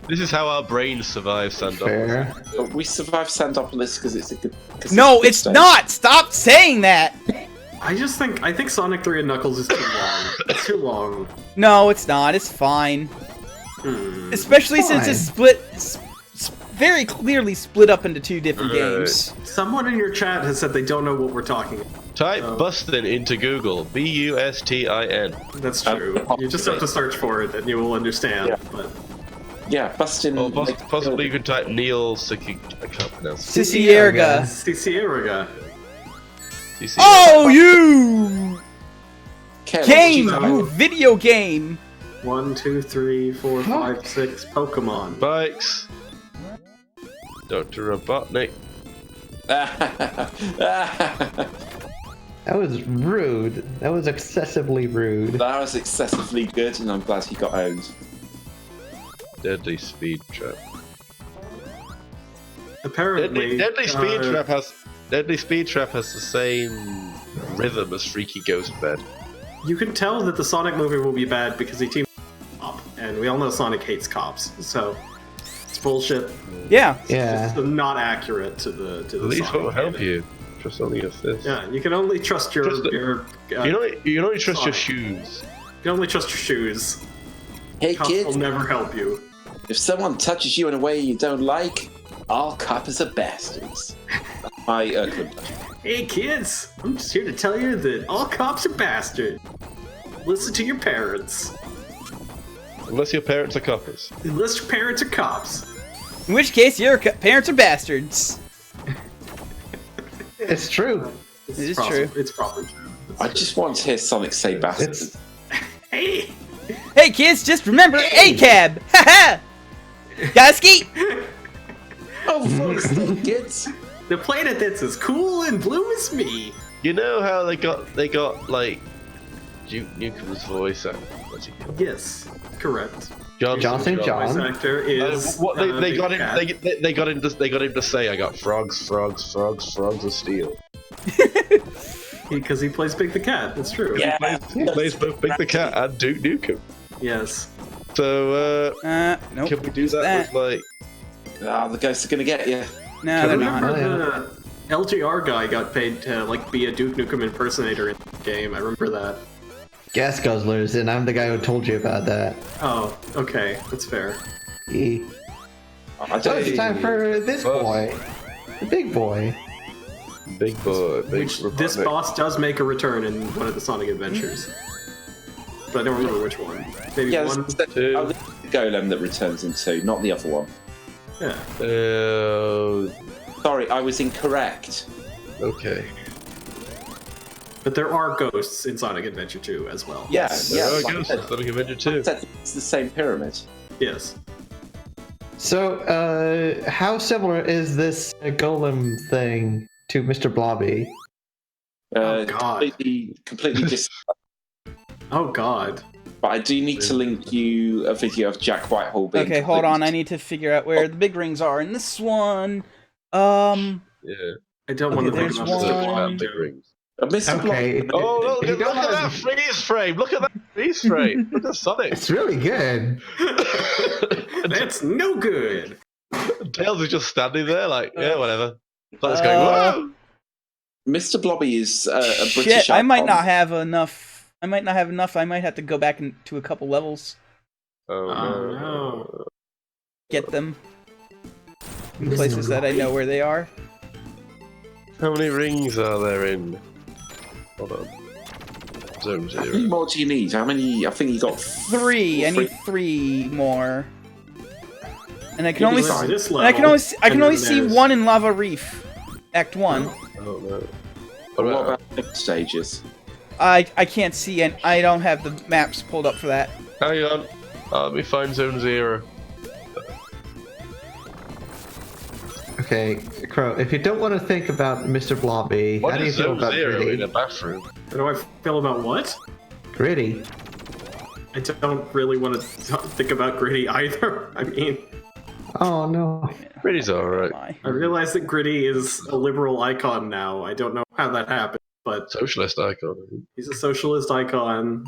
This is how our brains survive Sandopolis. Fair. We survived Sandopolis because it's a good. No, it's not. Stop saying that. I think Sonic 3 and Knuckles is too long. It's too long. No, it's not. It's fine. Especially since it's very clearly split up into two different games. Someone in your chat has said they don't know what we're talking about. Type bustin' into Google. Bustin. That's true. You just have to search for it and you will understand. Yeah. But Yeah, busting. Or possibly you can type Neil Siki. I can't pronounce it. Cicierga. Cicierga. CC. Oh, you Careless. game, you you video game. 1, 2, 3, 4, 5, 6 Pokemon. Bikes. Dr. Robotnik. That was rude. That was excessively rude. That was excessively good, and I'm glad he got owned. Deadly Speed Trap. Apparently, Deadly Speed Trap has the same rhythm as Freaky Ghost Bed. you can tell that the Sonic movie will be bad because he teamed up, and we all know Sonic hates cops, so it's bullshit. Yeah. Yeah. It's not accurate to the At least Sonic won't help canon. you. Trust only your fist. Yeah, you can only trust your Trust the- your. You can only trust your Sonic. shoes. You can only trust your shoes. Hey Cops kids, will never help you. if someone touches you in a way you don't like, all coppers are bastards. My clip. Hey kids, I'm just here to tell you that all cops are bastards. Listen to your parents. Unless your parents are coppers. Unless your parents are cops. In which case, your parents are bastards. It's true. It is true. It's probably true. I just want to hear Sonic say bastard. It's Hey! Hey kids, just remember ACAB. Haha. Gotta ski. Oh, fuck, kids! The planet that's as cool and blue as me. You know how they got like Duke Nukem's voice actor. What's he called? Yes, correct. Johnson Voice John. actor is. What they got Big him? Cat. They got him to say, "I got frogs of steel." Because he plays Big the Cat. That's true. Yeah. He plays both Big the Cat and Duke Nukem. Yes. So, Nope. can we do that with like? The ghosts are gonna get you. No, I they're remember not. the LGR guy got paid to like be a Duke Nukem impersonator in the game. I remember that. Gas guzzlers, and I'm the guy who told you about that. Oh, okay, that's fair. E. I So don't it's time for this boy, the big boy. Big boy, big Which this Republic. boss does make a return in one of the Sonic Adventures, but I don't remember which one. Maybe Yeah, one. it's the golem that returns in 2, not the other one. Yeah. Sorry, I was incorrect. Okay. But there are ghosts in Sonic Adventure 2 as well. Yes. Yeah, There are like I ghosts said, in Sonic Adventure 2. it's the same pyramid. Yes. So, how similar is this golem thing to Mr. Blobby? Oh, God. Completely Oh God. But I do need to link you a video of Jack Whitehall being. Okay, hold on. I completely- need to figure out where the big rings are in this one. Yeah. I don't Okay, want to think there's about one. Mr. About Blob. big rings. Mr. Okay. Blob. Oh, look, If you don't look at wanna- that freeze frame! Look at that freeze frame! Look at Sonic! It's really good. That's no good. Tails is just standing there, like, yeah, whatever. Sonic's Uh, going, whoa! Mr. Blobby is a British Shit, I might icon. not have enough. I might not have enough. I might have to go back into a couple levels, Oh, Oh, no. no. get them in places that I know where they are. How many rings are there in? Hold on. Zone How many 0. more do you need? How many? I think you got 3. I need 3 more. And I can only. Sorry, this And I can level, only. I can and only then see there's- one in Lava Reef, Act 1. Oh, no. What about next stages? I can't see, and I don't have the maps pulled up for that. Hang on. Let me find Zone 0. Okay, Crow, if you don't want to think about Mr. Blobby, What how do you is feel Zone about 0 in Gritty? a bathroom? How do I feel about what? Gritty. I don't really want to think about Gritty either. I mean, Oh no. Gritty's alright. I realize that Gritty is a liberal icon now. I don't know how that happened, but Socialist icon. he's a socialist icon.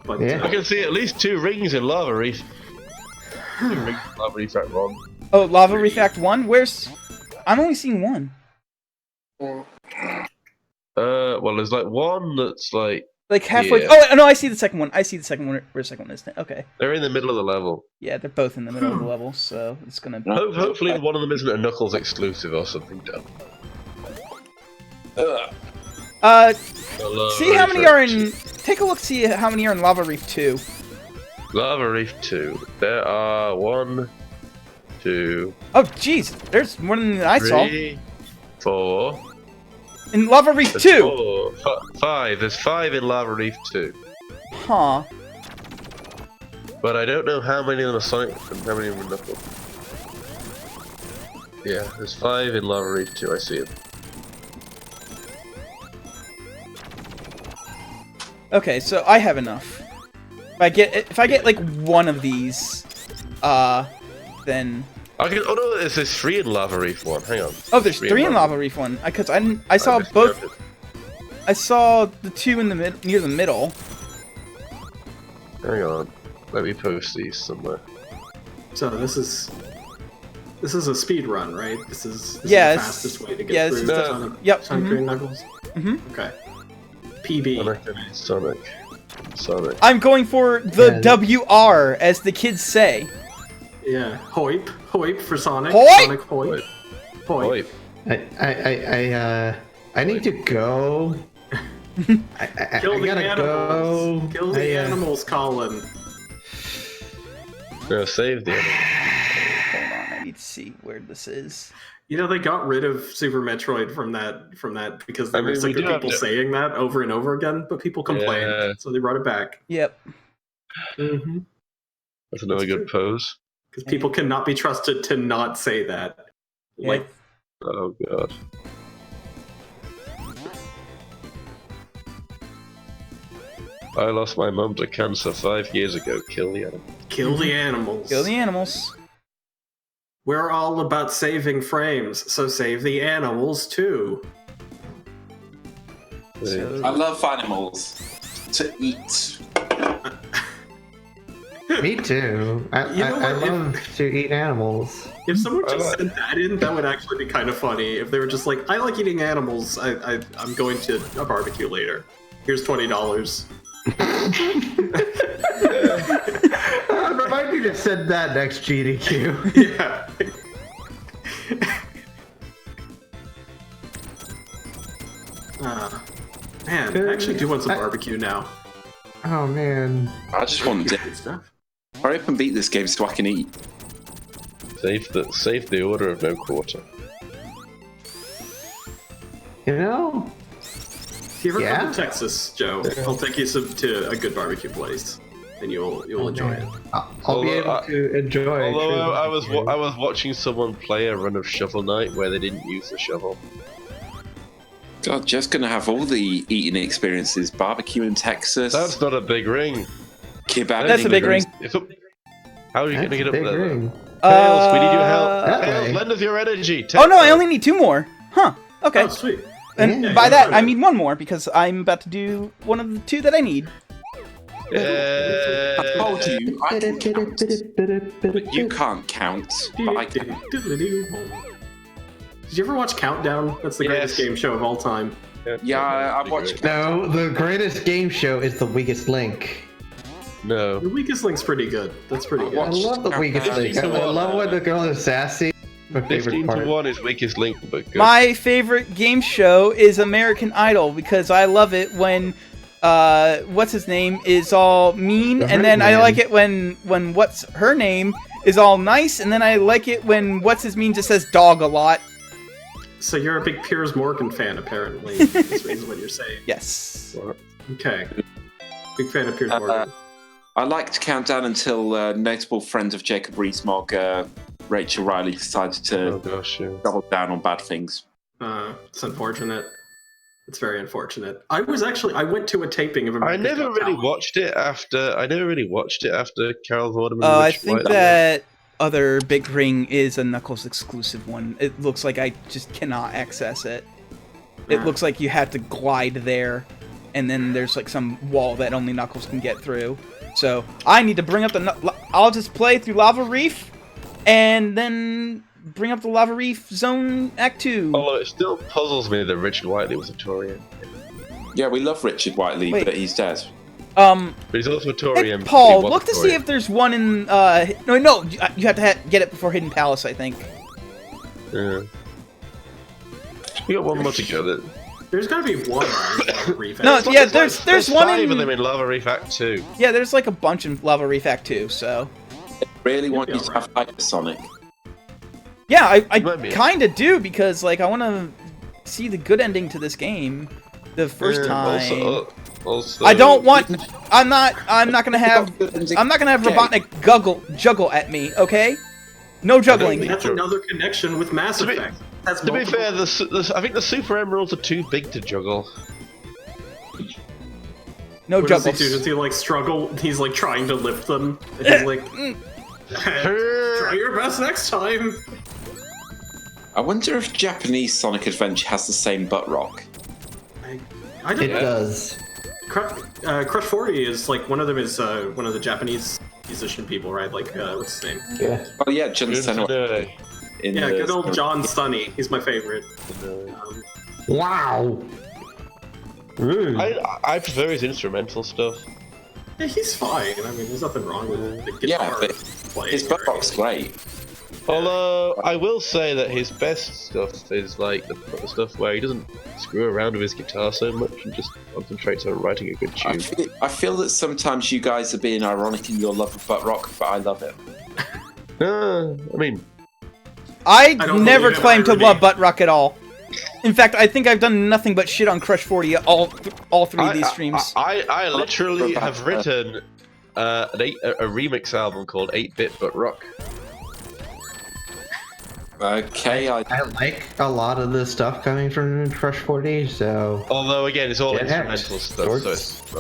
But Yeah. I can see at least 2 rings in Lava Reef. 2 rings in Lava Reef Act 1. Oh, Lava Reef Act 1? Where's... I'm only seeing one. Well, there's like one that's like, Like halfway... Yeah. Oh, no, I see the second one. I see the second one. Where the second one is. Okay. they're in the middle of the level. Yeah, they're both in the middle of the level, so it's gonna... Hopefully one of them isn't a Knuckles exclusive or something dumb. See how many are in... Take a look, see how many are in Lava Reef 2. Lava Reef 2. There are 1, 2, Oh, jeez. There's more than I saw. 3, 4. In Lava Reef There's 2! 5. There's 5 in Lava Reef 2. Huh. But I don't know how many of them are Sonic and how many of them are Knuckles. Yeah, there's 5 in Lava Reef 2. I see them. Okay, so I have enough. If I get like one of these, then... I can. Oh no, there's 3 in Lava Reef 1. Hang on. Oh, there's 3 in Lava Reef 1. Because I saw both... I saw the 2 in the near the middle. Hang on. Let me post these somewhere. So this is a speed run, right? This is Yeah, the it's- fastest way to yeah, get this through is the- Sonic, Yep. Sonic Green Knuckles. Mhm. Okay. PB. Sonic. Sonic. I'm going for the Yeah. WR, as the kids say. Yeah. Hoip. Hoip for Sonic. Hoip! Sonic Hoip. Hoip. Oi. I need to go. I Kill the gotta animals. go. Kill the animals, Colin. No, save the. Hold on, I need to see where this is. You know, they got rid of Super Metroid from that because they I were mean, sick we of do have people to- saying that over and over again, but people complained, Yeah. so they brought it back. Yep. Mm-hmm. That's another That's good pose. Because people cannot be trusted to not say that. Like, Oh god. I lost my mum to cancer 5 years ago. Kill the animal. kill the animals. Kill the animals. We're all about saving frames, so save the animals too. So, I love animals to eat. Me too. I love to eat animals. If someone just sent that in, that would actually be kind of funny. If they were just like, I like eating animals. I'm going to a barbecue later. Here's $20. Remind me to send that next GDQ. Yeah. Man, I actually do want some barbecue now. Oh man. I just want to Good stuff. hurry up and beat this game so I can eat. Save the order of no quarter. You know? If you ever come Yeah? to Texas, Joe, I'll take you to a good barbecue place, and you'll enjoy it. I'll be able to enjoy. Although I was was watching someone play a run of Shovel Knight where they didn't use the shovel. God, Jeff's gonna have all the eating experiences. Barbecue in Texas. That's not a big ring. Kebab. That's a big ring. It's up. How are you That's gonna get a up big there? ring. Tails, we need your help. That Tails, way. lend us your energy. Oh no, I only need 2 more. Huh. Okay. Oh, sweet. And Yeah, by yeah, that, yeah. I mean 1 more, because I'm about to do one of the 2 that I need. I told you, I can count. But you can't count. But I can. Did you ever watch Countdown? That's the greatest Yes. game show of all time. Yeah, I watched. No, the greatest game show is The Weakest Link. No. The Weakest Link's pretty good. That's pretty I good. Watch love The Weakest Countdown. Link. I love when the girl is sassy. My favorite 15 part. to 1 is weakest link, but good. My favorite game show is American Idol, because I love it when what's his name is all mean, The and then I Herd like Man. it when what's her name is all nice, and then I like it when what's his mean just says dog a lot. So you're a big Piers Morgan fan, apparently. This is what you're saying. Yes. Okay. Big fan of Piers Morgan. I liked Countdown until notable friend of Jacob Rees-Mogg, Rachel Riley, decided Oh to gosh, yeah. double down on bad things. It's unfortunate. It's very unfortunate. I went to a taping of I American never Got really Talent. watched it after Carol Vorderman. I Rich think White. that other big ring is a Knuckles exclusive one. It looks like I just cannot access it. It Ah. looks like you have to glide there, and then there's like some wall that only Knuckles can get through. So I need to bring up I'll just play through Lava Reef, and then bring up the Lava Reef Zone Act 2. Although it still puzzles me that Richard Whiteley was a Taurian. Yeah, we love Richard Whiteley, Wait. but he's dead. But he's also a Taurian. Hey, but Paul, he was look a to see Taurian. if there's one in, no, you have to get it before Hidden Palace, I think. Yeah. We got one more to go. There's gotta be one on Reef. No, It's like- yeah, it's like- there's one five in, of them in Lava Reef Act 2. yeah, there's like a bunch in Lava Reef Act 2, so. Really want be you to have Hypersonic. Yeah, I Might be. kinda do, because, like, I wanna see the good ending to this game the first time. Also, I don't want, I'm not gonna have Robotnik juggle at me, okay? No juggling. That's another connection with Mass To be- Effect. That's To be multiple- fair, I think the Super Emeralds are too big to juggle. No What does he do? juggles. Does he like struggle? He's like trying to lift them. And he's like, try your best next time. I wonder if Japanese Sonic Adventure has the same butt rock. I don't It know. does. Crush 40 is like one of them is one of the Japanese musician people, right? Like what's his name? Yeah. Oh yeah, John Senwa. In Yeah, the- good old John Stunny. He's my favorite. Wow. Rude. I prefer his instrumental stuff. Yeah, he's fine. I mean, there's nothing wrong with the Yeah, guitar but playing. his butt rock's great. Although I will say that his best stuff is like the stuff where he doesn't screw around with his guitar so much and just concentrates on writing a good tune. I feel that sometimes you guys are being ironic in your love of butt rock, but I love it. I mean, I don't never believe it, claimed to irony. love Butt Rock at all. In fact, I think I've done nothing but shit on Crush 40 all 3 of these streams. I literally have written a remix album called 8-Bit But Rock. Okay, I like a lot of the stuff coming from Crush 40, so Although again, it's all Yeah, instrumental stuff, shorts. so it's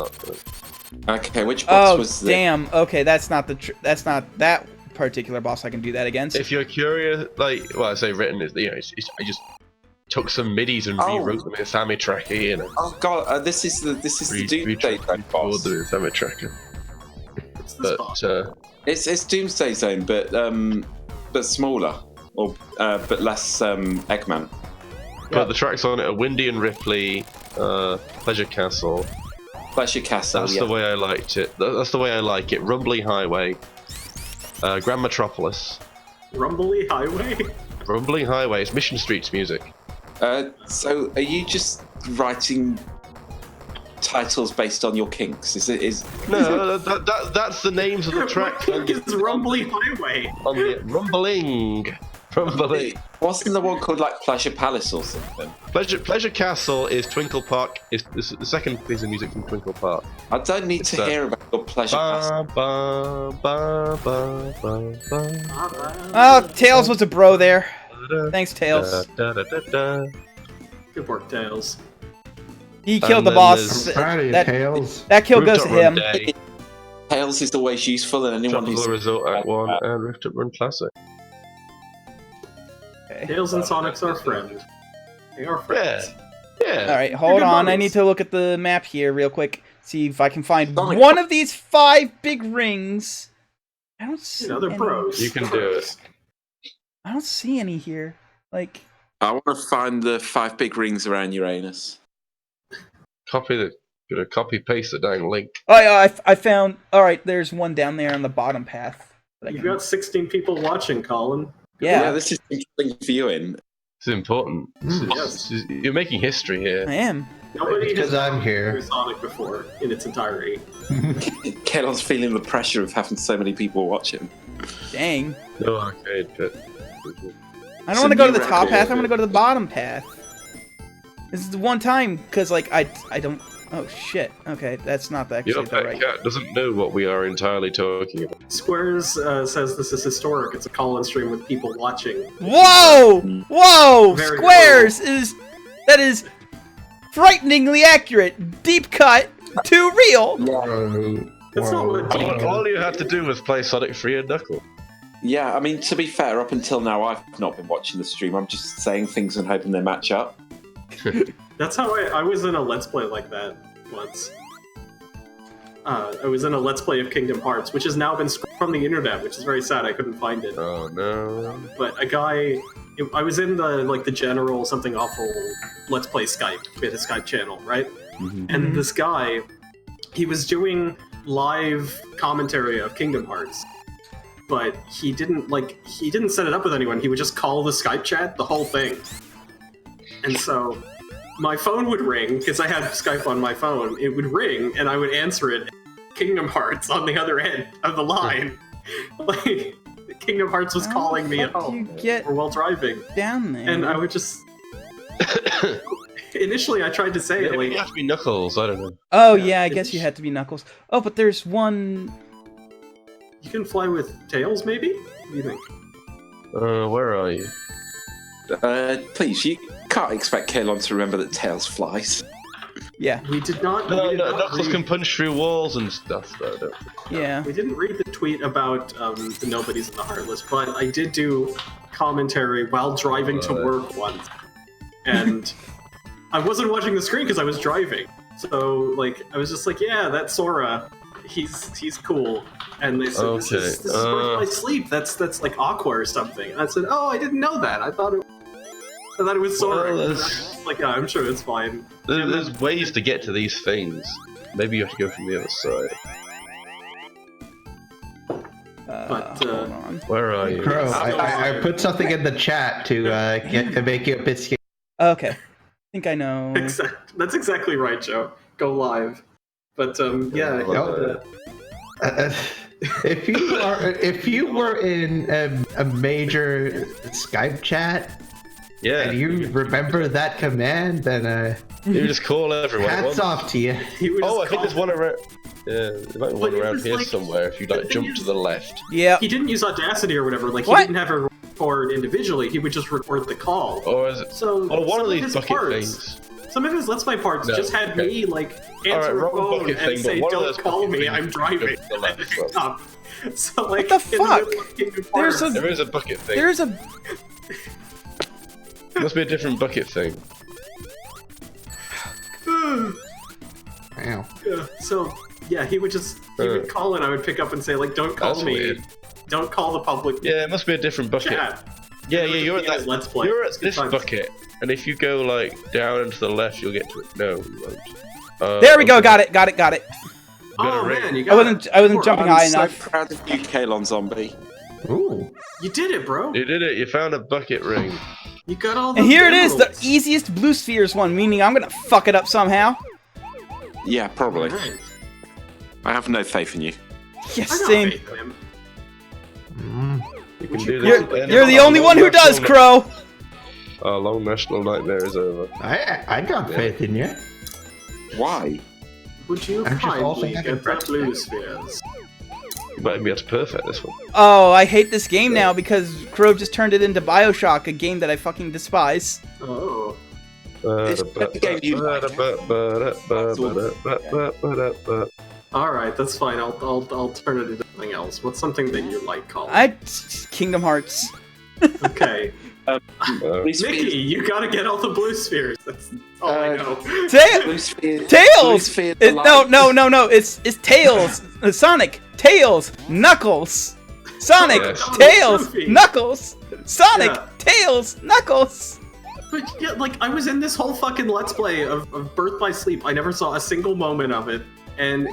not. okay. Which box Oh, was the? damn. Okay, that's not that particular boss I can do that against. If you're curious, like, well, I say written is, I just took some midis and Oh. rewrote them in Sammy Tracker. You know, Oh god, this is the Doomsday Zone boss. the Sammy Tracker. What's this boss? It's Doomsday Zone, but smaller, or but less Eggman. But the tracks on it are Windy and Ripley, Pleasure Castle. Pleasure Castle. That's the way I liked it. That's the way I like it. Rumbly Highway, Grand Metropolis. Rumbly Highway? Rumbling Highway. It's Mission Street's music. So are you just writing titles based on your kinks? No, that's the names of the tracks. What is Rumbly Highway? On the Rumbling. Wasn't the one called like Pleasure Palace or something? Pleasure Castle is Twinkle Park. Is the second piece of music from Twinkle Park. I don't need to hear about your Pleasure Castle. Oh, Tails was a bro there. Thanks, Tails. Good work, Tails. He killed the then boss. I'm proud of you, That, Tails. that kill goes to Rooftop Run him. Day, Tails is always useful, and anyone Tropical who's Resort Act 1, and Rooftop Run Classic. Okay. Tails and Sonic's our friend. They are friends. Yeah. All right, hold good on. I buddies. need to look at the map here real quick. See if I can find Sonic- one of these 5 big rings. I don't see. You know, they're any. bros. You can do it. I don't see any here. Like, I want to find the 5 big rings around Uranus. Copy paste the dang link. oh yeah, I found. All right, there's one down there on the bottom path. that I You've can- got 16 people watching, Colin. yeah, This is interesting viewing. It's important. You're making history here. I am. Nobody Because has I'm gone here. through Sonic before in its entirety. Kelon's feeling the pressure of having so many people watching. Dang. No arcade pit. I don't want to go to the new top record. path. I want to go to the bottom path. This is the one time because like I don't. Oh shit. Okay, that's not actually Your the pet right. cat doesn't know what we are entirely talking about. Squares says this is historic. It's a call-in stream with people watching. Whoa! Whoa! Very Squares that is frighteningly accurate. Deep cut. Too real. That's not what All you had to do was play Sonic 3 and Knuckle. Yeah, I mean, to be fair, up until now, I've not been watching the stream. I'm just saying things and hoping they match up. That's how I was in a Let's Play like that once. I was in a Let's Play of Kingdom Hearts, which has now been scrubbed from the internet, which is very sad. I couldn't find it. Oh no. But a guy, I was in the general something awful Let's Play Skype, we had a Skype channel, right? And this guy, he was doing live commentary of Kingdom Hearts, but he didn't set it up with anyone. He would just call the Skype chat, the whole thing. And so my phone would ring, because I had Skype on my phone. It would ring, and I would answer it. Kingdom Hearts on the other end of the line. Like, Kingdom Hearts was How calling the me at fuck do home you get or while driving. down there? And I would just... Initially, I tried to say it Maybe like... you have to be Knuckles, I don't know. Oh yeah, I guess you had to be Knuckles. Oh, but there's one. You can fly with tails, maybe? What do you think? Where are you? Please, you can't expect Kalon to remember that Tails flies. Yeah, We did not... No, we did not Knuckles read- can punch through walls and stuff, though, don't yeah. We didn't read the tweet about the Nobodies and the Heartless, but I did do commentary while driving to work once. And I wasn't watching the screen because I was driving. So, like, I was just like, yeah, that Sora, he's cool. And they said, this is worth my sleep. That's like Aqua or something. And I said, oh, I didn't know that. I thought it was Sora. Well, And I was like, yeah, I'm sure it's fine. There's ways to get to these things. Maybe you have to go from the other side. But, Hold on. Where are you? Bro, I put something in the chat to make you a bit scared. Okay, I think I know. That's exactly right, Joe. Go live. But, yeah. If you were in a major Skype chat Yeah, and you remember that command, then you just call everyone at hats once. off to you. He would Oh, I just think there's call- one around. Yeah, there might be one But it around was here like- somewhere if you the like thing jump is- to the left. Yeah. He didn't use Audacity or whatever. Like, What? he didn't have a record individually. He would just record the call. Or is it? So Oh, one some of these his bucket parts, things. Some of his Let's Play parts No, just had okay. me, like, Alright, answer a wrong phone bucket and thing, say, but one of don't those call bucket me, things I'm driving. goes to the And then left, pick up. So, like, the in fuck? the middle of Kingdom There's Hearts- a- There is a bucket thing. There's a Must be a different bucket thing. Wow. Yeah, so, yeah, he would call and I would pick up and say, like, don't call That's me. weird. Don't call the public Yeah, it must be a different bucket. chat. Yeah, you're at that. Let's play. You're It's at good this times. bucket, and if you go like down and to the left, you'll get to it. No, you won't. There we go. Okay. Got it. Got it. Got Oh, a ring. man, you I got wasn't. I wasn't jumping high I'm so enough. proud of you, Kalon Zombie. Ooh. You did it, bro. You did it. You found a bucket ring. You got all the And here it is, the emeralds. easiest blue spheres one, meaning I'm gonna fuck it up somehow. Yeah, probably. Alright. I have no faith in you. Yes, I got same. faith in him. You can do You're, this. you're the only one who does, Crow. Our long national nightmare is over. I got faith in you. Why? Would you I'm just also kindly having get the blue breakfast. spheres? You might be able to perfect this one. Oh, I hate this game now because Crow just turned it into Bioshock, a game that I fucking despise. Oh. It's the game you like. Alright, that's fine. I'll turn it into something else. What's something that you like, Colin? Kingdom Hearts. Okay. Blue spheres- Mickey, you gotta get all the blue spheres. That's all I know. Blue Tails. spheres- blue Tails. spheres No, alive. no. It's Tails. Sonic. Tails. Knuckles. Sonic. Yes. Tails. Trophy. Knuckles. Sonic. Yeah. Tails. Knuckles. But yeah, like, I was in this whole fucking Let's Play of Birth by Sleep. I never saw a single moment of it. And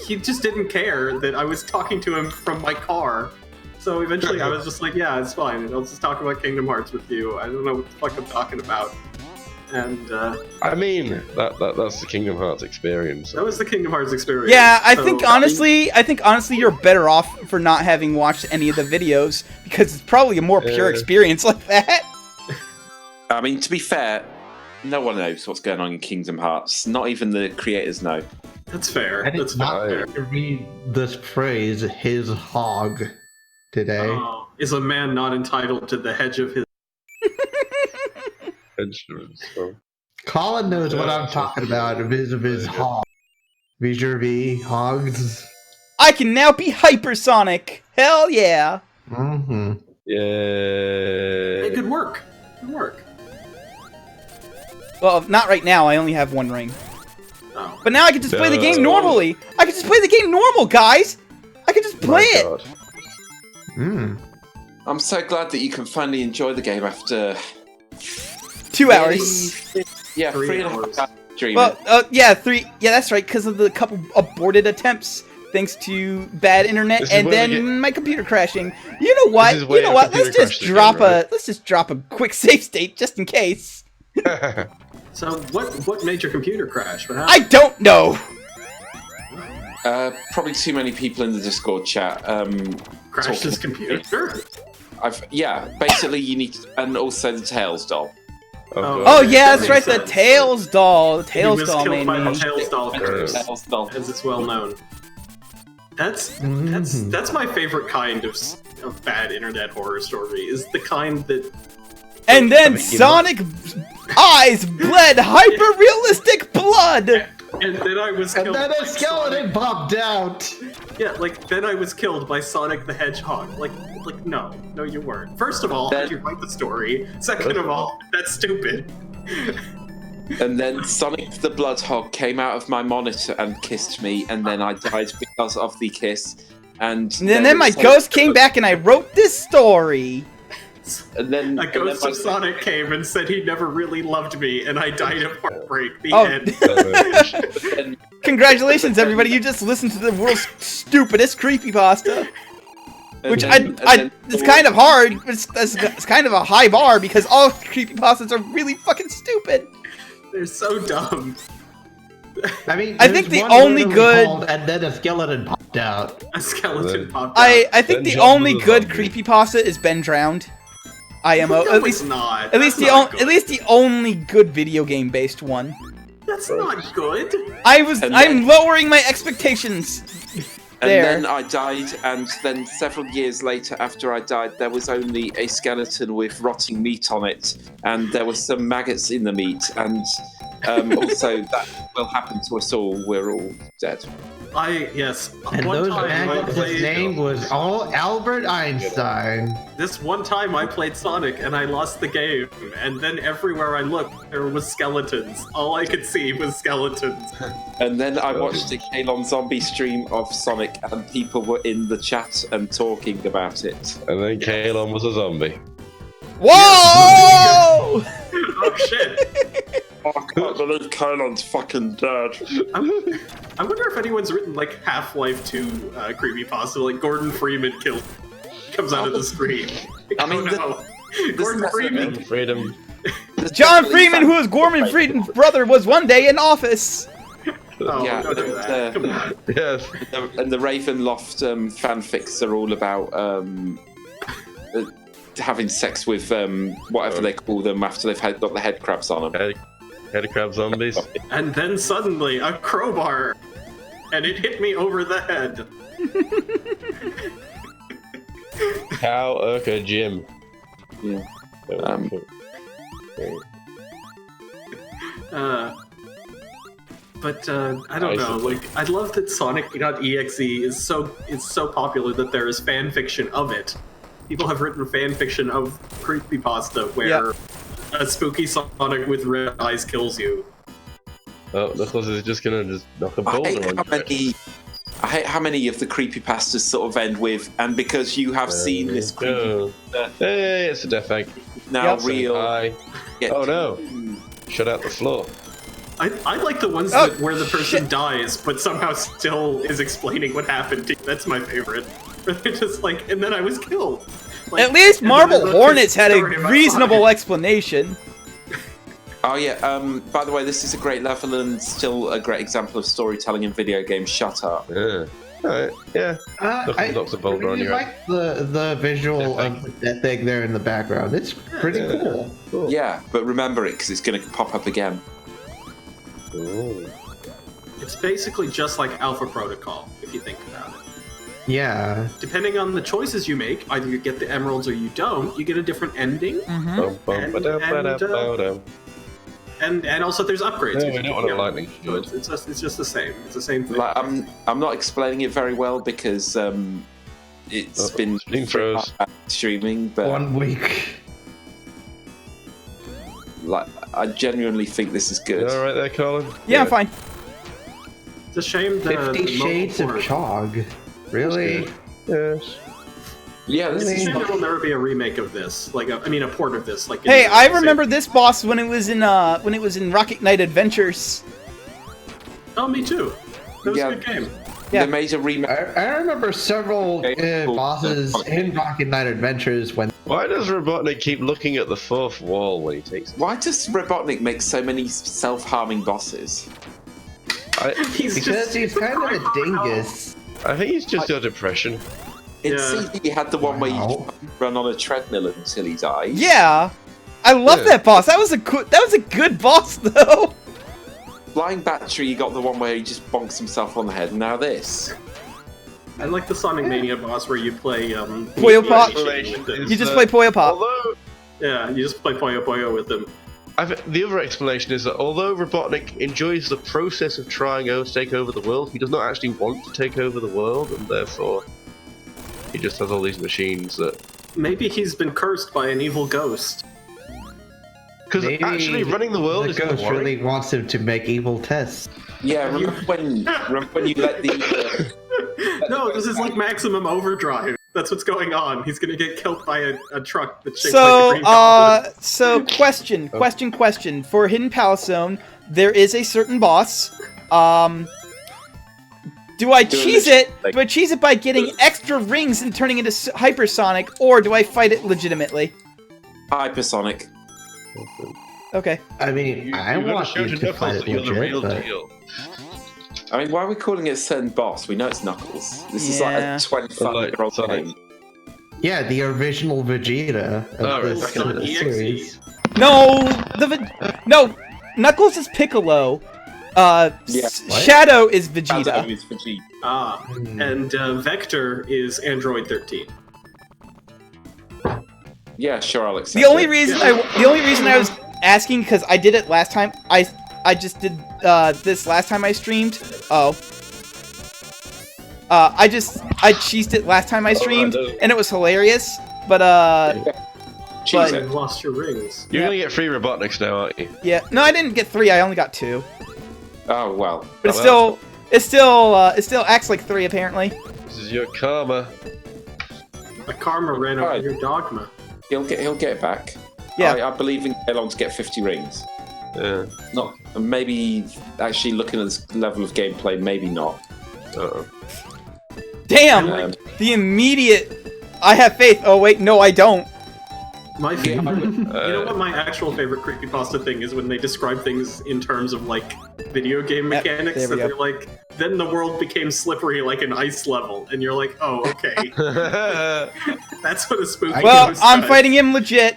he just didn't care that I was talking to him from my car. So eventually I was just like, yeah, it's fine. I'll just talk about Kingdom Hearts with you. I don't know what the fuck I'm talking about. And I mean, that's the Kingdom Hearts experience. that was the Kingdom Hearts experience. Yeah, I So, think honestly, you're better off for not having watched any of the videos because it's probably a more pure experience like that. I mean, to be fair, no one knows what's going on in Kingdom Hearts. Not even the creators know. That's fair. I did That's not fair. read this phrase, his hog, today. Oh, is a man not entitled to the hedge of his... Colin knows what I'm talking about vis-a-vis hog. Vis-a-vis hogs. I can now be hypersonic. Hell yeah. Mm-hmm. Hey, Yeah. good work. Good work. Well, not right now. I only have one ring. Oh. But now I can just play the game No. normally. I can just play the game normal, guys. I can just play it. God. Mm. I'm so glad that you can finally enjoy the game after 2 hours. Yeah, 3 3.5 hours. hours streaming. Well, yeah, 3. Yeah, that's right. Because of the couple aborted attempts, thanks to bad internet, This is and where then we get- my computer crashing. You know what? This is You where know your what? Let's computer just crashes drop again, right? let's just drop a quick save state just in case. So what made your computer crash? What I happened? don't know. Probably too many people in the Discord chat. Crashed his computer? Basically you need to, and also the Tails doll. Oh, Oh okay, yeah, that that's right. makes The sense. Tails doll. The He Tails was doll killed made by the me. Tails doll curse, Tails doll. as it's well known. That's Mhm. that's my favorite kind of bad internet horror story. Is the kind that And then mean, you Sonic eyes bled hyper realistic blood. and then I was killed. And then by a skeleton popped out! Sonic. Yeah, like then I was killed by Sonic the Hedgehog. Like no, you weren't. First of all, Then- did you write the story? Second of all, that's stupid. And then Sonic the Bloodhog came out of my monitor and kissed me, and then I died because of the kiss. And Then my Sonic- ghost came back and I wrote this story. And then A ghost my- of Sonic came and said he never really loved me, and I died of heartbreak. The Oh. end. and- Congratulations, everybody! You just listened to the world's stupidest creepypasta. and Which then- it's kind of hard. It's kind of a high bar because all creepypastas are really fucking stupid. They're so dumb. I mean, I think there's the one only literally good- called, and then a skeleton popped out. A skeleton Then- popped out. I think Then the jump only to the good zombie. creepypasta is Ben Drowned. IMO. No, At it's least not. at least That's not good. the only good video game based one. That's not good. I'm then- lowering my expectations. And There. then I died, and then several years later, after I died, there was only a skeleton with rotting meat on it, and there were some maggots in the meat, and Also, that will happen to us all. We're all dead. Yes. And One those time I maggots, his played- name was all Albert Einstein. This one time I played Sonic and I lost the game, and then everywhere I looked, there was skeletons. All I could see was skeletons. And then I watched a Kalon Zombie stream of Sonic, and people were in the chat and talking about it. And then Kalon was a zombie. Whoa! Oh shit! I can't believe Kalon's fucking dead. I wonder if anyone's written like Half-Life 2 creepypasta, like Gordon Freeman comes out of the screen. I mean, Gordon Freeman. Freedom. John Freeman, who is Gorman Freeman's brother, was one day in office. Oh, Yeah, don't do that. Come on. Yes. And the Ravenloft fanfics are all about having sex with whatever they call them after they've got the head crabs on them. Head crab zombies. And then suddenly a crowbar, and it hit me over the head. Cow Urka Jim. Yeah. But I don't know. Like, I love that Sonic.exe is so popular that there is fan fiction of it. People have written fan fiction of creepypasta where a spooky Sonic with red eyes kills you. Oh, Knuckles is just gonna knock a boulder on you. I hate how many of the creepypastas sort of end with, and because you have seen this creepypasta Hey, it's a death egg. now real. Hi. Oh no! Shut out the floor. I like the ones where the person dies, but somehow still is explaining what happened to you. That's my favorite. Where they're just like, and then I was killed. Like, At least and Marble then Hornets had a story about reasonable Sonic. explanation. Oh yeah. By the way, this is a great level and still a great example of storytelling in video games. Shut up. Yeah. Alright. Yeah. I Knocks a boulder on really your head. like the visual of that thing there in the background. It's pretty cool. Cool. Yeah, but remember it because it's going to pop up again. Ooh. It's basically just like Alpha Protocol, if you think about it. Yeah. Depending on the choices you make, either you get the emeralds or you don't, you get a different ending. Bum, bum, ba-dum, ba-dum, ba-dum. And also there's upgrades. No, we don't want a lightning So it's just the same. It's the same thing. Like, I'm not explaining it very well because it's been Stream throws. streaming, but 1 week. like I genuinely think this is good. You all right there, Colin? Yeah, I'm fine. It's a shame the 50 the Shades of mobile Chog. Really? Yes. Yeah, this port- is There will never be a remake of this. Like, a port of this. Like, Hey, in- I remember this boss when it was in Rocket Knight Adventures. Oh, me too. That was Yeah. a good game. Yeah. the major remake. I remember several Okay, cool. bosses in Rocket Knight Adventures when Why does Robotnik keep looking at the fourth wall when he takes it? Why does Robotnik make so many self-harming bosses? He's because he's kind of a dingus. I think he's just got depression. In Yeah. CD, he had the one where you Wow. run on a treadmill until he dies. Yeah, I love that boss. That was a good boss though. Flying Battery, you got the one where he just bonks himself on the head. Now this. I like the Sonic Mania boss where you play Puyo Pop. with him. You just play Puyo Pop. Although Yeah, you just play Puyo Puyo with him. the other explanation is that although Robotnik enjoys the process of trying to take over the world, he does not actually want to take over the world, and therefore he just has all these machines that. Maybe he's been cursed by an evil ghost. Because Maybe actually running the world the is ghost worry. really wants him to make evil tests. Yeah, remember when you let the No, this is like maximum overdrive. That's what's going on. He's gonna get killed by a truck that's shaped like a green goblin. So question. For Hidden Palace Zone, there is a certain boss. Do I cheese it? Do I cheese it by getting extra rings and turning into hypersonic, or do I fight it legitimately? Hypersonic. Okay. I mean, I You've want shown you to to Knuckles fight that it you're the real legit, but deal. I mean, why are we calling it a certain boss? We know it's Knuckles. This is like Yeah. a 25-year-old Sonic. game. yeah, the original Vegeta of Oh, this it's not EXE. series. No, no, Knuckles is Piccolo. Yeah. Shadow is Shadow Vegeta. is Vegeta. And Vector is Android 13. Yeah, sure, I'll accept The only it. reason I was asking, because I did it last time. I I just did this last time I streamed. Oh. I cheesed it last time I streamed, and it was hilarious. But Cheese You it. lost your rings. You're gonna get 3 Robotniks now, aren't you? yeah, no, I didn't get 3. I only got 2. Oh well. But it still acts like 3 apparently. This is your karma. The karma ran over your dogma. He'll get it back. Yeah. I believe in Elon to get 50 rings. Yeah. Not maybe actually looking at this level of gameplay, maybe not. Uh-oh. Damn! Um, The immediate. I have faith. Oh wait, no, I don't. My favorite, you know what my actual favorite creepypasta thing is when they describe things in terms of like video game Yep, mechanics. there we That go. they're like, then the world became slippery like an ice level, and you're like, oh, okay, that's what a spooky. Well, ghost I'm does. fighting him legit.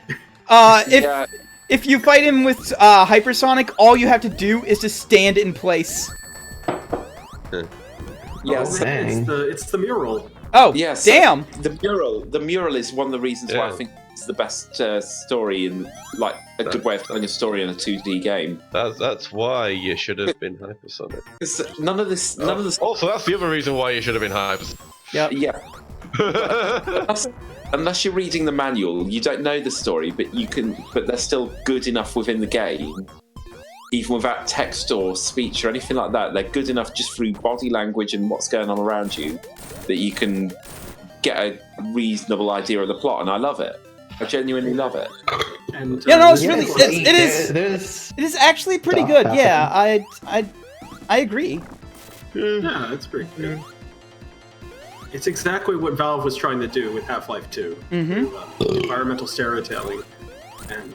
yeah, If you fight him with Hypersonic, all you have to do is just stand in place. yes. Dang. It's the mural. Oh, Yes. damn! The mural is one of the reasons why I Yeah. think it's the best story in like a good way of telling a story in a 2D game. That's why you should have been Hypersonic. 'Cause none of this. Also, that's the other reason why you should have been Hypersonic. Yep. Yeah. Unless you're reading the manual, you don't know the story, but you can. But they're still good enough within the game, even without text or speech or anything like that. They're good enough just through body language and what's going on around you that you can get a reasonable idea of the plot. And I love it. I genuinely love it. And Yeah, no, it's this really- is it's- it is- There's It is actually pretty Stuff good. happening. Yeah, I agree. Yeah, it's pretty good. It's exactly what Valve was trying to do with Half-Life 2. Mm-hmm. Environmental storytelling, and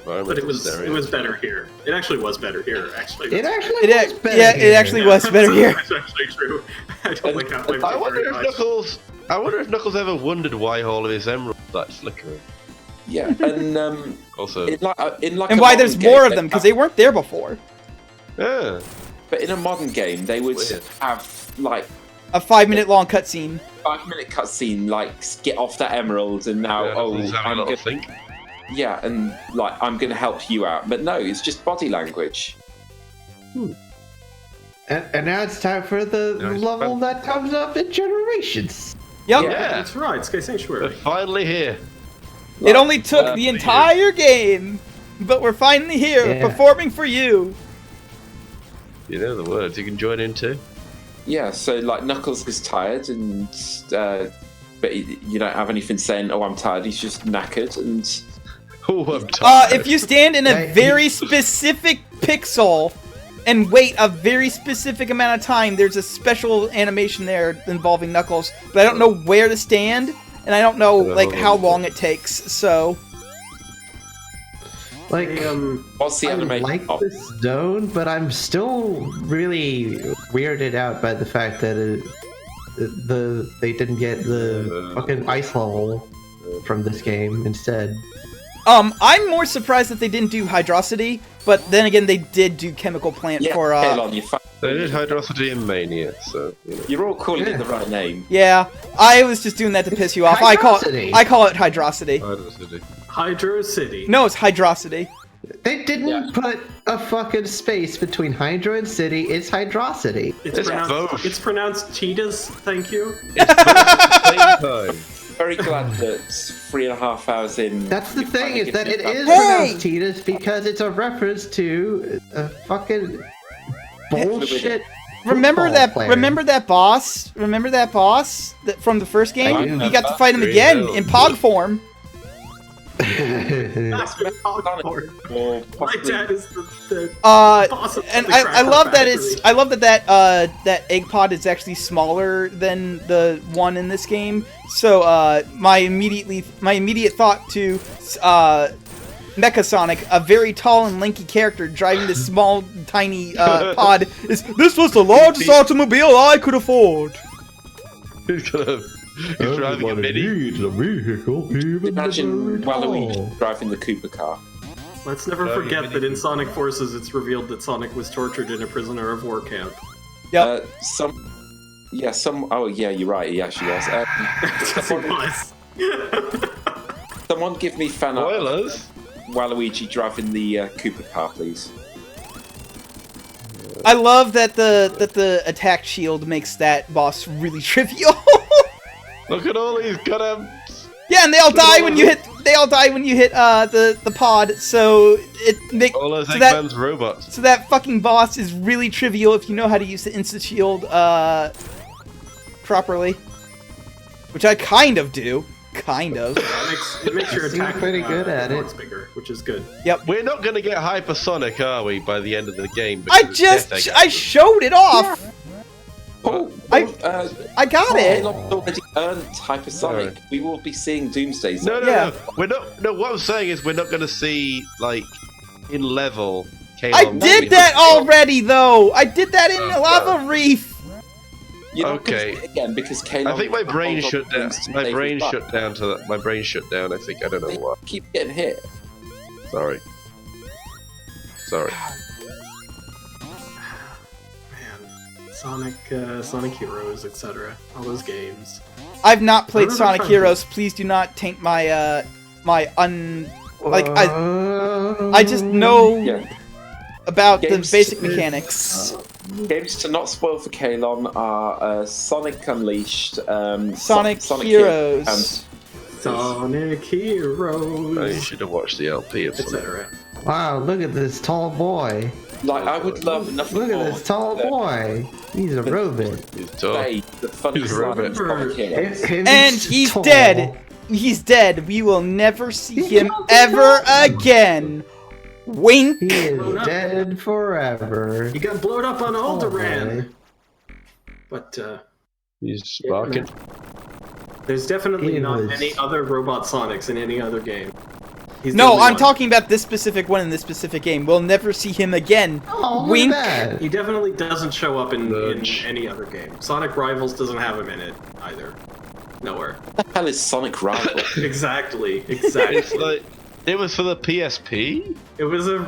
but it was better here. It actually was better here. Actually, It actually It, was better yeah, it here. actually was better here. That's actually true. I don't like Half-Life 2 I wonder very if much. Knuckles. I wonder if Knuckles ever wondered why all of his emeralds like flickering. Yeah, and Also, in like And a why modern there's game, more of them, because they weren't there before. yeah. But in a modern game, they would Weird. have like A 5-minute long cutscene. 5-minute cutscene, like get off that emerald, and now He's having a I'm little gonna, think. yeah, and like I'm gonna help you out. But no, it's just body language. And now it's time for the Nice. level that comes up in Generations. Yep. Yeah. That's right, Sky We're Sanctuary. finally here. It only took the entire game, but we're finally here, Yeah. performing for you. You know the words. You can join in too. Yeah, so like Knuckles is tired, and but you don't have anything saying, "Oh, I'm tired." He's just knackered, and Oh, I'm tired. If you stand in a very specific pixel and wait a very specific amount of time, there's a special animation there involving Knuckles, but I don't know where to stand, and I don't know like how long it takes. So Like, what's the I animation? like Oh, this zone, but I'm still really weirded out by the fact that they didn't get the fucking ice level from this game instead. I'm more surprised that they didn't do Hydrocity, but then again, they did do Chemical Plant yeah, for Elon, They did Hydrocity and Mania, so you know. you're all calling it the right name. Yeah, I was just doing that to piss you off. Hydrocity. I call it Hydrocity. Hydrocity. Hydro City. No, it's Hydrocity. They didn't put a fucking space between Hydro and City. It's Hydrocity. It's both. It's pronounced cheetahs. Thank you. Same time. Very glad that 3.5 hours in. That's the you thing, finally is get that it it is back. pronounced Titus because it's a reference to a fucking bullshit. Remember football that? player. Remember that boss? Remember that boss that from the first I game? do. You got to fight him Very again well. in Pog form. That's been called for. Or My possibly- dad is the boss of And the I Cracker love that Factory. I love that egg pod is actually smaller than the one in this game. So my immediate thought to Mecha Sonic, a very tall and lanky character driving this small tiny pod, is this was the largest automobile I could afford. He's driving a mini. needs a vehicle, even Imagine Waluigi driving the Koopa car. Let's never Oh, forget yeah, that in Sonic Forces, it's revealed that Sonic was tortured in a prisoner of war camp. Yep. Oh yeah, you're right. He actually was. Yes, it was. Someone give me fan art of Spoilers. Waluigi driving the Koopa car, please. I love that the attack shield makes that boss really trivial. Look at all these goddamn. Yeah, and they all die when you hit. They all die when you hit the pod. So it makes All those so Eggman's robots. so that fucking boss is really trivial if you know how to use the insta shield properly, which I kind of do. Kind of. It makes your Seem attack pretty good at it. bigger, which is good. We're not gonna get hypersonic, are we? By the end of the game? I because Death Egg I showed it off. Paul, I got it. Kalon's already earned hypersonic. Sorry. We will be seeing Doomsday No, Zone. no, Yeah. no. We're not. No, what I'm saying is we're not going to see like in level. I Kalon did that already, though. I did that in Oh, Lava Reef. You're not gonna Okay. see it again because Kalon. I think my brain holds on shut down. to My save brain his butt. shut down to that. My brain shut down. I think I don't know They why. keep getting hit. Sorry. Sorry. Man, Sonic Heroes, etc. All those games. I've not played None of Sonic them. Heroes. Please do not taint my my I just know Yeah. about Games- the basic mechanics. Games to not spoil for Kalon are Sonic Unleashed, Sonic Sonic Heroes. and Sonic Oh, you Heroes, should have watched the LP of something. etc. Wow, look at this tall boy. like I would love nothing Look at more this tall than boy. He's a robot. He's tall. play the funniest He's a line robot. of Sonic Heroes. And he's dead. He's dead. We will never see him ever again. Wink. He is dead forever. He got blown up on Oh, Alderaan. But He's Yeah, barking. there's definitely He not was- any other robot Sonics in any other game. He's the No, only I'm one. talking about this specific one in this specific game. We'll never see him again. Oh, look Wink. at that. He definitely doesn't show up in Nudge. any other game. Sonic Rivals doesn't have him in it either. Nowhere. What the hell is Sonic Rival? Exactly. It's Exactly. like it was for the PSP. It was a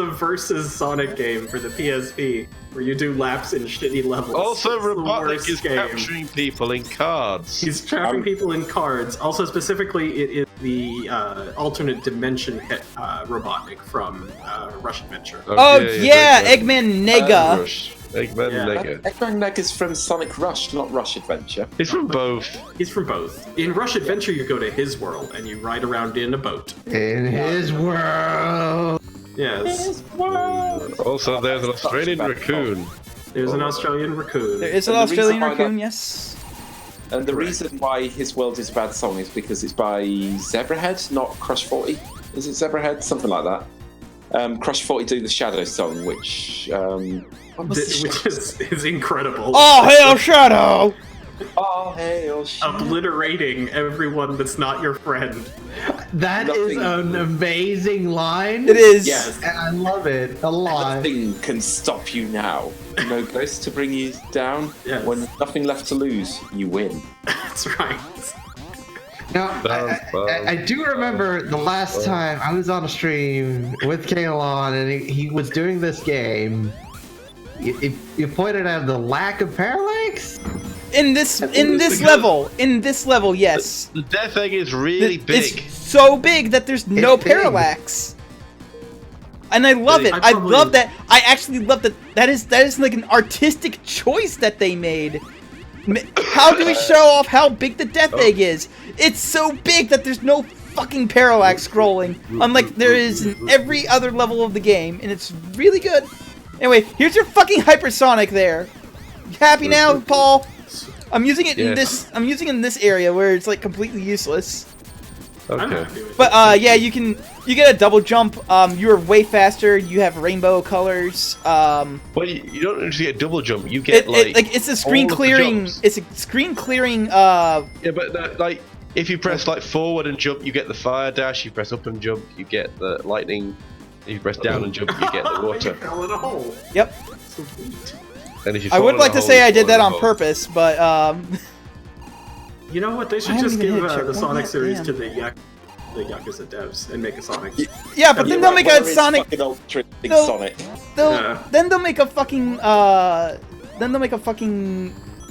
versus Sonic game for the PSP where you do laps in shitty levels. Also, It's the Robotnik worst is game. capturing people in cards. He's trapping people in cards. Also, specifically, it is the alternate dimension hit Robotnik from Rush Adventure. Oh yeah, Eggman Nega. Rush. Eggman Yeah. Nega. Eggman Neg is from Sonic Rush, not Rush Adventure. He's from both. He's from both. In Rush Adventure, you go to his world and you ride around in a boat. In his world. Yes. Also, there's an Australian raccoon. There's an Australian raccoon. There is an And the reason Australian why raccoon, that- yes. And the reason why his world is a bad song is because it's by Zebrahead, not Crush 40. Is it Zebrahead? Something like that. Crush 40 do the Shadow song, which what was the Which is incredible. Oh hell, Shadow! Oh, hail Shadow. Obliterating everyone that's not your friend. That is Nothing- an amazing line. It is. Yes. And I love it a lot. Nothing can stop you now. No ghost to bring you down. Yes. When there's nothing left to lose, you win. That's right. Now, I do remember the last time I was on a stream with Kalon and he was doing this game. You pointed out the lack of parallax? In this because- level, yes. The Death Egg is really It's big. so big that there's no It's big. parallax. And I love it. I probably- love that. I actually love that. That is like an artistic choice that they made. How do we show off how big the Death Egg is? It's so big that there's no fucking parallax scrolling, unlike there is in every other level of the game, and it's really good. Anyway, here's your fucking hypersonic there. You happy now, Paul? I'm using it in Yes. this. I'm using it in this area where it's like completely useless. I'm Okay. happy with it. But yeah, you get a double jump. You're way faster. You have rainbow colors. Well, you don't actually get double jump. You get It's a screen all of the clearing. jumps. It's a screen clearing. Yeah, but like if you press like forward and jump, you get the fire dash. You press up and jump, you get the lightning. If you press down and jump, you get the You water. fell in a hole. Yep. Sweet. And if you I fall would in like a to hole, say you I did fall that in a on hole. purpose, but You know what? They I should haven't just even give hit the checkpoint Sonic yet, series damn. to the Yakuza devs and make a Sonic. yeah, but then they'll make a Sonic. Fucking ultra big No. Sonic. Yeah. Then they'll make a fucking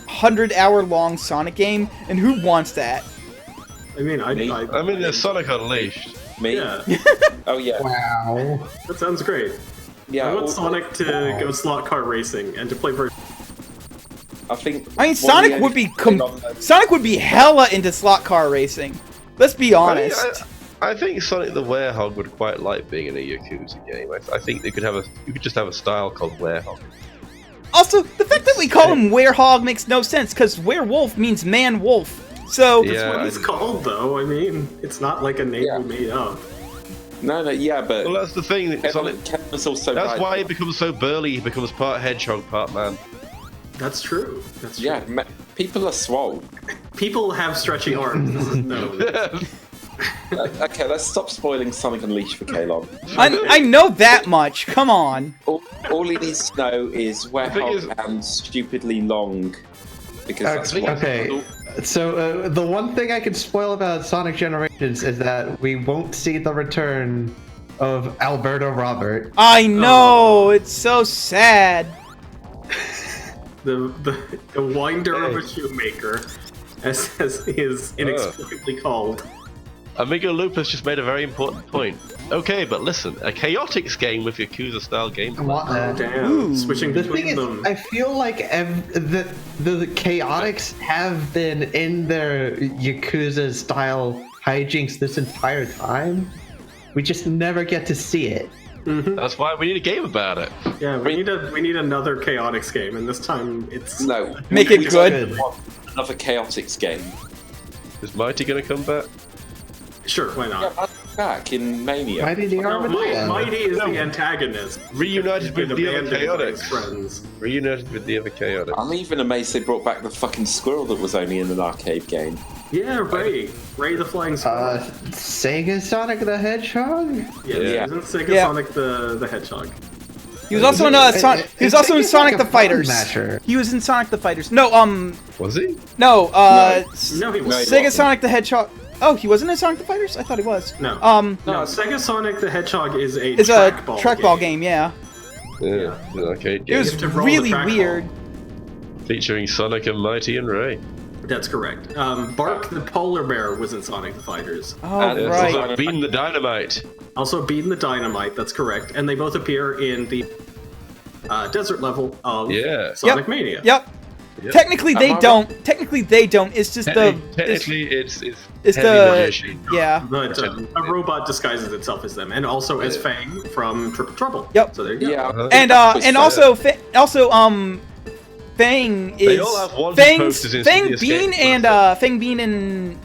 100-hour long Sonic game, and who wants that? I mean, Me? I mean, there's Sonic Unleashed. Me? Yeah, Oh yeah. Wow. that sounds great. Yeah, I want Sonic to go slot car racing and to play for. I think. I mean, Sonic would be Sonic would be hella into slot car racing. Let's be honest. I think Sonic the Werehog would quite like being in a Yakuza game. I think you could just have a style called Werehog. Also, the fact that we call him Werehog makes no sense because werewolf means man wolf. So That's what he's called, though. I mean, it's not like a name we made up. No, yeah, but Well, that's the thing. Sonic. was also That's why he becomes so burly. He becomes part hedgehog, part man. That's true. That's true. Yeah, people are swole. People have stretchy arms. This is known. Okay, let's stop spoiling Sonic Unleashed for Kalon. I know that much. Come on. All he needs to know is Werehog and stupidly long, because that's what. Okay. So the one thing I can spoil about Sonic Generations is that we won't see the return of Alberto Robert. I know. It's so sad. The winder of a shoemaker, as he is inexplicably called. Amigo Lupus just made a very important point. Okay, but listen, a Chaotix game with Yakuza-style gameplay. Damn, switching The between thing them. is, I feel like the Chaotix have been in their Yakuza-style hijinks this entire time. We just never get to see it. That's why we need a game about it. Yeah, we need another Chaotix game, and this time it's Make it good. Another Chaotix game. Is Mighty gonna come back? Sure, why not? Yeah, back in Mania. Mighty the Armadillo. Mighty is the antagonist. Reunited with the other Abandoned by his Chaotix. friends. Reunited with the other Chaotix. I'm even amazed they brought back the fucking squirrel that was only in an arcade game. Yeah, Ray the Flying Squirrel. Sega Sonic the Hedgehog? Yeah. Isn't Sega Yeah. Sonic the Hedgehog? He was also in Sonic. He was also in Sonic the Fighters. Masher. He was in Sonic the Fighters. No, Was he? no, No, he was. Sega Sonic the Hedgehog. Oh, he wasn't in Sonic the Fighters? I thought he was. No. No, Sega Sonic the Hedgehog is a It's a trackball trackball game, yeah. Yeah, an arcade It game. was have to roll the really trackball. weird. Featuring Sonic and Mighty and Ray. That's correct. Bark the Polar Bear was in Sonic the Fighters. Oh, And right. Also, Beating the Dynamite. Also, Beatin' the Dynamite, that's correct. And they both appear in the desert level of Sonic Mania. Yep. Yep. Technically they Am I don't. Technically they don't. It's just Technically, it's it's heavy the magician. yeah. But a robot disguises itself as them, and also as Fang from Triple Trouble. Yep. So there you go. Yeah. And also Fang is They all have wanted posters in Fang the Bean escape and Fang Bean and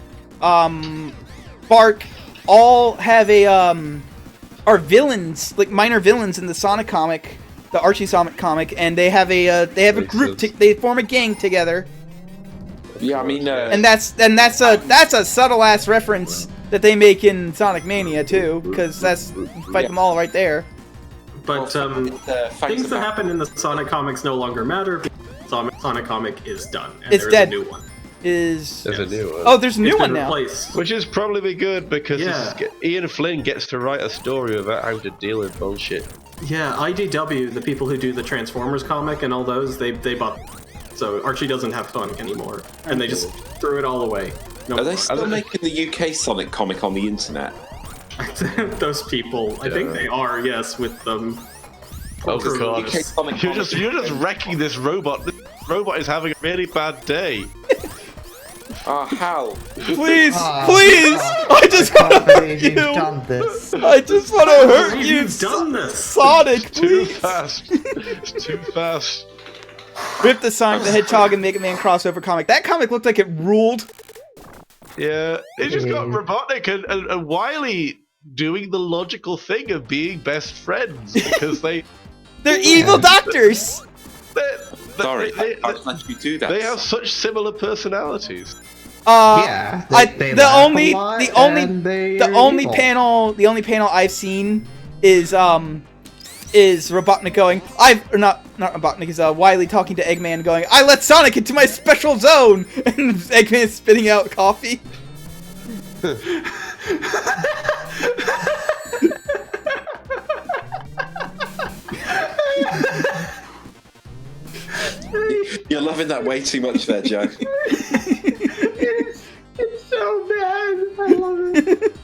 Bark all have are villains, like minor villains in the Sonic comic, the Archie Sonic comic, and they have a group. They form a gang together. Yeah, I mean, And that's a subtle ass reference that they make in Sonic Mania too, because that's fight them all right there. But things that happen in the Sonic comics no longer matter. Because Sonic comic is done, and It's there's dead. a new one. Is There's a new one. oh, there's a new It's one been now. replaced. Which is probably good because Yeah. Ian Flynn gets to write a story about how to deal with bullshit. Yeah, IDW, the people who do the Transformers comic and all those, they bought. So Archie doesn't have Sonic anymore, and they just threw it all away. No Are they more. still making the UK Sonic comic on the internet? Those people, I think they are. Yes, with them. Oh god. UK Sonic You're comic. just wrecking this robot. This robot is having a really bad day. Oh, Hal. Please, Ah, please! I just want to can't hurt believe you've you. done this. I just want to hurt you, You've done this. Sonic. Too Please. fast. It's too fast. Rip the Sonic the Hedgehog and Mega Man crossover comic. That comic looked like it ruled. Yeah, it just got Robotnik and Wily doing the logical thing of being best friends because They're evil doctors. Sorry, I've let you do that. They have such similar personalities. Yeah, they the laugh only a lot the only and they the are only evil. panel I've seen is Robotnik going not Robotnik is Wily talking to Eggman going, I let Sonic into my special zone, and Eggman is spitting out coffee. You're loving that way too much there, Joe. It's so bad. I love it.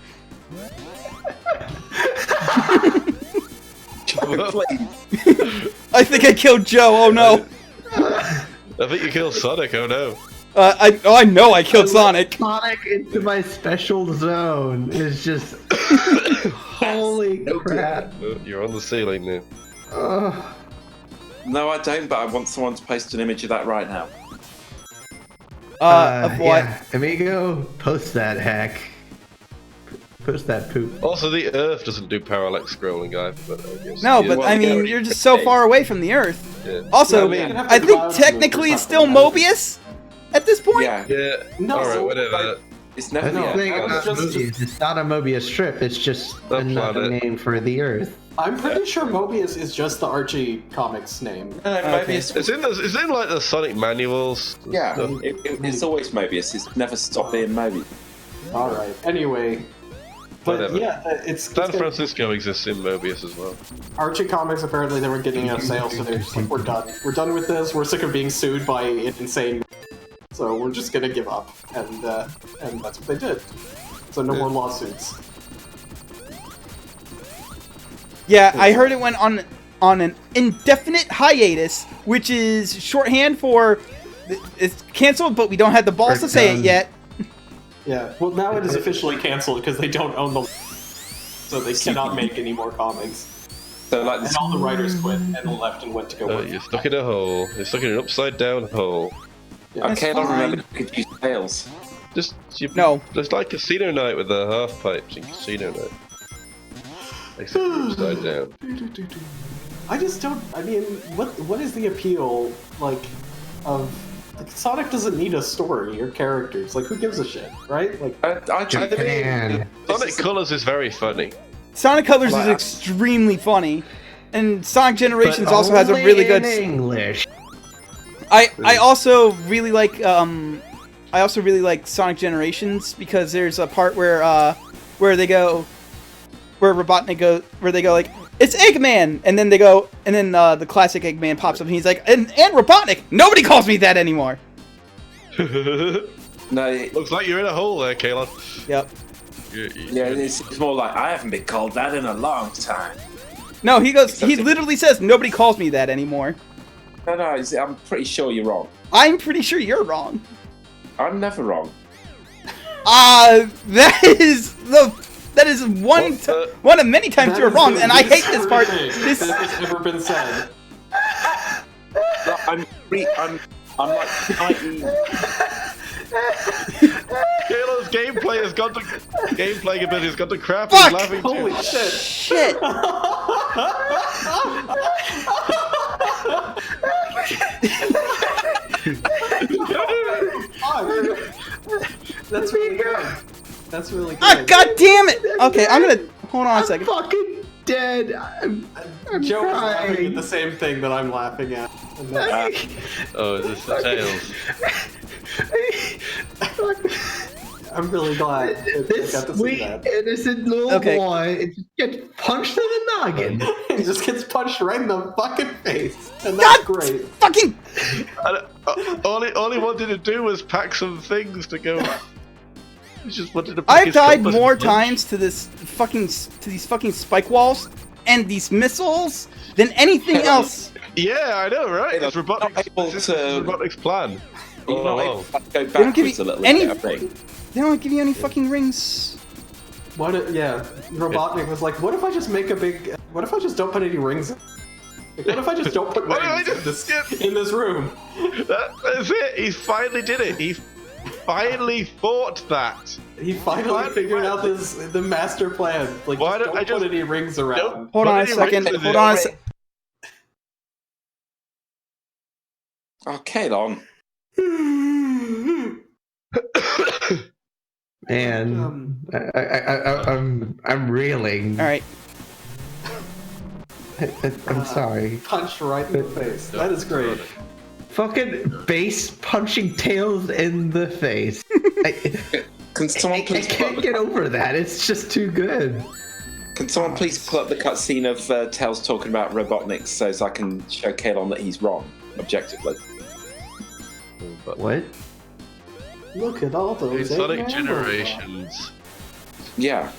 Please. I think I killed Joe. Oh no. I think you killed Sonic. Oh no. I know I killed Sonic. Sonic into my special zone is just holy crap. You're on the ceiling now. Ugh. No, I don't, but I want someone to post an image of that right now. Of what? Yeah. Amigo, post that hack. Post that poop. Also, the Earth doesn't do parallax scrolling either. But I guess. No, Yeah, but well, I mean, yeah, you're just so far away from the Earth. Yeah. Also, Yeah, I mean, I think technically it's still Mobius at this point. Yeah, Yeah. No, Alright, whatever. it's That's never. the Yeah. thing I was about just- Mobius. It's not a Mobius strip. It's just The another planet. name for the Earth. I'm pretty sure Mobius is just the Archie comics name. No, Okay. Mobius. It's in like the Sonic manuals. Yeah, it's always Mobius. It's never stopped being Mobius. All right. Anyway, but Whatever. yeah, it's San Francisco exists in Mobius as well. Archie comics. Apparently, they were getting enough sales, so they're just like, we're done. We're done with this. We're sick of being sued by an insane. So we're just gonna give up, and that's what they did. So no more lawsuits. Yeah, I heard it went on an indefinite hiatus, which is shorthand for it's canceled, but we don't have the balls to say it yet. Yeah. Well, now it is officially canceled because they don't own the, so they cannot make any more comics. So like, And all the writers quit and left and went to go work. You're stuck in a hole. You're stuck in an upside down hole. okay, I don't fine. remember who could use tails. No. There's like Casino Night with the half pipes in Casino Night. Except you're upside down. I just don't. I mean, what is the appeal like of? Like, Sonic doesn't need a story or characters. Like, who gives a shit, right? Like, I Japan. Sonic Colors is very funny. Sonic Colors is Laugh. extremely funny, and Sonic Generations But also has a only really good. in English. I also really like Sonic Generations because there's a part where they go like, it's Eggman, and then the classic Eggman pops up and he's like, and Robotnik, nobody calls me that anymore. no, Looks like you're in a hole there, Kalon. Yep. yeah, it's more like I haven't been called that in a long time. No, he literally says nobody calls me that anymore. No, I'm pretty sure you're wrong. I'm pretty sure you're wrong. I'm never wrong. That is one of many times that you're is wrong, the and I hate least this part. horrific This that has ever been said. I'm like 90. Kalon's gameplay ability has got to crap. Fuck! He's laughing Holy too. shit! shit. That's really good. That's really good. Ah, god damn it! Okay, I'm gonna hold on a second. Fucking dead. I'm Joe is laughing at crying. the same thing that I'm laughing at. And that's- Oh, is this the Tails? I'm really glad that I This got to see sweet, that. innocent little Okay. boy it just gets punched in the noggin. He just gets punched right in the fucking face, and that's God great. fucking All he wanted to do was pack some things to go. He just wanted to. Pack I've his died compass more and lunch. times to these fucking spike walls and these missiles than anything else. Yeah, I know, right? Hey, It's look, not able Robotnik's, Robotnik's plan. You're not Oh, able to go don't give backwards you a little any- bit, I think. They don't give you any fucking rings. Yeah, Robotnik was like, what if I just make a big... What if I just don't put any rings in? Like, what if I just don't put What if I rings just in this room? That's it. He finally did it. He finally fought that. He finally figured out the master plan. Like, Why just don't I don't put just- any rings around. Don't Hold put on a any second. rings in Hold it. on a sec. Oh, Kalon. Man, I'm reeling. All right. I'm sorry. Punched right in the face. That is great. Fucking base punching Tails in the face. Can someone I please can't get over that. It's just too good. Can someone please pull up the cutscene of Tails talking about Robotnik so as I can show Kalon that he's wrong, objectively? What? Look at all In those Sonic Eggman Generations. Yeah.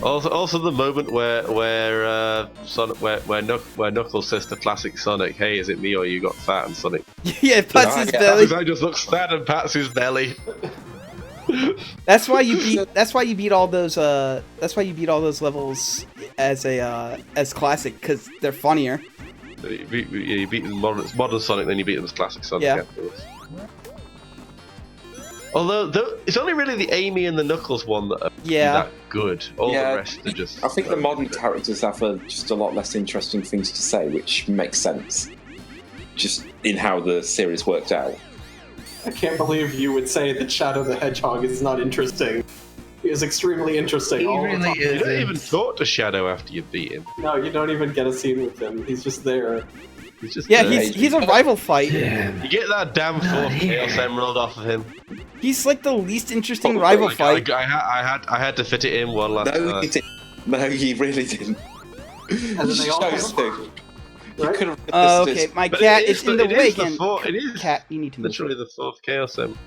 Also, the moment where Sonic, where Knuckles says to classic Sonic, "Hey, is it me or you got fat?" and Sonic, Yeah, pats his belly. I just look sad and pats his belly. That's why you beat. That's why you beat all those. That's why you beat all those levels as classic, because they're funnier. You beat them modern Sonic, then you beat them as classic Sonic. Yeah. Afterwards. Although it's only really the Amy and the Knuckles one that are that good. All the rest are just. I think the modern characters have just a lot less interesting things to say, which makes sense. Just in how the series worked out. I can't believe you would say that Shadow the Hedgehog is not interesting. He is extremely interesting. He all the really time. is. You don't even talk to Shadow after you beat him. No, you don't even get a scene with him. He's just there. He's just Yeah, there. he's a rival fight. You get that damn fourth Chaos Emerald off of him. He's like the least interesting rival fight. I had to fit it in one last No, time. you didn't. No, you really didn't. And then they all Chose to. You Right? could have. Okay, my But cat it is in the way again. It is Cat, you need to move. literally the fourth Chaos Emerald.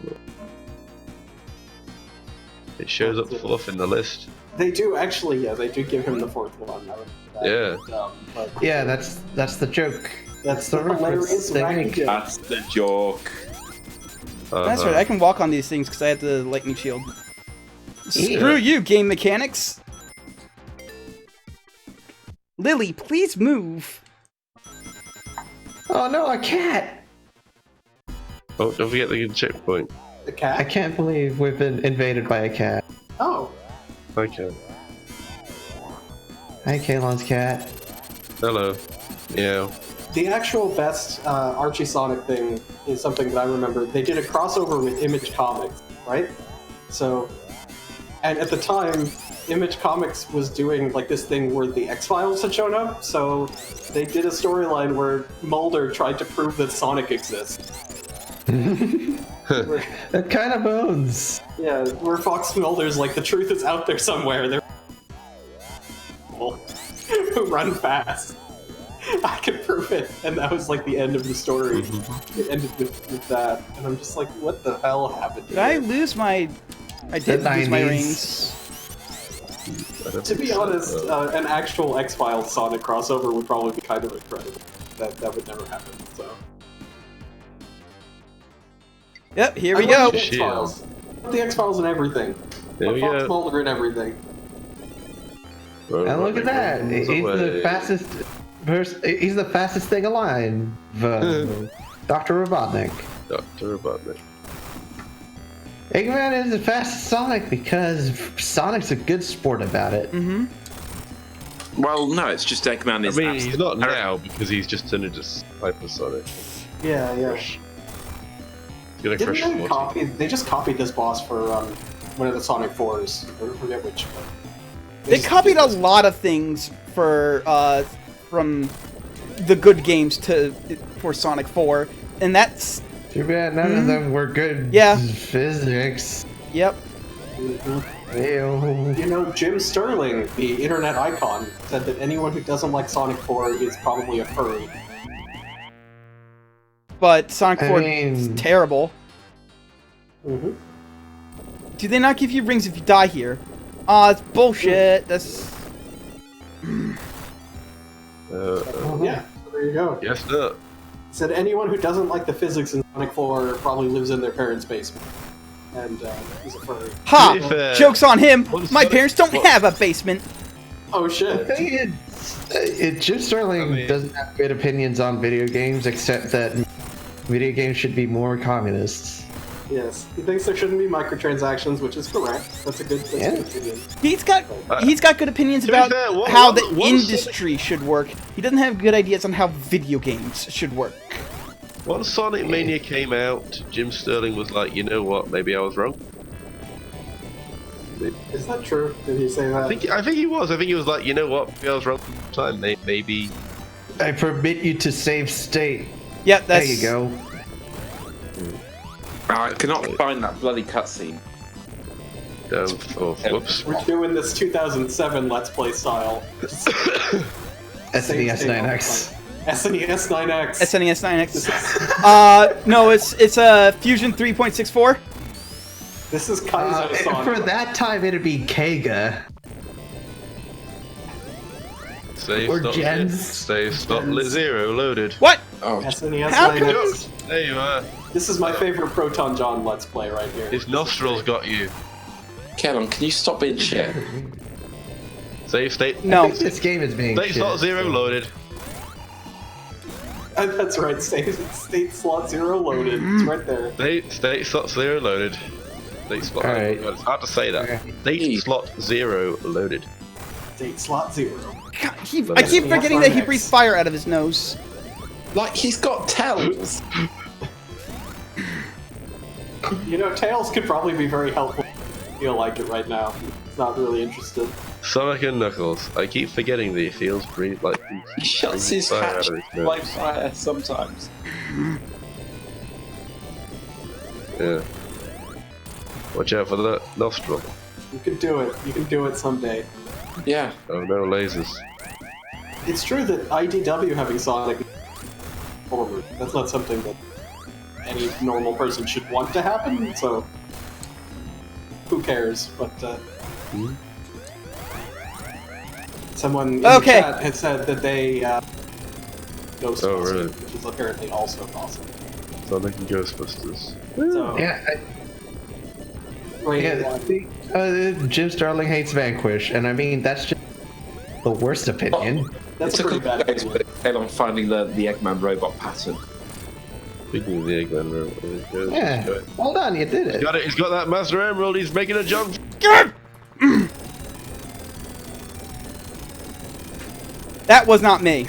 It shows up fourth in the list. They do actually, yeah, they do give him the fourth one. I would say that. Yeah. But Yeah, that's the joke. that's the the hilarious reference they wacky make. joke. That's the joke. That's right. I can walk on these things because I have the lightning shield. Yeah. Screw you, game mechanics. Lily, please move. Oh no, a cat! Oh, don't forget the checkpoint. The I cat? can't believe we've been invaded by a cat. Oh, Okay. Hi, Kalon's cat. Hello. Yeah. the actual best Archie Sonic thing is something that I remember. They did a crossover with Image Comics, right? So, and at the time, Image Comics was doing like this thing where the X-Files had shown up, so they did a storyline where Mulder tried to prove that Sonic exists. That kind of bones. Yeah, where Fox Mulder's like, the truth is out there somewhere. They're who run fast. I can prove it. And that was like the end of the story. It ended with that. And I'm just like, what the hell happened Did I here? lose my... I did The lose my 90s. rings. To be honest, an actual X-Files Sonic crossover would probably be kind of incredible. That would never happen, so... Yep, here we I go. love the X-Files. The X-Files and everything. There we Fox go. Mulder and everything. And look at that. He's the fastest. He's the fastest thing alive. Dr. Robotnik. Dr. Robotnik. Eggman is the fastest Sonic because Sonic's a good sport about it. Mm-hmm. Well, no, it's just Eggman I is. mean, he's not now because he's just turned into Hyper Sonic. Yeah, yeah. He's gonna Didn't crush they the copy? They just copied this boss for one of the Sonic 4s. I forget which one. They just copied did a this. lot of things for from the good games for Sonic 4, and that's Too bad none of them were good Yeah. physics. yep. Mhm. Ew. You know, Jim Sterling, the internet icon, said that anyone who doesn't like Sonic 4 is probably a furry. But Sonic I 4 mean- is terrible. Mm-hmm. Do they not give you rings if you die here? Aw, it's bullshit. That's Yeah, so there you go. Yes, no. Said anyone who doesn't like the physics in Sonic 4 probably lives in their parents' basement. And he's a furry. ha! To be fair, Joke's on him. what's My Sonic- parents don't what- have a basement. Oh The shit. thing is, Jim Sterling I mean- doesn't have good opinions on video games, except that video games should be more communists. Yes. He thinks there shouldn't be microtransactions, which is correct. That's a good opinion. He's got good opinions To be about fair, what- how what- the what's- industry should work. He doesn't have good ideas on how video games should work. Once Sonic Mania came out, Jim Sterling was like, you know what, maybe I was wrong. Is that true? Did he say that? I think he was. I think he was like, you know what, maybe I was wrong time. Maybe. I permit you to save state. Yep, There that's you go. I cannot find that bloody cutscene. Whoops. We're doing this 2007 Let's Play style. SNES 9X. SNES 9X. SNES 9X. No, it's a Fusion 3.64. This is Kaizo Sonic. For that time, it'd be Kega. Save Or slot gens. Save slot 0 loaded. What? Oh, SNES How line come- X. There you are. This is my favorite Proton John Let's Play right here. His nostrils got you. Kellon, can you stop being shit? Save state. No. I think this game is being State shit. slot 0 loaded. That's right, state slot 0 loaded. It's right there. State slot 0 loaded. State slot. Alright. It's hard to say that. Okay. State slot 0 loaded. State slot 0. God, I keep forgetting that he breathes fire out of his nose. Like, he's got tells. You know, Tails could probably be very helpful. I feel like it right now. He's not really interested. Sonic and Knuckles. I keep forgetting that he feels breathe like He shuts his fire hatch out of his nose. like fire sometimes. Yeah. Watch out for that nostril. You can do it. You can do it someday. Yeah. Oh no, lasers. It's true that IDW having Sonic forward. That's not something that any normal person should want to happen, so who cares? But someone in the chat had said that they Ghostbusters, Oh, really? which is apparently also awesome. Sonic and Ghostbusters. So, Yeah, rating yeah. one. Jim Starling hates Vanquish, and I mean that's just the worst opinion. That's It a took pretty a bad couple days, opinion. but Kellon finally learned the Eggman robot pattern. Speaking of the Eggman robot, Yeah, well done, you did it. Got it. He's got that Master Emerald. He's making a jump. That was not me.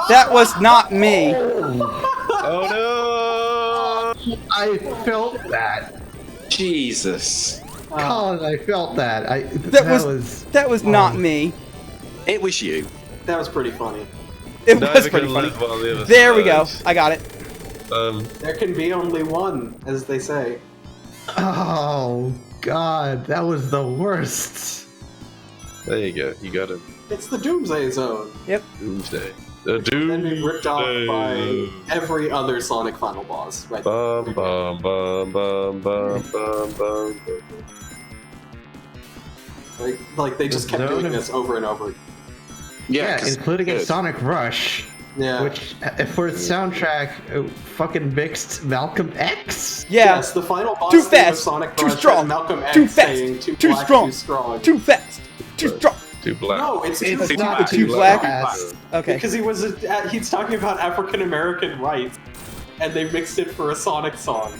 That was not me. Oh no! I felt that. Jesus. Colin, I felt that. That was not me. It was you. That was pretty funny. It Neither was pretty can funny. live while the other There we go. survives. I got it. There can be only one, as they say. Oh God, that was the worst. There you go. You got him. It's the Doomsday Zone. Doomsday. The Then being ripped off by Doomsday. every other Sonic final boss. Right. Bum bum bum bum bum bum bum. Like they just kept doing this over and over. Yeah, 'cause including a good. Sonic Rush, Yeah. which for its soundtrack fucking mixed Malcolm X. Yeah. Yes, the final boss Too theme of fast. Sonic Too Rush has strong. Malcolm X Too fast. saying too Too black, strong. too strong. Too fast. Too strong. Too black. No, it's It's too not black. too black. fast. Okay. Because he's talking about African American rights, and they mixed it for a Sonic song.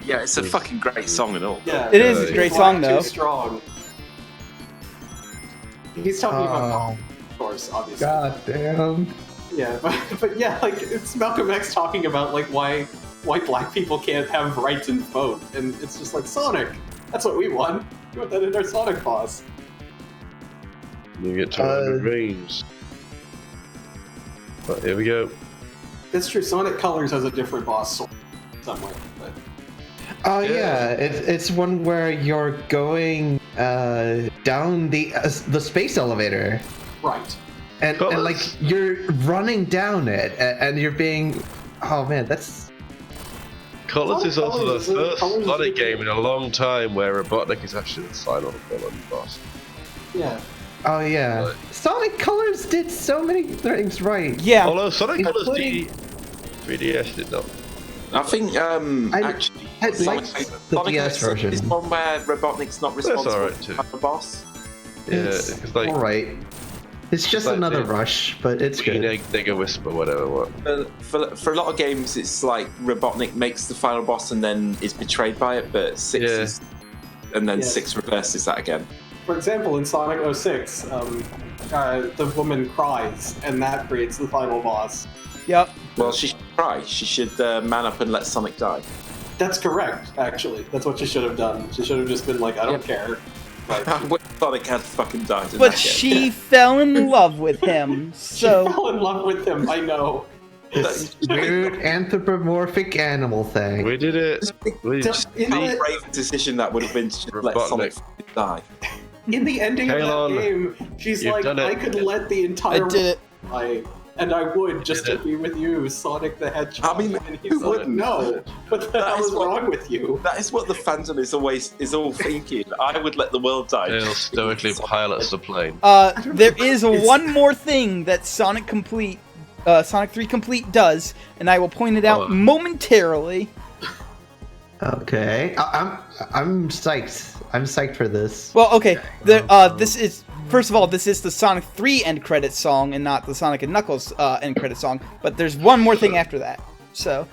Yeah, it's a fucking great song and all. Yeah, It is a Too great black, song though. Too strong. He's talking about, Oh, of course, obviously. God damn. Yeah, but yeah, like it's Malcolm X talking about like why black people can't have rights and vote, and it's just like Sonic. That's what we want. We want that in our Sonic boss. You get targeted range. But here we go. That's true. Sonic Colors has a different boss somewhere, but Oh Yeah. yeah, it's one where you're going down the space elevator, right. and like you're running down it, and you're being, oh man, that's Colors is also Colors the is- first Colors is Sonic good. game in a long time where Robotnik is actually the final villain boss. Yeah. oh yeah. Right. Sonic Colors did so many things right. Yeah. Although Sonic Colors Including- 3DS did not. I think actually I liked the Sonic DS 06 version. is one where Robotnik's not responsible alright too. for the boss. Yeah, It's it's like all right. It's just like another the- Rush, but it's good. Nigga Whisper, whatever. What? For a lot of games, it's like Robotnik makes the final boss and then is betrayed by it, but 6 Yeah. is, and then Yes. 6 reverses that again. For example, in Sonic 06, the woman cries, and that creates the final boss. Yep. Well, she should try. She should man up and let Sonic die. That's correct, actually. That's what she should have done. She should have just been like, I don't care. Like, Sonic had fucking died. in But that game. she fell in love with him. she So fell in love with him, I know. This weird anthropomorphic animal thing. We did it. We Just- just in The the, brave decision that would have been to just let Robotnik. Sonic fucking die. in the ending of Kalon, that game, she's you've like, done it. I could let the entire I did it. world die, And I would, just to be with you, Sonic the Hedgehog. I mean, and who he's like, wouldn't? no, what the hell is wrong with you? That is what the fandom is all thinking. I would let the world die. They'll stoically pilots the plane. There is one more thing that Sonic 3 Complete does, and I will point it out momentarily. Okay, I'm psyched. I'm psyched for this. Well, okay. This is first of all, this is the Sonic 3 end credits song, and not the Sonic and Knuckles end credits song. But there's one more thing after that. So.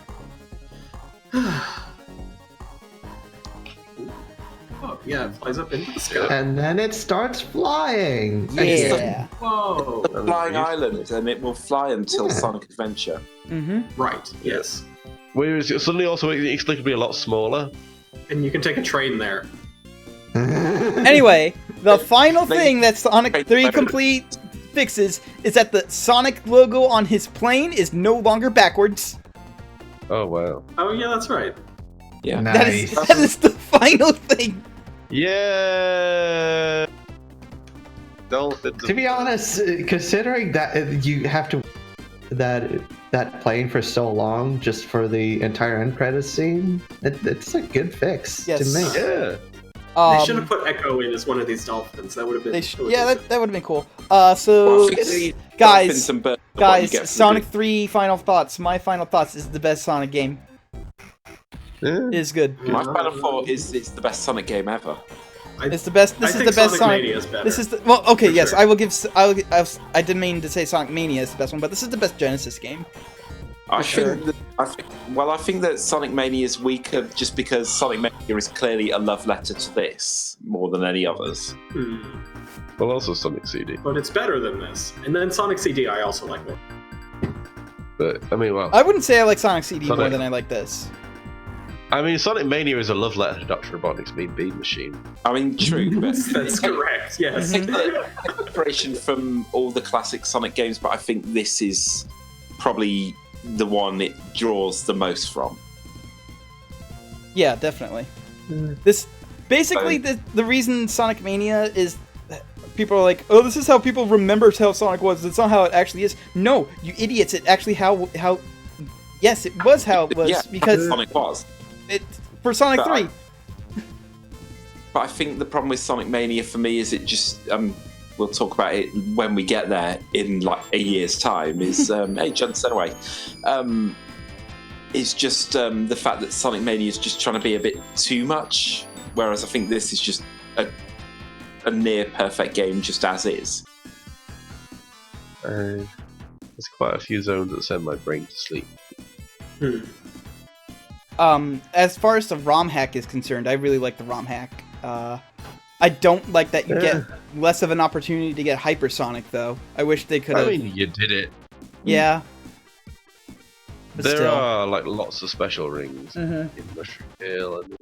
Oh, yeah, it flies up into the sky. And then it starts flying. Yeah. Whoa. The flying island, and it will fly until Sonic Adventure. Mm-hmm. Right, yes. Whereas it suddenly also inexplicably a lot smaller. And you can take a train there. Anyway, the final thing that Sonic 3 Complete fixes is that the Sonic logo on his plane is no longer backwards. Oh wow. Oh, yeah, that's right. Yeah. Nice. That is the final thing. Yeah. To be honest, considering that you have to that plane for so long just for the entire end credits scene, it's a good fix to Yes. me. Yeah. They should have put Echo in as one of these dolphins. That would have been. That would have been cool. Well, So the guys, dolphins and birds are what you get from Sonic the- 3 final thoughts. My final thoughts is the best Sonic game. Yeah. It is good. My final thought is it's the best Sonic game ever. It's the best. This I is think the best Sonic Sonic. Mania is better. This is the well. Okay, For yes, sure. I will give. I didn't mean to say Sonic Mania is the best one, but this is the best Genesis game. I sure. think that Sonic Mania is weaker just because Sonic Mania is clearly a love letter to this more than any others. Well, also Sonic CD. But it's better than this. And then Sonic CD, I also like more. But I mean, well, I wouldn't say I like Sonic CD more Sonic- than I like this. I mean, Sonic Mania is a love letter to Dr. Robotnik's Mean Bean Machine. I mean, true, but That's correct, yes. inspiration from all the classic Sonic games, but I think this is probably the one it draws the most from. Yeah, definitely. This basically the reason Sonic Mania is people are like, oh, this is how people remember how Sonic was. It's not how it actually is. No, you idiots! It actually how yes, it was how it was because Sonic was. it for Sonic But 3. But I think the problem with Sonic Mania for me is it just we'll talk about it when we get there in like a year's time. Is hey, John Senaway. It's just the fact that Sonic Mania is just trying to be a bit too much, whereas I think this is just a near perfect game just as is. There's quite a few zones that send my brain to sleep. As far as the ROM hack is concerned, I really like the ROM hack. I don't like that you get less of an opportunity to get hypersonic, though. I wish they could have. I mean, you did it. Yeah. But There still. are like lots of special rings in Mushroom Hill and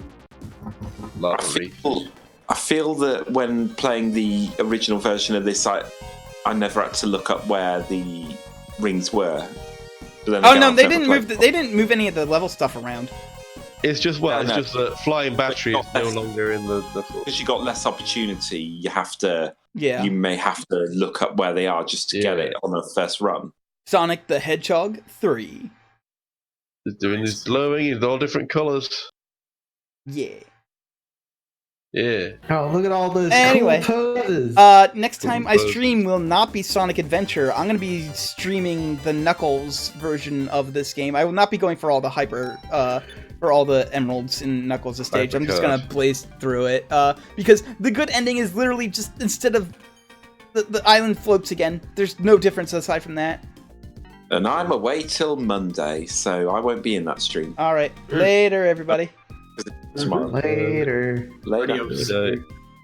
Lava Reef. I feel that when playing the original version of this, I never had to look up where the rings were. But then Oh again, no, I've they never didn't played move. They didn't move any of the level stuff around. It's just No. just that flying battery is no longer in the because you got less opportunity. You have to. Yeah. You may have to look up where they are just to get Yeah. it on the first run. Sonic the Hedgehog 3. It's doing this glowing in all different colours. Yeah. Oh, look at all those Anyway, cool poses. Next time I stream will not be Sonic Adventure. I'm gonna be streaming the Knuckles version of this game. I will not be going for all the for all the emeralds in Knuckles' stage. I'm just gonna blaze through it. Because the good ending is literally just instead of the island floats again. There's no difference aside from that. And I'm away till Monday, so I won't be in that stream All right, later, everybody. tomorrow. Later. Later. Adios. Good day.